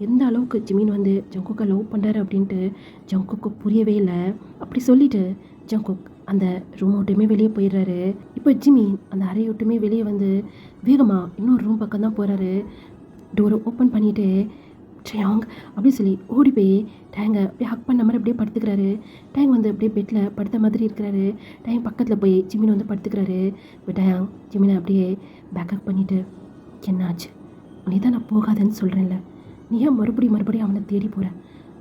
எந்த அளவுக்கு ஜிமின் வந்து ஜங்குக்கை லவ் பண்ணுறாரு அப்படின்ட்டு ஜங்குக்கு புரியவே இல்லை. அப்படி சொல்லிவிட்டு ஜங்குக் அந்த ரூம் விட்டுமே வெளியே போயிடுறாரு. இப்போ ஜிமின் அந்த அறையை விட்டுமே வெளியே வந்து வேகமாக இன்னொரு ரூம் பக்கம் தான் போகிறாரு. டோரை ஓப்பன் பண்ணிவிட்டு ட்ரயாங் அப்படி சொல்லி ஓடி போய் டேங்கை அப்படியே ஹக் பண்ண மாதிரி அப்படியே படுத்துக்கிறாரு. டேங் வந்து அப்படியே பெட்டில் படுத்த மாதிரி இருக்கிறாரு. டேங் பக்கத்தில் போய் ஜிமின் வந்து படுத்துக்கிறாரு. இப்போ டேங் ஜிமினை அப்படியே பேக்கப் பண்ணிவிட்டு, என்னாச்சு, நீ தான் நான் போகாதேன்னு சொல்கிறேன்ல, நீ ஏன் மறுபடியும் அவனை தேடி போகிற,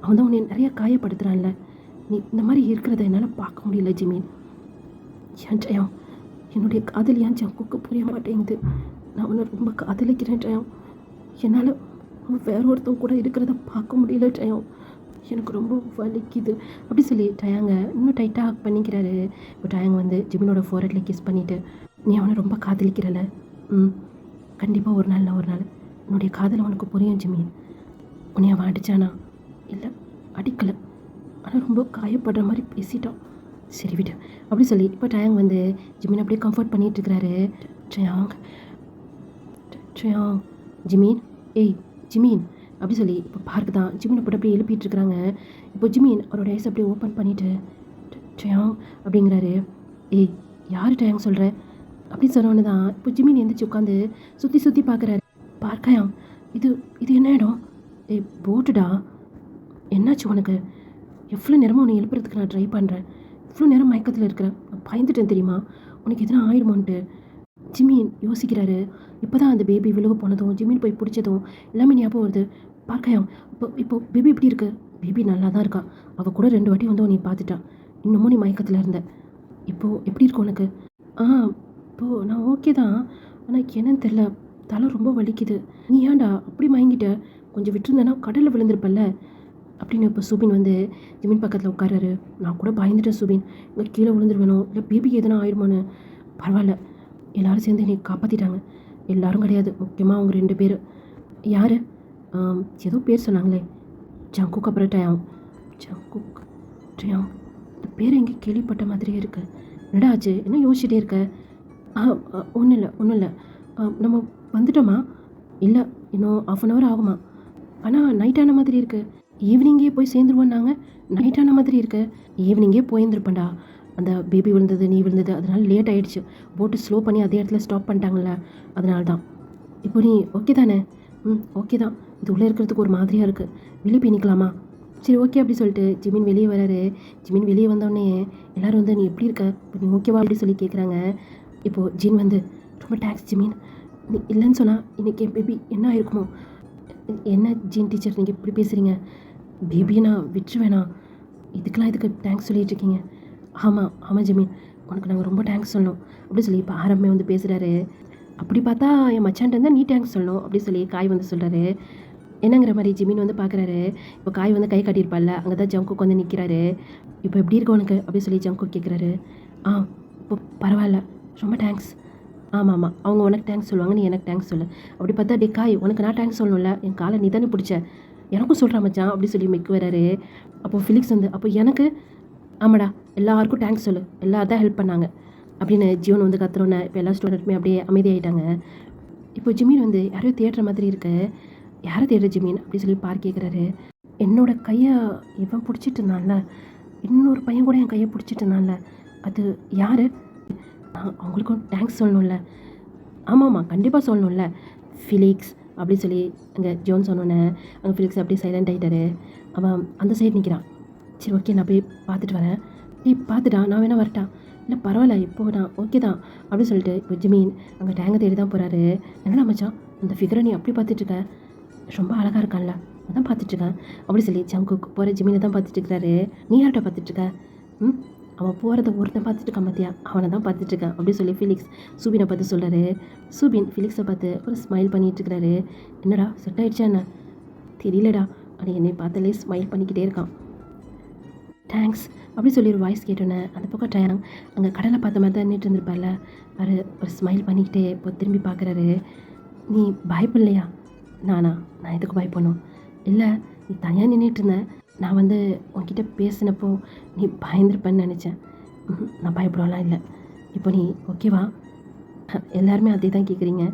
அவன் தான் உன்னை நிறையா காயப்படுத்துகிறான்ல, நீ இந்த மாதிரி இருக்கிறத என்னால் பார்க்க முடியல ஜிமின். ஏன் டேங் என்னுடைய காதல் ஏன் ஜங்குக்கு புரிய மாட்டேங்குது. நான் அவனை ரொம்ப காதலிக்கிறேன் ஜெயம். என்னால் அவன் வேற ஒருத்தன் கூட இருக்கிறத பார்க்க முடியல ஜெயம். எனக்கு ரொம்ப வலிக்குது அப்படி சொல்லி டயாங்க இன்னும் டைட்டாக ஹக் பண்ணிக்கிறாரு. இப்போ டயாங்க வந்து ஜிமினோட ஃபோரட்டில் கிஸ் பண்ணிவிட்டு, நீ அவனை ரொம்ப காதலிக்கிறல. கண்டிப்பாக ஒரு நாள் உன்னுடைய காதல் அவனுக்கு புரியும் ஜிமி. உன்னை அவன் அடித்தானா? இல்லை, அடிக்கலை. ஆனால் ரொம்ப காயப்படுற மாதிரி பேசிட்டான். சரி விடு அப்படி சொல்லி இப்போ டயாங் வந்து ஜிமின் அப்படியே கம்ஃபர்ட் பண்ணிகிட்ருக்கிறாரு. டயாங் டயாங் ஜிமீன், ஏய் ஜிமீன் அப்படி சொல்லி இப்போ பார்க்கு தான் ஜிமினை போட்டு அப்படியே எழுப்பிட்டு இருக்கிறாங்க. இப்போ ஜிமீன் அவரோட ஐஸ் அப்படியே ஓப்பன் பண்ணிவிட்டு டயாங் அப்படிங்கிறாரு. ஏய் யார் டயாங் சொல்கிற அப்படின்னு சொன்னோன்னு தான் இப்போ ஜிமீன் எழுந்திரிச்சு உட்காந்து சுற்றி பார்க்குறாரு. பார்க்கயாங், இது என்ன இடம்? ஏய் போட்டுடா, என்னாச்சு உனக்கு? எவ்வளோ நேரமாக உன்னை எழுப்புறதுக்கு நான் ட்ரை பண்ணுறேன். இவ்வளோ நேரம் மயக்கத்தில் இருக்கிறேன். நான் பயந்துட்டேன் தெரியுமா, உனக்கு எதனா ஆயிடுமோன்ட்டு. ஜிமீன் யோசிக்கிறாரு. இப்போ தான் அந்த பேபி விழுக போனதும் ஜிமீன் போய் பிடிச்சதும் எல்லாமே ஞாபகம் வருது. பார்க்கயாம், இப்போ பேபி எப்படி இருக்கு? பேபி நல்லா தான் இருக்கா. அவள் கூட 2 வாட்டி வந்து உன்னை பார்த்துட்டா. இன்னமும் நீ மயக்கத்தில் இருந்த. இப்போது எப்படி இருக்கு உனக்கு? இப்போது நான் ஓகே தான். ஆனால் என்னன்னு தெரில, தலை ரொம்ப வலிக்குது. நீ ஏன்டா அப்படி மயங்கிட்ட? கொஞ்சம் விட்டுருந்தேன்னா கடலில் விழுந்திருப்பல்ல அப்படின்னு இப்போ சுபின் வந்து ஜிமின் பக்கத்தில் உட்காராரு. நான் கூட பயந்துட்டேன் சுபின், இங்கே கீழே விழுந்துருவேணும், இல்லை பேபிக்கு எதனா ஆயிடுமோன்னு. பரவாயில்ல, எல்லோரும் சேர்ந்து என்னை காப்பாற்றிட்டாங்க. எல்லோரும் கிடையாது, முக்கியமாக அவங்க 2 பேர். யார்? ஏதோ பேர் சொன்னாங்களே, ஜங்குக் அப்புறம் டயாங். ஜங்குக் டயாங், இந்த பேர் எங்கே கேள்விப்பட்ட மாதிரியே இருக்குது. என்னடா ஆச்சு? என்ன யோசிச்சுட்டே இருக்க? ஒன்றும் இல்லை. நம்ம வந்துட்டோமா? இல்லை, இன்னும் 1/2 hour ஆகுமா? ஆனால் நைட் ஆன மாதிரி இருக்குது. ஈவினிங்கே போய் சேர்ந்துருவோன்னாங்க, நைட் ஆன மாதிரி இருக்கு. ஈவினிங்கே போயிருந்துருப்பேன்டா. அந்த பேபி விழுந்தது, நீ விழுந்தது, அதனால லேட் ஆகிடுச்சு. போட்டு ஸ்லோ பண்ணி அதே இடத்துல ஸ்டாப் பண்ணிட்டாங்கல்ல, அதனால தான். இப்போ நீ ஓகே தானே? ஓகே தான். இது உள்ளே இருக்கிறதுக்கு ஒரு மாதிரியாக இருக்குது. வெளியே போய் நிற்கலாமா? சரி ஓகே அப்படி சொல்லிட்டு ஜிமின் வெளியே வராரு. ஜிமின் வெளியே வந்தோடனே எல்லோரும் வந்து நீ எப்படி இருக்க, இப்போ நீ ஓகேவா அப்படி சொல்லி கேட்குறாங்க. இப்போது ஜின் வந்து ரொம்ப தேங்க்ஸ் ஜிமின், நீ இல்லைன்னு சொன்னால் இன்றைக்கி என் பேபி என்ன ஆயிருக்குமோ. என்ன ஜின் டீச்சர் நீங்கள் இப்படி பேசுகிறீங்க? பேபியை நான் விட்டுருவேணா? இதுக்கு தேங்க்ஸ் சொல்லிட்டு இருக்கீங்க? ஆமாம் ஜிமின், உனக்கு நாங்கள் ரொம்ப தேங்க்ஸ் சொல்லணும் அப்படி சொல்லி இப்போ ஆரம்பமே வந்து பேசுகிறாரு. அப்படி பார்த்தா என் மச்சான்ட்டு இருந்தால் நீ தேங்க்ஸ் சொல்லணும் அப்படி சொல்லி காய் வந்து சொல்கிறாரு. என்னங்கிற மாதிரி ஜிமின் வந்து பார்க்குறாரு. இப்போ காய் வந்து கை காட்டியிருப்பாள்ல, அங்கே தான் ஜங்குக்கு வந்து நிற்கிறாரு. இப்போ எப்படி இருக்க உனக்கு அப்படி சொல்லி ஜங்கு கேட்குறாரு. இப்போ பரவாயில்ல, ரொம்ப தேங்க்ஸ். ஆமாம், அவங்க உனக்கு தேங்க்ஸ் சொல்லுவாங்க, நீ எனக்கு தேங்க்ஸ் சொல்லு. அப்படி பார்த்தா டே காய், உனக்கு நான் தேங்க்ஸ் சொல்லணும்ல, என் காலை நீ தானே பிடிச்ச, எனக்கும் சொல்கிறா மச்சான் அப்படி சொல்லி மிக்கு வராரு. அப்போது ஃபிலிக்ஸ் வந்து அப்போ எனக்கு ஆமாடா எல்லாருக்கும் தேங்க்ஸ் சொல்லு, எல்லோரும் தான் ஹெல்ப் பண்ணாங்க அப்படின்னு ஜியோன் வந்து கத்துறோன்னே இப்போ எல்லா ஸ்டூடெண்ட்டுமே அப்படியே அமைதியாகிட்டாங்க. இப்போ ஜிமின் வந்து யாரையோ தேடுற மாதிரி இருக்கு. யாரை தேடுற ஜிமின் அப்படி சொல்லி பார் கேட்குறாரு. என்னோட கையை இவன் பிடிச்சிட்டு இருந்தான்ல, இன்னொரு பையன் கூட என் கையை பிடிச்சிட்டு இருந்தான்ல, அது யார்? நான் அவங்களுக்கும் தேங்க்ஸ் சொல்லணும்ல. ஆமாம்மா கண்டிப்பாக சொல்லணும்ல. ஃபிலிக்ஸ் அப்படி சொல்லி அங்கே ஜோன் சொன்னோன்னே அங்கே ஃபிலிக்ஸ் அப்படியே சைலண்ட் ஆகிட்டாரு. அவன் அந்த சைடு நிற்கிறான். சரி ஓகே, நான் போய் பார்த்துட்டு வரேன். பார்த்துட்டா, நான் வேணா வரட்டா? இல்லை பரவாயில்ல, இப்போ நான் ஓகே தான் அப்படின்னு சொல்லிட்டு இப்போ ஜிமீன் அங்கே டேங்கை தேடி தான் போகிறாரு. என்னடா மச்சான், அந்த ஃபிகரை நீ அப்படி பார்த்துட்ருக்க, ரொம்ப அழகாக இருக்கான்ல, அதான் பார்த்துட்ருக்கேன் அப்படி சொல்லி ஜங்குக்கு போகிற ஜிமீனை தான் பார்த்துட்ருக்காரு. நீ யார்கிட்ட பார்த்துட்ருக்க? அவன் போகிறத ஒருத்தன் பார்த்துட்ருக்கான் பார்த்தியா, அவனை தான் பார்த்துட்ருக்கான் அப்படி சொல்லி ஃபிலிக்ஸ் சூபினை பார்த்து சொல்கிறாரு. சூபின் ஃபிலிக்ஸை பார்த்து ஒரு ஸ்மைல் பண்ணிகிட்ருக்கிறாரு. என்னடா செட் ஆகிடுச்சா என்ன? தெரியலடா, ஆனால் என்னை பார்த்தாலே ஸ்மைல் பண்ணிக்கிட்டே இருக்கான். தேங்க்ஸ் அப்படி சொல்லி ஒரு வாய்ஸ் கேட்டோன்னே அந்த பக்கம் டயாங் அங்கே கடலை பார்த்த மாதிரி தான் நின்றுட்டு இருந்திருப்பார்ல, அவர் ஒரு ஸ்மைல் பண்ணிக்கிட்டே இப்போ திரும்பி பார்க்குறாரு. நீ பயப்படலையா? நான் எதுக்கு பயப்படணும்? இல்லை, நீ தனியாக நின்றுட்டு இருந்தேன், நான் வந்து உன்கிட்ட பேசினப்போ நீ பயந்துருப்பேன்னு நினச்சேன். நான் பயப்படலாம் இல்லை. இப்போ நீ ஓகேவா? எல்லாருமே அதே தான் கேட்குறீங்க.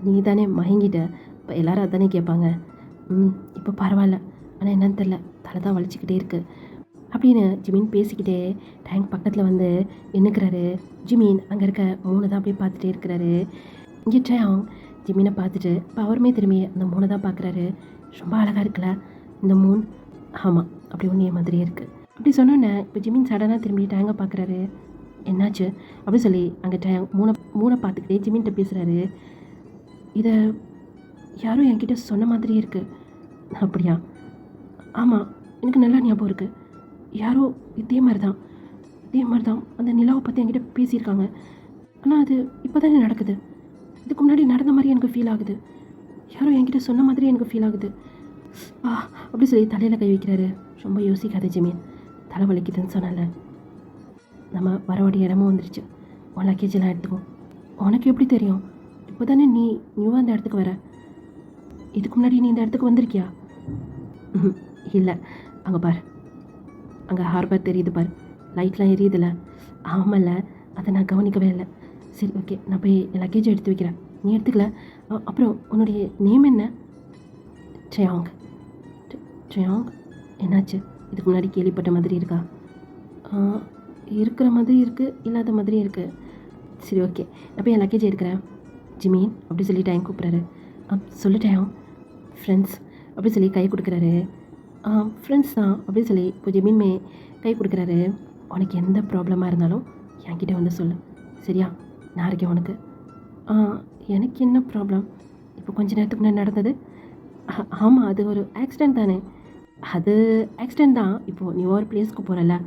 நீ தானே மயங்கிட்ட, இப்போ எல்லோரும் அதானே கேட்பாங்க. இப்போ பரவாயில்ல, ஆனால் என்னன்னு தெரில, தலை தான் வலிச்சிக்கிட்டே இருக்குது அப்படின்னு ஜிமின் பேசிக்கிட்டே டேங்க் பக்கத்தில் வந்து நின்றுக்கிறாரு. ஜிமின் அங்கே இருக்க மூணை தான் அப்படியே பார்த்துட்டே இருக்கிறாரு. இங்கே டயாங் ஜிமினை பார்த்துட்டு இப்போ அவருமே திரும்பி அந்த மூணை தான் பார்க்குறாரு. ரொம்ப அழகாக இருக்குல்ல இந்த மூன்? ஆமாம், அப்படி ஒன்றே மாதிரியே இருக்குது அப்படி சொன்னோன்னே இப்போ ஜிமின் சடனாக திரும்பி டேங்கை பார்க்குறாரு. என்னாச்சு அப்படி சொல்லி அங்கே டேங் மூணை பார்த்துக்கிட்டே ஜிமின்கிட்ட பேசுகிறாரு. இதை யாரும் என்கிட்ட சொன்ன மாதிரியே இருக்குது. அப்படியா? ஆமாம், எனக்கு நல்லா ஞாபகம் இருக்குது. யாரோ இதே மாதிரி தான் அந்த நிலாவை பற்றி என்கிட்ட பேசியிருக்காங்க. ஆனால் அது இப்போ தானே நடக்குது. இதுக்கு முன்னாடி நடந்த மாதிரி எனக்கு ஃபீல் ஆகுது. யாரோ என்கிட்ட சொன்ன மாதிரி எனக்கு ஃபீல் ஆகுது. அப்படி சொல்லி தலையில் கை வைக்கிறாரு. ரொம்ப யோசிக்காத ஜிமீன், தலை வலிக்குதுன்னு சொன்னால. நம்ம வர வேண்டிய இடமும் வந்துருச்சு. உன் லக்கேஜெல்லாம் எடுத்துக்கோ. உனக்கு எப்படி தெரியும்? இப்போ தானே நீ நியூவாக அந்த இடத்துக்கு வர. இதுக்கு முன்னாடி நீ இந்த இடத்துக்கு வந்திருக்கியா? இல்லை. அங்கே பார், அங்கே ஹார்பர் தெரியுது பார், லைட்லாம் எரியுதுல்ல. ஆமாம்ல, அதை நான் கவனிக்கவே இல்லை. சரி, ஓகே, நான் போய் லக்கேஜ் எடுத்து வைக்கிறேன். நீ எடுத்துக்கல. அப்புறம் உன்னுடைய நேம் என்ன? ட்ரயாங். ட்ரயாங், என்னாச்சு? இதுக்கு முன்னாடி கேள்விப்பட்ட மாதிரி இருக்கா? இருக்கிற மாதிரி இருக்குது, இல்லாத மாதிரி இருக்குது. சரி, ஓகே, நான் போய் என் லக்கேஜ் எடுக்கிறேன். ஜிமீன் அப்படி சொல்லி டைம் கூப்பிட்றாரு. சொல்லிட்டேன். ஃப்ரெண்ட்ஸ் அப்படி சொல்லி கை கொடுக்குறாரு. ஃப்ரெண்ட்ஸ் தான் அப்படின்னு சொல்லி இப்போ ஜிமீன்மே கை கொடுக்குறாரு. உனக்கு எந்த ப்ராப்ளமாக இருந்தாலும் என்கிட்ட வந்து சொல்லு, சரியா? நான் இருக்கேன் உனக்கு. எனக்கு என்ன ப்ராப்ளம்? இப்போ கொஞ்ச நேரத்துக்கு முன்னாடி நடந்தது. ஆமாம், அது ஒரு ஆக்சிடெண்ட் தானே. அது ஆக்சிடெண்ட் தான். இப்போது நீ ஒரு பிளேஸ்க்கு போகிறல்ல,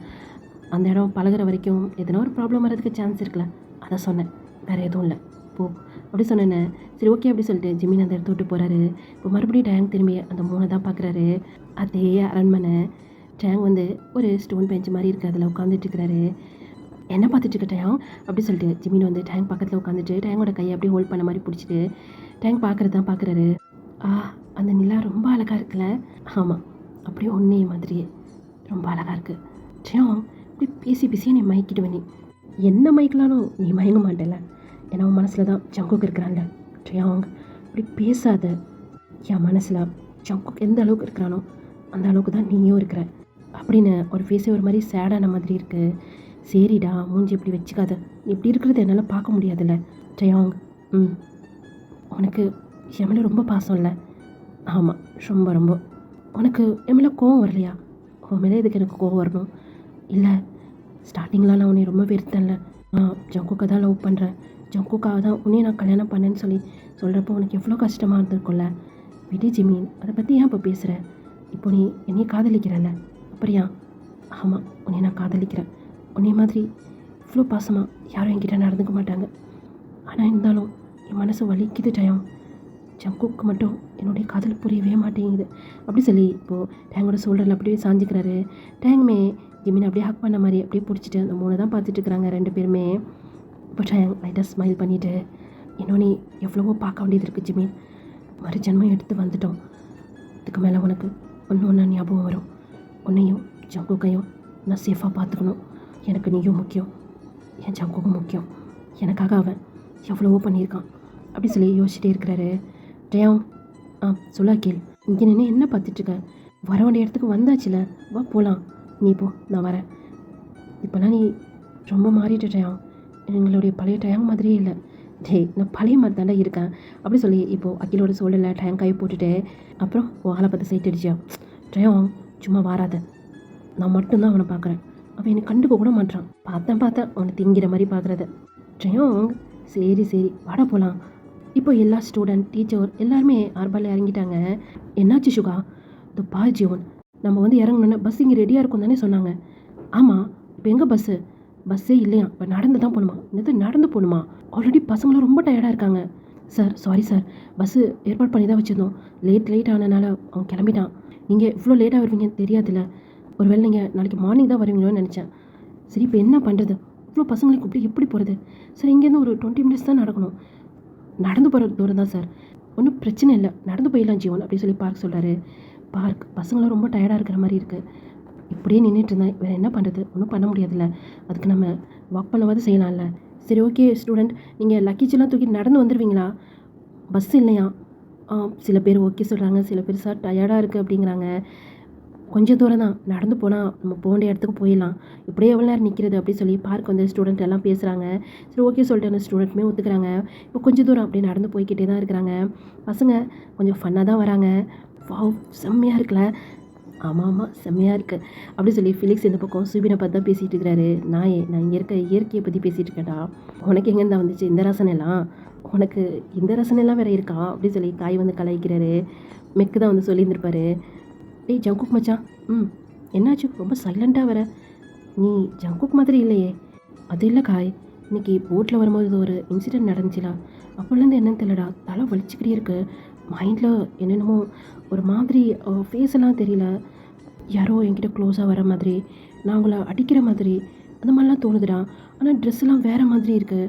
அந்த இடம் பழகிற வரைக்கும் எதனா ஒரு ப்ராப்ளம் வர்றதுக்கு சான்ஸ் இருக்குல்ல, அதை சொன்னேன், வேறு எதுவும் இல்லை. போ அப்படி சொன்னேன்னு. சரி, ஓகே அப்படி சொல்லிட்டு ஜிமீன் அந்த இடத்த விட்டு போகிறாரு. இப்போ மறுபடியும் டேங் திரும்பி அந்த 3 தான் பார்க்குறாரு. அதே அரண்மனை. டேங் வந்து ஒரு ஸ்டோன் பெஞ்ச் மாதிரி இருக்குது, அதில் உட்காந்துட்டுருக்கிறாரு. என்ன பார்த்துட்டு டேங் அப்படி சொல்லிட்டு ஜிமீன் வந்து டேங் பக்கத்தில் உட்காந்துட்டு டேங்கோட கையை அப்படியே ஹோல்ட் பண்ண மாதிரி பிடிச்சிட்டு டேங் பார்க்குறது தான் பார்க்குறாரு. அந்த நிலா ரொம்ப அழகாக இருக்குல்ல? ஆமாம், அப்படியே ஒன்றே மாதிரியே ரொம்ப அழகாக இருக்குது. டேங் இப்படி பேசி பேசி நீ மயக்கிடுவே. நீ என்ன மயக்கலானும் நீ மயங்க மாட்டேல, ஏன்னா உன் மனசில் தான் ஜங்குக் இருக்கிறான்ல. ட்ரயாங் இப்படி பேசாத. என் மனசில் ஜங்குக் எந்த அளவுக்கு இருக்கிறானோ அந்த அளவுக்கு தான் நீயும் இருக்கிற அப்படின்னு ஒரு ஃபேஸே ஒரு மாதிரி சேடான மாதிரி இருக்குது. சரிடா, மூஞ்சி இப்படி வச்சுக்காத. நீ இப்படி இருக்கிறது என்னால் பார்க்க முடியாதுல்ல. ட்ரயாங், உனக்கு என் மேலே ரொம்ப பாசம் இல்லை? ஆமாம், ரொம்ப ரொம்ப. உனக்கு என் மேலே கோவம் வரலையா? உன் மேலே இதுக்கு எனக்கு கோவம் வரணும்? இல்லை, ஸ்டார்டிங்கில் நான் உன்னை ரொம்ப வெறுத்தேன்ல. ஜங்குக்காக தான் லவ் பண்ணுறேன், ஜங்குக்காக தான் உன்னையே நான் கல்யாணம் பண்ணேன்னு சொல்கிறப்போ உனக்கு எவ்வளோ கஷ்டமாக இருந்திருக்கும்ல. விடு ஜிமீன், அதை பற்றி ஏன் இப்போ பேசுகிற? இப்போ நீ என்னையை காதலிக்கிறல்ல, அப்படியா? ஆமாம், உன்னை நான் காதலிக்கிறேன். உன்னை மாதிரி இவ்வளோ பாசமாக யாரும் என்கிட்ட நடந்துக்க மாட்டாங்க. ஆனால் இருந்தாலும் என் மனசு வலிக்குது டயம். ஜங்குக்கு மட்டும் என்னுடைய காதல் புரியவே மாட்டேங்குது அப்படி சொல்லி இப்போது டேங்கோட ஷோல்டரில் அப்படியே சாஞ்சிக்கிறாரு. டேங்குமே ஜிமின் அப்படியே ஹக் பண்ண மாதிரி அப்படியே பிடிச்சிட்டு அந்த 3 தான் பார்த்துட்டு இருக்கிறாங்க 2 பேருமே. இப்போ டேங் லைட்டாக ஸ்மைல் பண்ணிவிட்டு, இன்னும் நீ எவ்வளவோ பார்க்க வேண்டியது இருக்குது ஜிமின், மறு ஜென்மம் எடுத்து வந்துட்டோம். இதுக்கு மேலே உனக்கு ஒன்று ஞாபகம் வரும். உன்னையும் ஜங்குக்கையும் நான் சேஃபாக பார்த்துக்கணும். எனக்கு நீயும் முக்கியம், என் ஜங்குக்கும் முக்கியம். எனக்காக அவன் எவ்வளவோ பண்ணியிருக்கான் அப்படி சொல்லி யோசிச்சுட்டே இருக்கிறாரு. டேங், சொல்லா கேள், இங்கே நின்று என்ன பார்த்துட்ருக்க? வர வேண்டிய இடத்துக்கு வந்தாச்சுல, வா போகலாம். நீ போ, நான் வரேன். இப்போலாம் நீ ரொம்ப மாறிட்டு டேங், எங்களுடைய பழைய டேங் மாதிரியே இல்லை. நான் பழைய மாதிரி தாண்டா இருக்கேன் அப்படி சொல்லி இப்போது அகிலோட சோழில் டேங்க் காய் போட்டுட்டு, அப்புறம் ஆளை பார்த்து சைட் அடிச்சியா? டேங், சும்மா வாராத. நான் மட்டும்தான் அவனை பார்க்குறேன், அவன் என்னை கண்டுக்க கூட மாட்டான். பார்த்தேன் அவனை திங்கிற மாதிரி பார்க்குறது. டேங், சரி வாடா போகலாம். இப்போ எல்லா ஸ்டூடெண்ட், டீச்சர் எல்லாருமே ஆர்பாலில் இறங்கிட்டாங்க. என்னாச்சு சுகா? இந்த ஜீவன், நம்ம வந்து இறங்கணுன்னு பஸ் இங்கே ரெடியாக இருக்கும் தானே சொன்னாங்க. ஆமாம், இப்போ எங்கே பஸ்ஸே இல்லையா? இப்போ நடந்து தான் போகணுமா? நடந்து போகணுமா? ஆல்ரெடி பசங்களும் ரொம்ப டயர்டாக இருக்காங்க. சார், சாரி சார், பஸ்ஸு ஏற்பாடு பண்ணி தான் வச்சுருந்தோம். லேட் ஆனதுனால அவன் கிளம்பிட்டான். நீங்கள் இவ்வளோ லேட்டாக வருவீங்கன்னு தெரியாதுல்ல. ஒருவேளை நீங்கள் நாளைக்கு மார்னிங் தான் வருவீங்களோன்னு நினச்சேன். சரி, இப்போ என்ன பண்ணுறது? இவ்வளோ பசங்களை கூப்பிட்டு எப்படி போகிறது? சார், இங்கேருந்து ஒரு 20 மினிட்ஸ் தான் நடக்கணும். நடந்து போகிற தூரம் தான் சார், ஒன்றும் பிரச்சனை இல்லை, நடந்து போயிடலாம் ஜீவன் அப்படி சொல்லி பார்க் சொல்கிறாரு. பார்க் பசங்களும் ரொம்ப டயர்டாக இருக்கிற மாதிரி இருக்குது. இப்படியே நின்றுட்டு இருந்தேன், வேறு என்ன பண்ணுறது? ஒன்றும் பண்ண முடியாதுல்ல. அதுக்கு நம்ம வாக் பண்ணவாது செய்யலாம்ல. சரி, ஓகே ஸ்டூடெண்ட், நீங்கள் லக்கேஜெல்லாம் தூக்கி நடந்து வந்துடுவீங்களா? பஸ் இல்லையா? சில பேர் ஓகே சொல்கிறாங்க, சில பேர் சார் டயர்டாக இருக்குது அப்படிங்கிறாங்க. கொஞ்சம் தூரம் தான், நடந்து போனால் நம்ம போக வேண்டிய இடத்துக்கு போயிடலாம். இப்படியே எவ்வளோ நேரம் நிற்கிறது அப்படி சொல்லி பார்க் வந்து ஸ்டூடெண்ட் எல்லாம் பேசுகிறாங்க. சரி, ஓகே சொல்லிட்டு அந்த ஸ்டூடெண்ட்டுமே ஒத்துக்கிறாங்க. இப்போ கொஞ்சம் தூரம் அப்படியே நடந்து போய்கிட்டே தான் இருக்கிறாங்க. பசங்க கொஞ்சம் ஃபன்னாக தான் வராங்க. வாவ், செம்மையாக இருக்குல்ல? ஆமாம், செம்மையாக இருக்குது அப்படி சொல்லி ஃபிலிக்ஸ் இந்த பக்கம் சுபினை பார்த்து தான் பேசிகிட்டு இருக்கிறாரு. நான் இங்கே இருக்க இயற்கையை பற்றி பேசிகிட்டு இருக்கேன்டா. உனக்கு எங்கேருந்தா வந்துச்சு இந்த ரசனைலாம்? உனக்கு இந்த ரசனைலாம் வேறு இருக்கா அப்படி சொல்லி காய் வந்து கலாய்க்கிறாரு. மெக்கு தான் வந்து சொல்லியிருந்திருப்பாரு. டேய் ஜங்குக் மச்சான், என்னாச்சு ரொம்ப சைலண்ட்டாக வர? நீ ஜங்குக் மாதிரி இல்லையே. அது இல்லை காய், இன்னைக்கு போட்டில் வரும்போது ஒரு இன்சிடெண்ட் நடந்துச்சுடா. அப்போலேருந்து என்னன்னு தெரியலடா, தலை வலிச்சுக்கிட்டே இருக்கு. மைண்டில் என்னென்னமோ ஒரு மாதிரி ஃபேஸ் எல்லாம் தெரியல. யாரோ என்கிட்ட க்ளோஸாக வர மாதிரி, நான் அவங்கள அடிக்கிற மாதிரி அந்த மாதிரிலாம் தோணுதுடா. ஆனால் ட்ரெஸ்ஸெல்லாம் வேறு மாதிரி இருக்குது.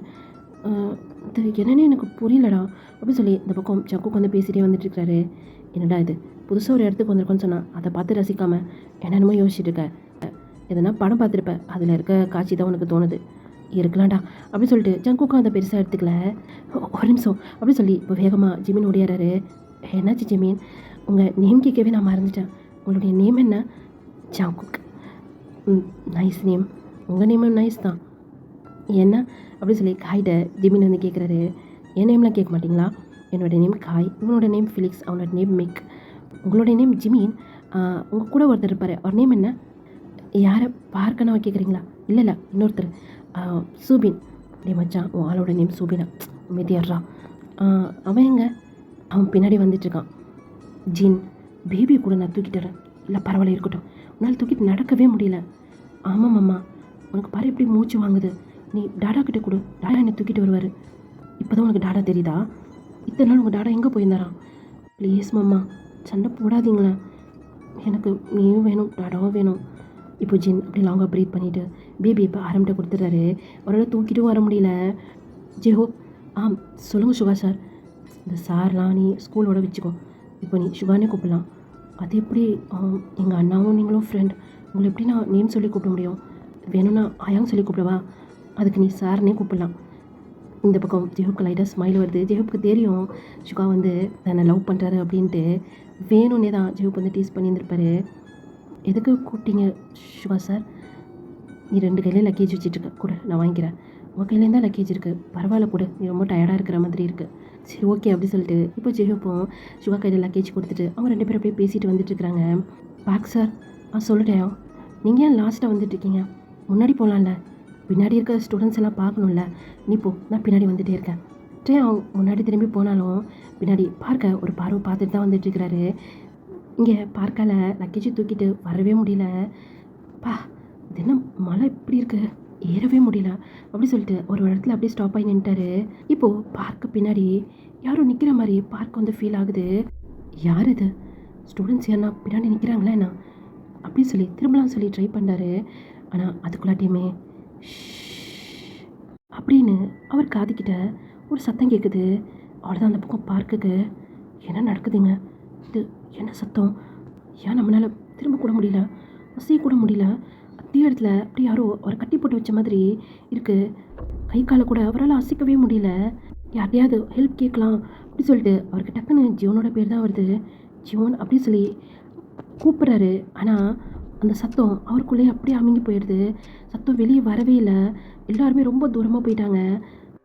இது என்னன்னே எனக்கு புரியலடா அப்படின்னு சொல்லி இந்த பக்கம் ஜக்குக்கு வந்து பேசிகிட்டே வந்துட்டுருக்காரு. என்னடா இது புதுசாக ஒரு இடத்துக்கு வந்திருக்கோன்னு சொன்னால் அதை பார்த்து ரசிக்காமல் என்னென்னமோ யோசிச்சுட்டு இருக்க. எதனா படம் பார்த்துருப்பேன், அதில் இருக்க காட்சி தான் உனக்கு தோணுது. இருக்கலாம்டா அப்படின்னு சொல்லிட்டு ஜங்குக்கும் அதை பெருசாக எடுத்துக்கல. ஒரு நிமிஷம் அப்படின்னு சொல்லி இப்போ வேகமாக ஜிமின் ஓடியாராரு. என்னாச்சு ஜிமின்? உங்கள் நேம் கேட்கவே நான் மறந்துட்டேன். உங்களுடைய நேம் என்ன? ஜங்குக். Nice name. உங்கள் நேமும் நைஸ் தான். என்ன அப்படின்னு சொல்லி காய்கிட்ட ஜிமின் வந்து கேட்குறாரு. என் நேம்லாம் கேட்க மாட்டிங்களா? என்னோடய நேம் காய், இவனோட நேம் ஃபிலிக்ஸ், அவனோட நேம் மிக். உங்களோட நேம் ஜிமின். உங்கள் கூட ஒருத்தர் இருப்பார், அவர் நேம் என்ன? யாரை பார்க்கணும் கேட்குறீங்களா? இல்லை இல்லை, இன்னொருத்தர் சூபின். டே மச்சான், உன் ஆளோட நேம் சூபினா. மெதியாடுறான். அவன் எங்க? அவன் பின்னாடி வந்துட்டுருக்கான். ஜின், பேபி கூட நான் தூக்கிட்டு வரேன். இல்லை பரவாயில்ல இருக்கட்டும், உன்னால் தூக்கிட்டு நடக்கவே முடியல. ஆமாம் அம்மா, உனக்கு பாரு எப்படி மூச்சு வாங்குது. நீ டாடா கிட்டே கொடு, டாடா என்னை தூக்கிட்டு வருவார். இப்போ தான் உனக்கு டாடா தெரியுதா? இத்தனை நாள் உங்கள் டாடா எங்கே போயிருந்தாரான்? ப்ளீஸ் மம்மா, சண்டை போடாதீங்களே. எனக்கு நீயும் வேணும், டாடாவும் வேணும். இப்போ ஜின் அப்படி லாங்காக ப்ரீத் பண்ணிவிட்டு பேபி இப்போ ஆரம்பிட்ட கொடுத்துட்றாரு. அவரால் தூக்கிட்டும் வர முடியல. ஜெஹோ, சொல்லுங்கள் சுகா சார். இந்த சார்லாம் நீ ஸ்கூலோட வச்சுக்கோ. இப்போ நீ சுகானே கூப்பிடலாம். அது எப்படி? எங்கள் அண்ணாவும் நீங்களும் ஃப்ரெண்ட், உங்களை எப்படி நான் நேம் சொல்லி கூப்பிட முடியும்? வேணும்னா ஆயாங்க சொல்லி கூப்பிடவா? அதுக்கு நீ சார்னே கூப்பிடலாம். இந்த பக்கம் ஜெஹூப்க்கு லைட்டாக ஸ்மைல் வருது. ஜெஹூப்க்கு தெரியும் சுகா வந்து தன்னை லவ் பண்ணுறாரு அப்படின்ட்டு. வேணும்னே தான் ஜெஹூப் வந்து டீஸ் பண்ணியிருந்திருப்பாரு. எதுக்கு கூப்பிட்டீங்க சுகா சார்? நீ 2 கையிலே லக்கேஜ் வச்சுட்டுருக்க கூட, நான் வாங்கிக்கிறேன். உங்கள் கையிலேருந்து தான் லக்கேஜ் இருக்குது, பரவாயில்ல கூட, நீ ரொம்ப டயர்டாக இருக்கிற மாதிரி இருக்குது. சரி ஓகே அப்படி சொல்லிட்டு இப்போ ஜெஹூப்பும் சுகா கையில் லக்கேஜ் கொடுத்துட்டு அவங்க 2 பேரும் அப்படியே பேசிட்டு வந்துட்டுருக்குறாங்க. பாக் சார், சொல்லிட்டேன். நீங்கள் ஏன் லாஸ்ட்டாக வந்துட்டுருக்கீங்க? முன்னாடி போகலாம்ல, பின்னாடி இருக்க ஸ்டூடெண்ட்ஸ் எல்லாம் பார்க்கணும்ல. நீ போ, நான் பின்னாடி வந்துகிட்டே இருக்கேன். அவங்க முன்னாடி திரும்பி போனாலும் பின்னாடி பார்க்க ஒரு பார்வை பார்த்துட்டு தான் வந்துட்டுருக்கிறாரு. இங்கே பார்க்கால லக்கேஜை தூக்கிட்டு வரவே முடியல. இது என்ன மழை இப்படி இருக்குது, ஏறவே முடியல அப்படி சொல்லிட்டு ஒரு இடத்துல அப்படியே ஸ்டாப் ஆகி நின்ட்டாரு. இப்போது பார்க்க பின்னாடி யாரும் நிற்கிற மாதிரி பார்க்க வந்து ஃபீல் ஆகுது. யார் இது? ஸ்டூடெண்ட்ஸ் யாருன்னா பின்னாடி நிற்கிறாங்களா என்ன அப்படின்னு சொல்லி திரும்பலாம் சொல்லி ட்ரை பண்ணாரு. ஆனால் அதுக்குள்ளாட்டியுமே அப்படின்னு அவர் காதுக்கிட்ட ஒரு சத்தம் கேட்குது. அவ்வளோதான், அந்த பக்கம் பார்க்குக்கு என்ன நடக்குதுங்க? இது என்ன சத்தம்? ஏன் நம்மளால் திரும்ப கூட முடியல, அசைய கூட முடியல. அதே இடத்துல அப்படி யாரோ அவரை கட்டி போட்டு வச்ச மாதிரி இருக்குது. கை காலை கூட அவரால் அசைக்கவே முடியல. யார்ட்டையாவது ஹெல்ப் கேட்கலாம் அப்படி சொல்லிட்டு அவருக்கு டக்குன்னு ஜியோனோட பேர் தான் வருது. ஜியோன் அப்படி சொல்லி கூப்பிட்றாரு. ஆனால் அந்த சத்தம் அவருக்குள்ளேயே அப்படியே அமுங்கி போயிடுது. சத்தம் வெளியே வரவே இல்லை. எல்லாருமே ரொம்ப தூரமாக போயிட்டாங்க.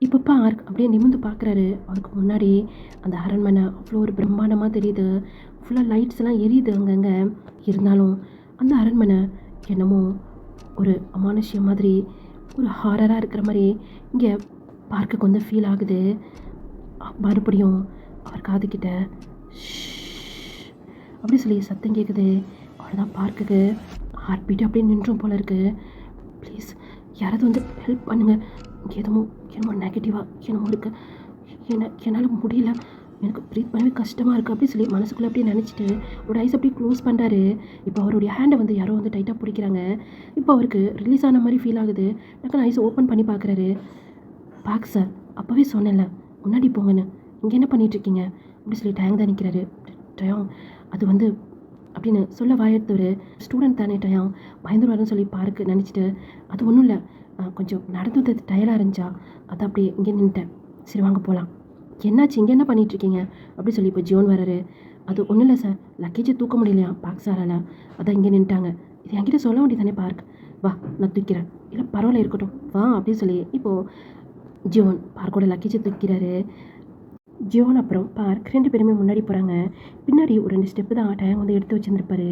இப்போ பார்க் அப்படியே நிமிர்ந்து பார்க்குறாரு. அவருக்கு முன்னாடி அந்த அரண்மனை அவ்வளோ ஒரு பிரம்மாண்டமாக தெரியுது. ஃபுல்லாக லைட்ஸ் எல்லாம் எரியுது அங்கங்கே. இருந்தாலும் அந்த அரண்மனை என்னமோ ஒரு அமானுஷ்யம் மாதிரி, ஒரு ஹாரராக இருக்கிற மாதிரி இங்கே பார்க்குக்கு வந்து ஃபீல் ஆகுது. மறுபடியும் அவர் காதுக்கிட்ட அப்படி சொல்லி சத்தம் கேட்குது. அவ்வளோதான், பார்க்குக்கு ஹார்ட் பீட் அப்படியே நின்றும் போல இருக்குது. ப்ளீஸ் யாராவது வந்து ஹெல்ப் பண்ணுங்கள். என்னமோ நெகட்டிவாக என்னமோ இருக்குது. என்னால் முடியல, எனக்கு ப்ரீத் பண்ணவே கஷ்டமாக இருக்குது அப்படி சொல்லி மனசுக்குள்ளே அப்படியே நினச்சிட்டு ஒரு ஐஸ் அப்படியே க்ளோஸ் பண்ணுறாரு. இப்போ அவருடைய ஹேண்டை வந்து யாரோ வந்து டைட்டாக பிடிக்கிறாங்க. இப்போ அவருக்கு ரிலீஸ் ஆன மாதிரி ஃபீல் ஆகுது. டக்குன்னு ஐஸ் ஓப்பன் பண்ணி பார்க்குறாரு. பாக் சார், அப்போவே சொன்னேன்ல முன்னாடி போங்கன்னு, இங்கே என்ன பண்ணிகிட்ருக்கீங்க அப்படி சொல்லி டயங் தான் நிற்கிறாரு. டயம் அது வந்து அப்படின்னு சொல்ல வாயெடுத்தவர் ஸ்டூடெண்ட் தானே, டயம் பயந்துருவாருன்னு சொல்லி பார்க்கு நினச்சிட்டு அது ஒன்றும் இல்லை, கொஞ்சம் நடந்து வந்து டயர்டாக இருந்துச்சா அதை அப்படியே இங்கே நின்ட்டேன். சரி வாங்க போகலாம். என்னாச்சு, இங்கே என்ன பண்ணிகிட்ருக்கீங்க அப்படி சொல்லி இப்போ ஜோன் வராரு. அது ஒன்றும் இல்லை சார், லக்கேஜை தூக்க முடியலையா பார்க் சாரால், அதான் இங்கே நின்ட்டாங்க. இது என்கிட்ட சொல்ல வேண்டியதானே பார்க், வா நான் தூக்கிறேன். இல்லை பரவாயில்ல இருக்கட்டும் வா அப்படின்னு சொல்லி இப்போது ஜோன் பார்க்கோட லக்கேஜை தூக்கிறாரு. ஜோன் அப்புறம் பார்க் 2 பேருமே முன்னாடி போகிறாங்க. பின்னாடி ஒரு 2 ஸ்டெப்பு தான் டயம் வந்து எடுத்து வச்சுருந்துருப்பாரு.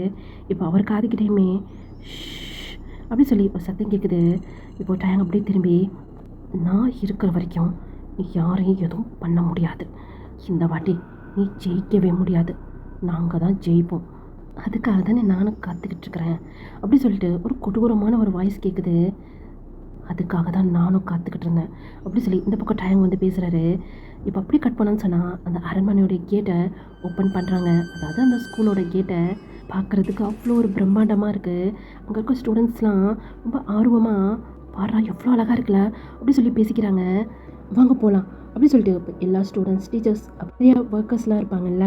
இப்போ அவர் காதுக்கிட்டேயுமே அப்படி சொல்லி இப்போ சத்தம் கேட்குது. இப்போ டயம் அப்படியே திரும்பி, நான் இருக்கிற வரைக்கும் நீ யாரையும் எதுவும் பண்ண முடியாது. இந்த வாட்டி நீ ஜெயிக்கவே முடியாது, நாங்கள் தான் ஜெயிப்போம். அதுக்காக தானே நானும் காத்துக்கிட்டு இருக்கிறேன் அப்படி சொல்லிட்டு ஒரு கொடூரமான ஒரு வாய்ஸ் கேட்குது. அதுக்காக தான் நானும் காத்துக்கிட்டு இருந்தேன் அப்படி சொல்லி இந்த பக்கம் டயங் வந்து பேசுகிறாரு. இப்போ அப்படி கட் பண்ணோன்னு சொன்னால் அந்த அரண்மனையோடைய கேட்டை ஓப்பன் பண்ணுறாங்க. அதாவது அந்த ஸ்கூலோட கேட்டை பார்க்குறதுக்கு அவ்வளோ ஒரு பிரம்மாண்டமாக இருக்குது. அங்கே இருக்க ஸ்டூடெண்ட்ஸ்லாம் ரொம்ப ஆர்வமாக பாடுறா எவ்வளோ அழகாக இருக்குல்ல அப்படி சொல்லி பேசிக்கிறாங்க. வாங்க போகலாம் அப்படி சொல்லிட்டு இப்போ எல்லா ஸ்டூடெண்ட்ஸ் டீச்சர்ஸ் நிறையா ஒர்க்கர்ஸ்லாம் இருப்பாங்கல்ல,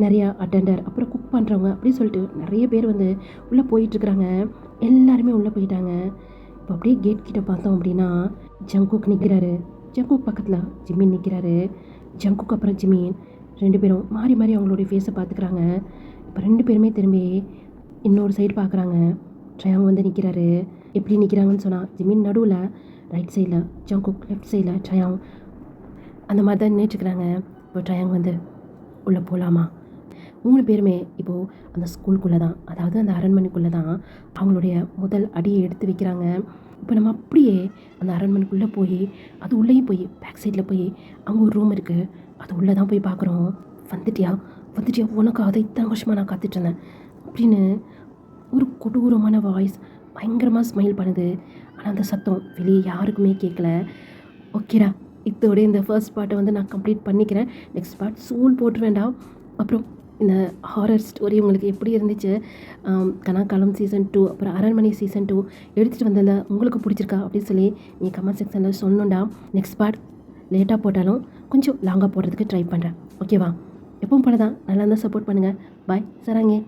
நிறையா அட்டெண்டர் அப்புறம் குக் பண்ணுறவங்க அப்படின்னு சொல்லிட்டு நிறைய பேர் வந்து உள்ளே போயிட்டுருக்குறாங்க. எல்லாருமே உள்ளே போயிட்டாங்க. இப்போ அப்படியே கேட் கிட்ட பார்த்தோம் அப்படின்னா ஜங்குக் நிற்கிறாரு. ஜங்குக் பக்கத்தில் ஜிமின் நிற்கிறாரு. ஜங்குக் அப்புறம் ஜிமின் 2 பேரும் மாறி மாறி அவங்களுடைய ஃபேஸை பார்த்துக்கிறாங்க. இப்போ 2 பேருமே திரும்பி இன்னொரு சைடு பார்க்குறாங்க. ட்ரயாங் வந்து நிற்கிறாரு. எப்படி நிற்கிறாங்கன்னு சொன்னால் ஜிமின் நடுவில், ரைட் சைடில் ஜங்குக், லெஃப்ட் சைடில் ட்ரயாங், அந்த மாதிரி தான் நின்றுட்டுருக்குறாங்க. இப்போ ட்ரயாங் வந்து உள்ளே போகலாமா? 3 பேருமே இப்போது அந்த ஸ்கூலுக்குள்ளே தான், அதாவது அந்த அரண்மனைக்குள்ளே தான் அவங்களுடைய முதல் அடியை எடுத்து வைக்கிறாங்க. இப்போ நம்ம அப்படியே அந்த அரண்மனைக்குள்ளே போய் அது உள்ளேயும் போய் பேக் சைடில் போய் அங்கே ஒரு ரூம் இருக்குது, அது உள்ளே தான் போய் பார்க்குறோம். வந்துட்டியா வந்துட்டியா, உனக்கு அதை இத்தனை வருஷமாக நான் காத்துட்ருந்தேன் அப்படின்னு ஒரு கொடூரமான வாய்ஸ் பயங்கரமாக ஸ்மைல் பண்ணுது. ஆனால் அந்த சத்தம் வெளியே யாருக்குமே கேட்கல. ஓகேடா, இதோட இந்த ஃபர்ஸ்ட் பார்ட்டை வந்து நான் கம்ப்ளீட் பண்ணிக்கிறேன். நெக்ஸ்ட் பார்ட் சூன் போட்டுருவேன்டா. அப்புறம் இந்த ஹாரர் ஸ்டோரி உங்களுக்கு எப்படி இருந்துச்சு? கனாக்காலம் சீசன் 2 அப்புறம் அரண்மனை சீசன் 2 எடுத்துகிட்டு வந்ததில் உங்களுக்கு பிடிச்சிருக்கா அப்படின்னு சொல்லி நீங்கள் கமெண்ட் செக்ஷனில் சொல்லணும்டா. நெக்ஸ்ட் பார்ட் லேட்டாக போட்டாலும் கொஞ்சம் லாங்காக போடுறதுக்கு ட்ரை பண்ணுறேன். ஓகேவா? எப்பவும் போல தான் நல்லா இருந்தால் சப்போர்ட் பண்ணுங்கள். பாய் சராங்கே.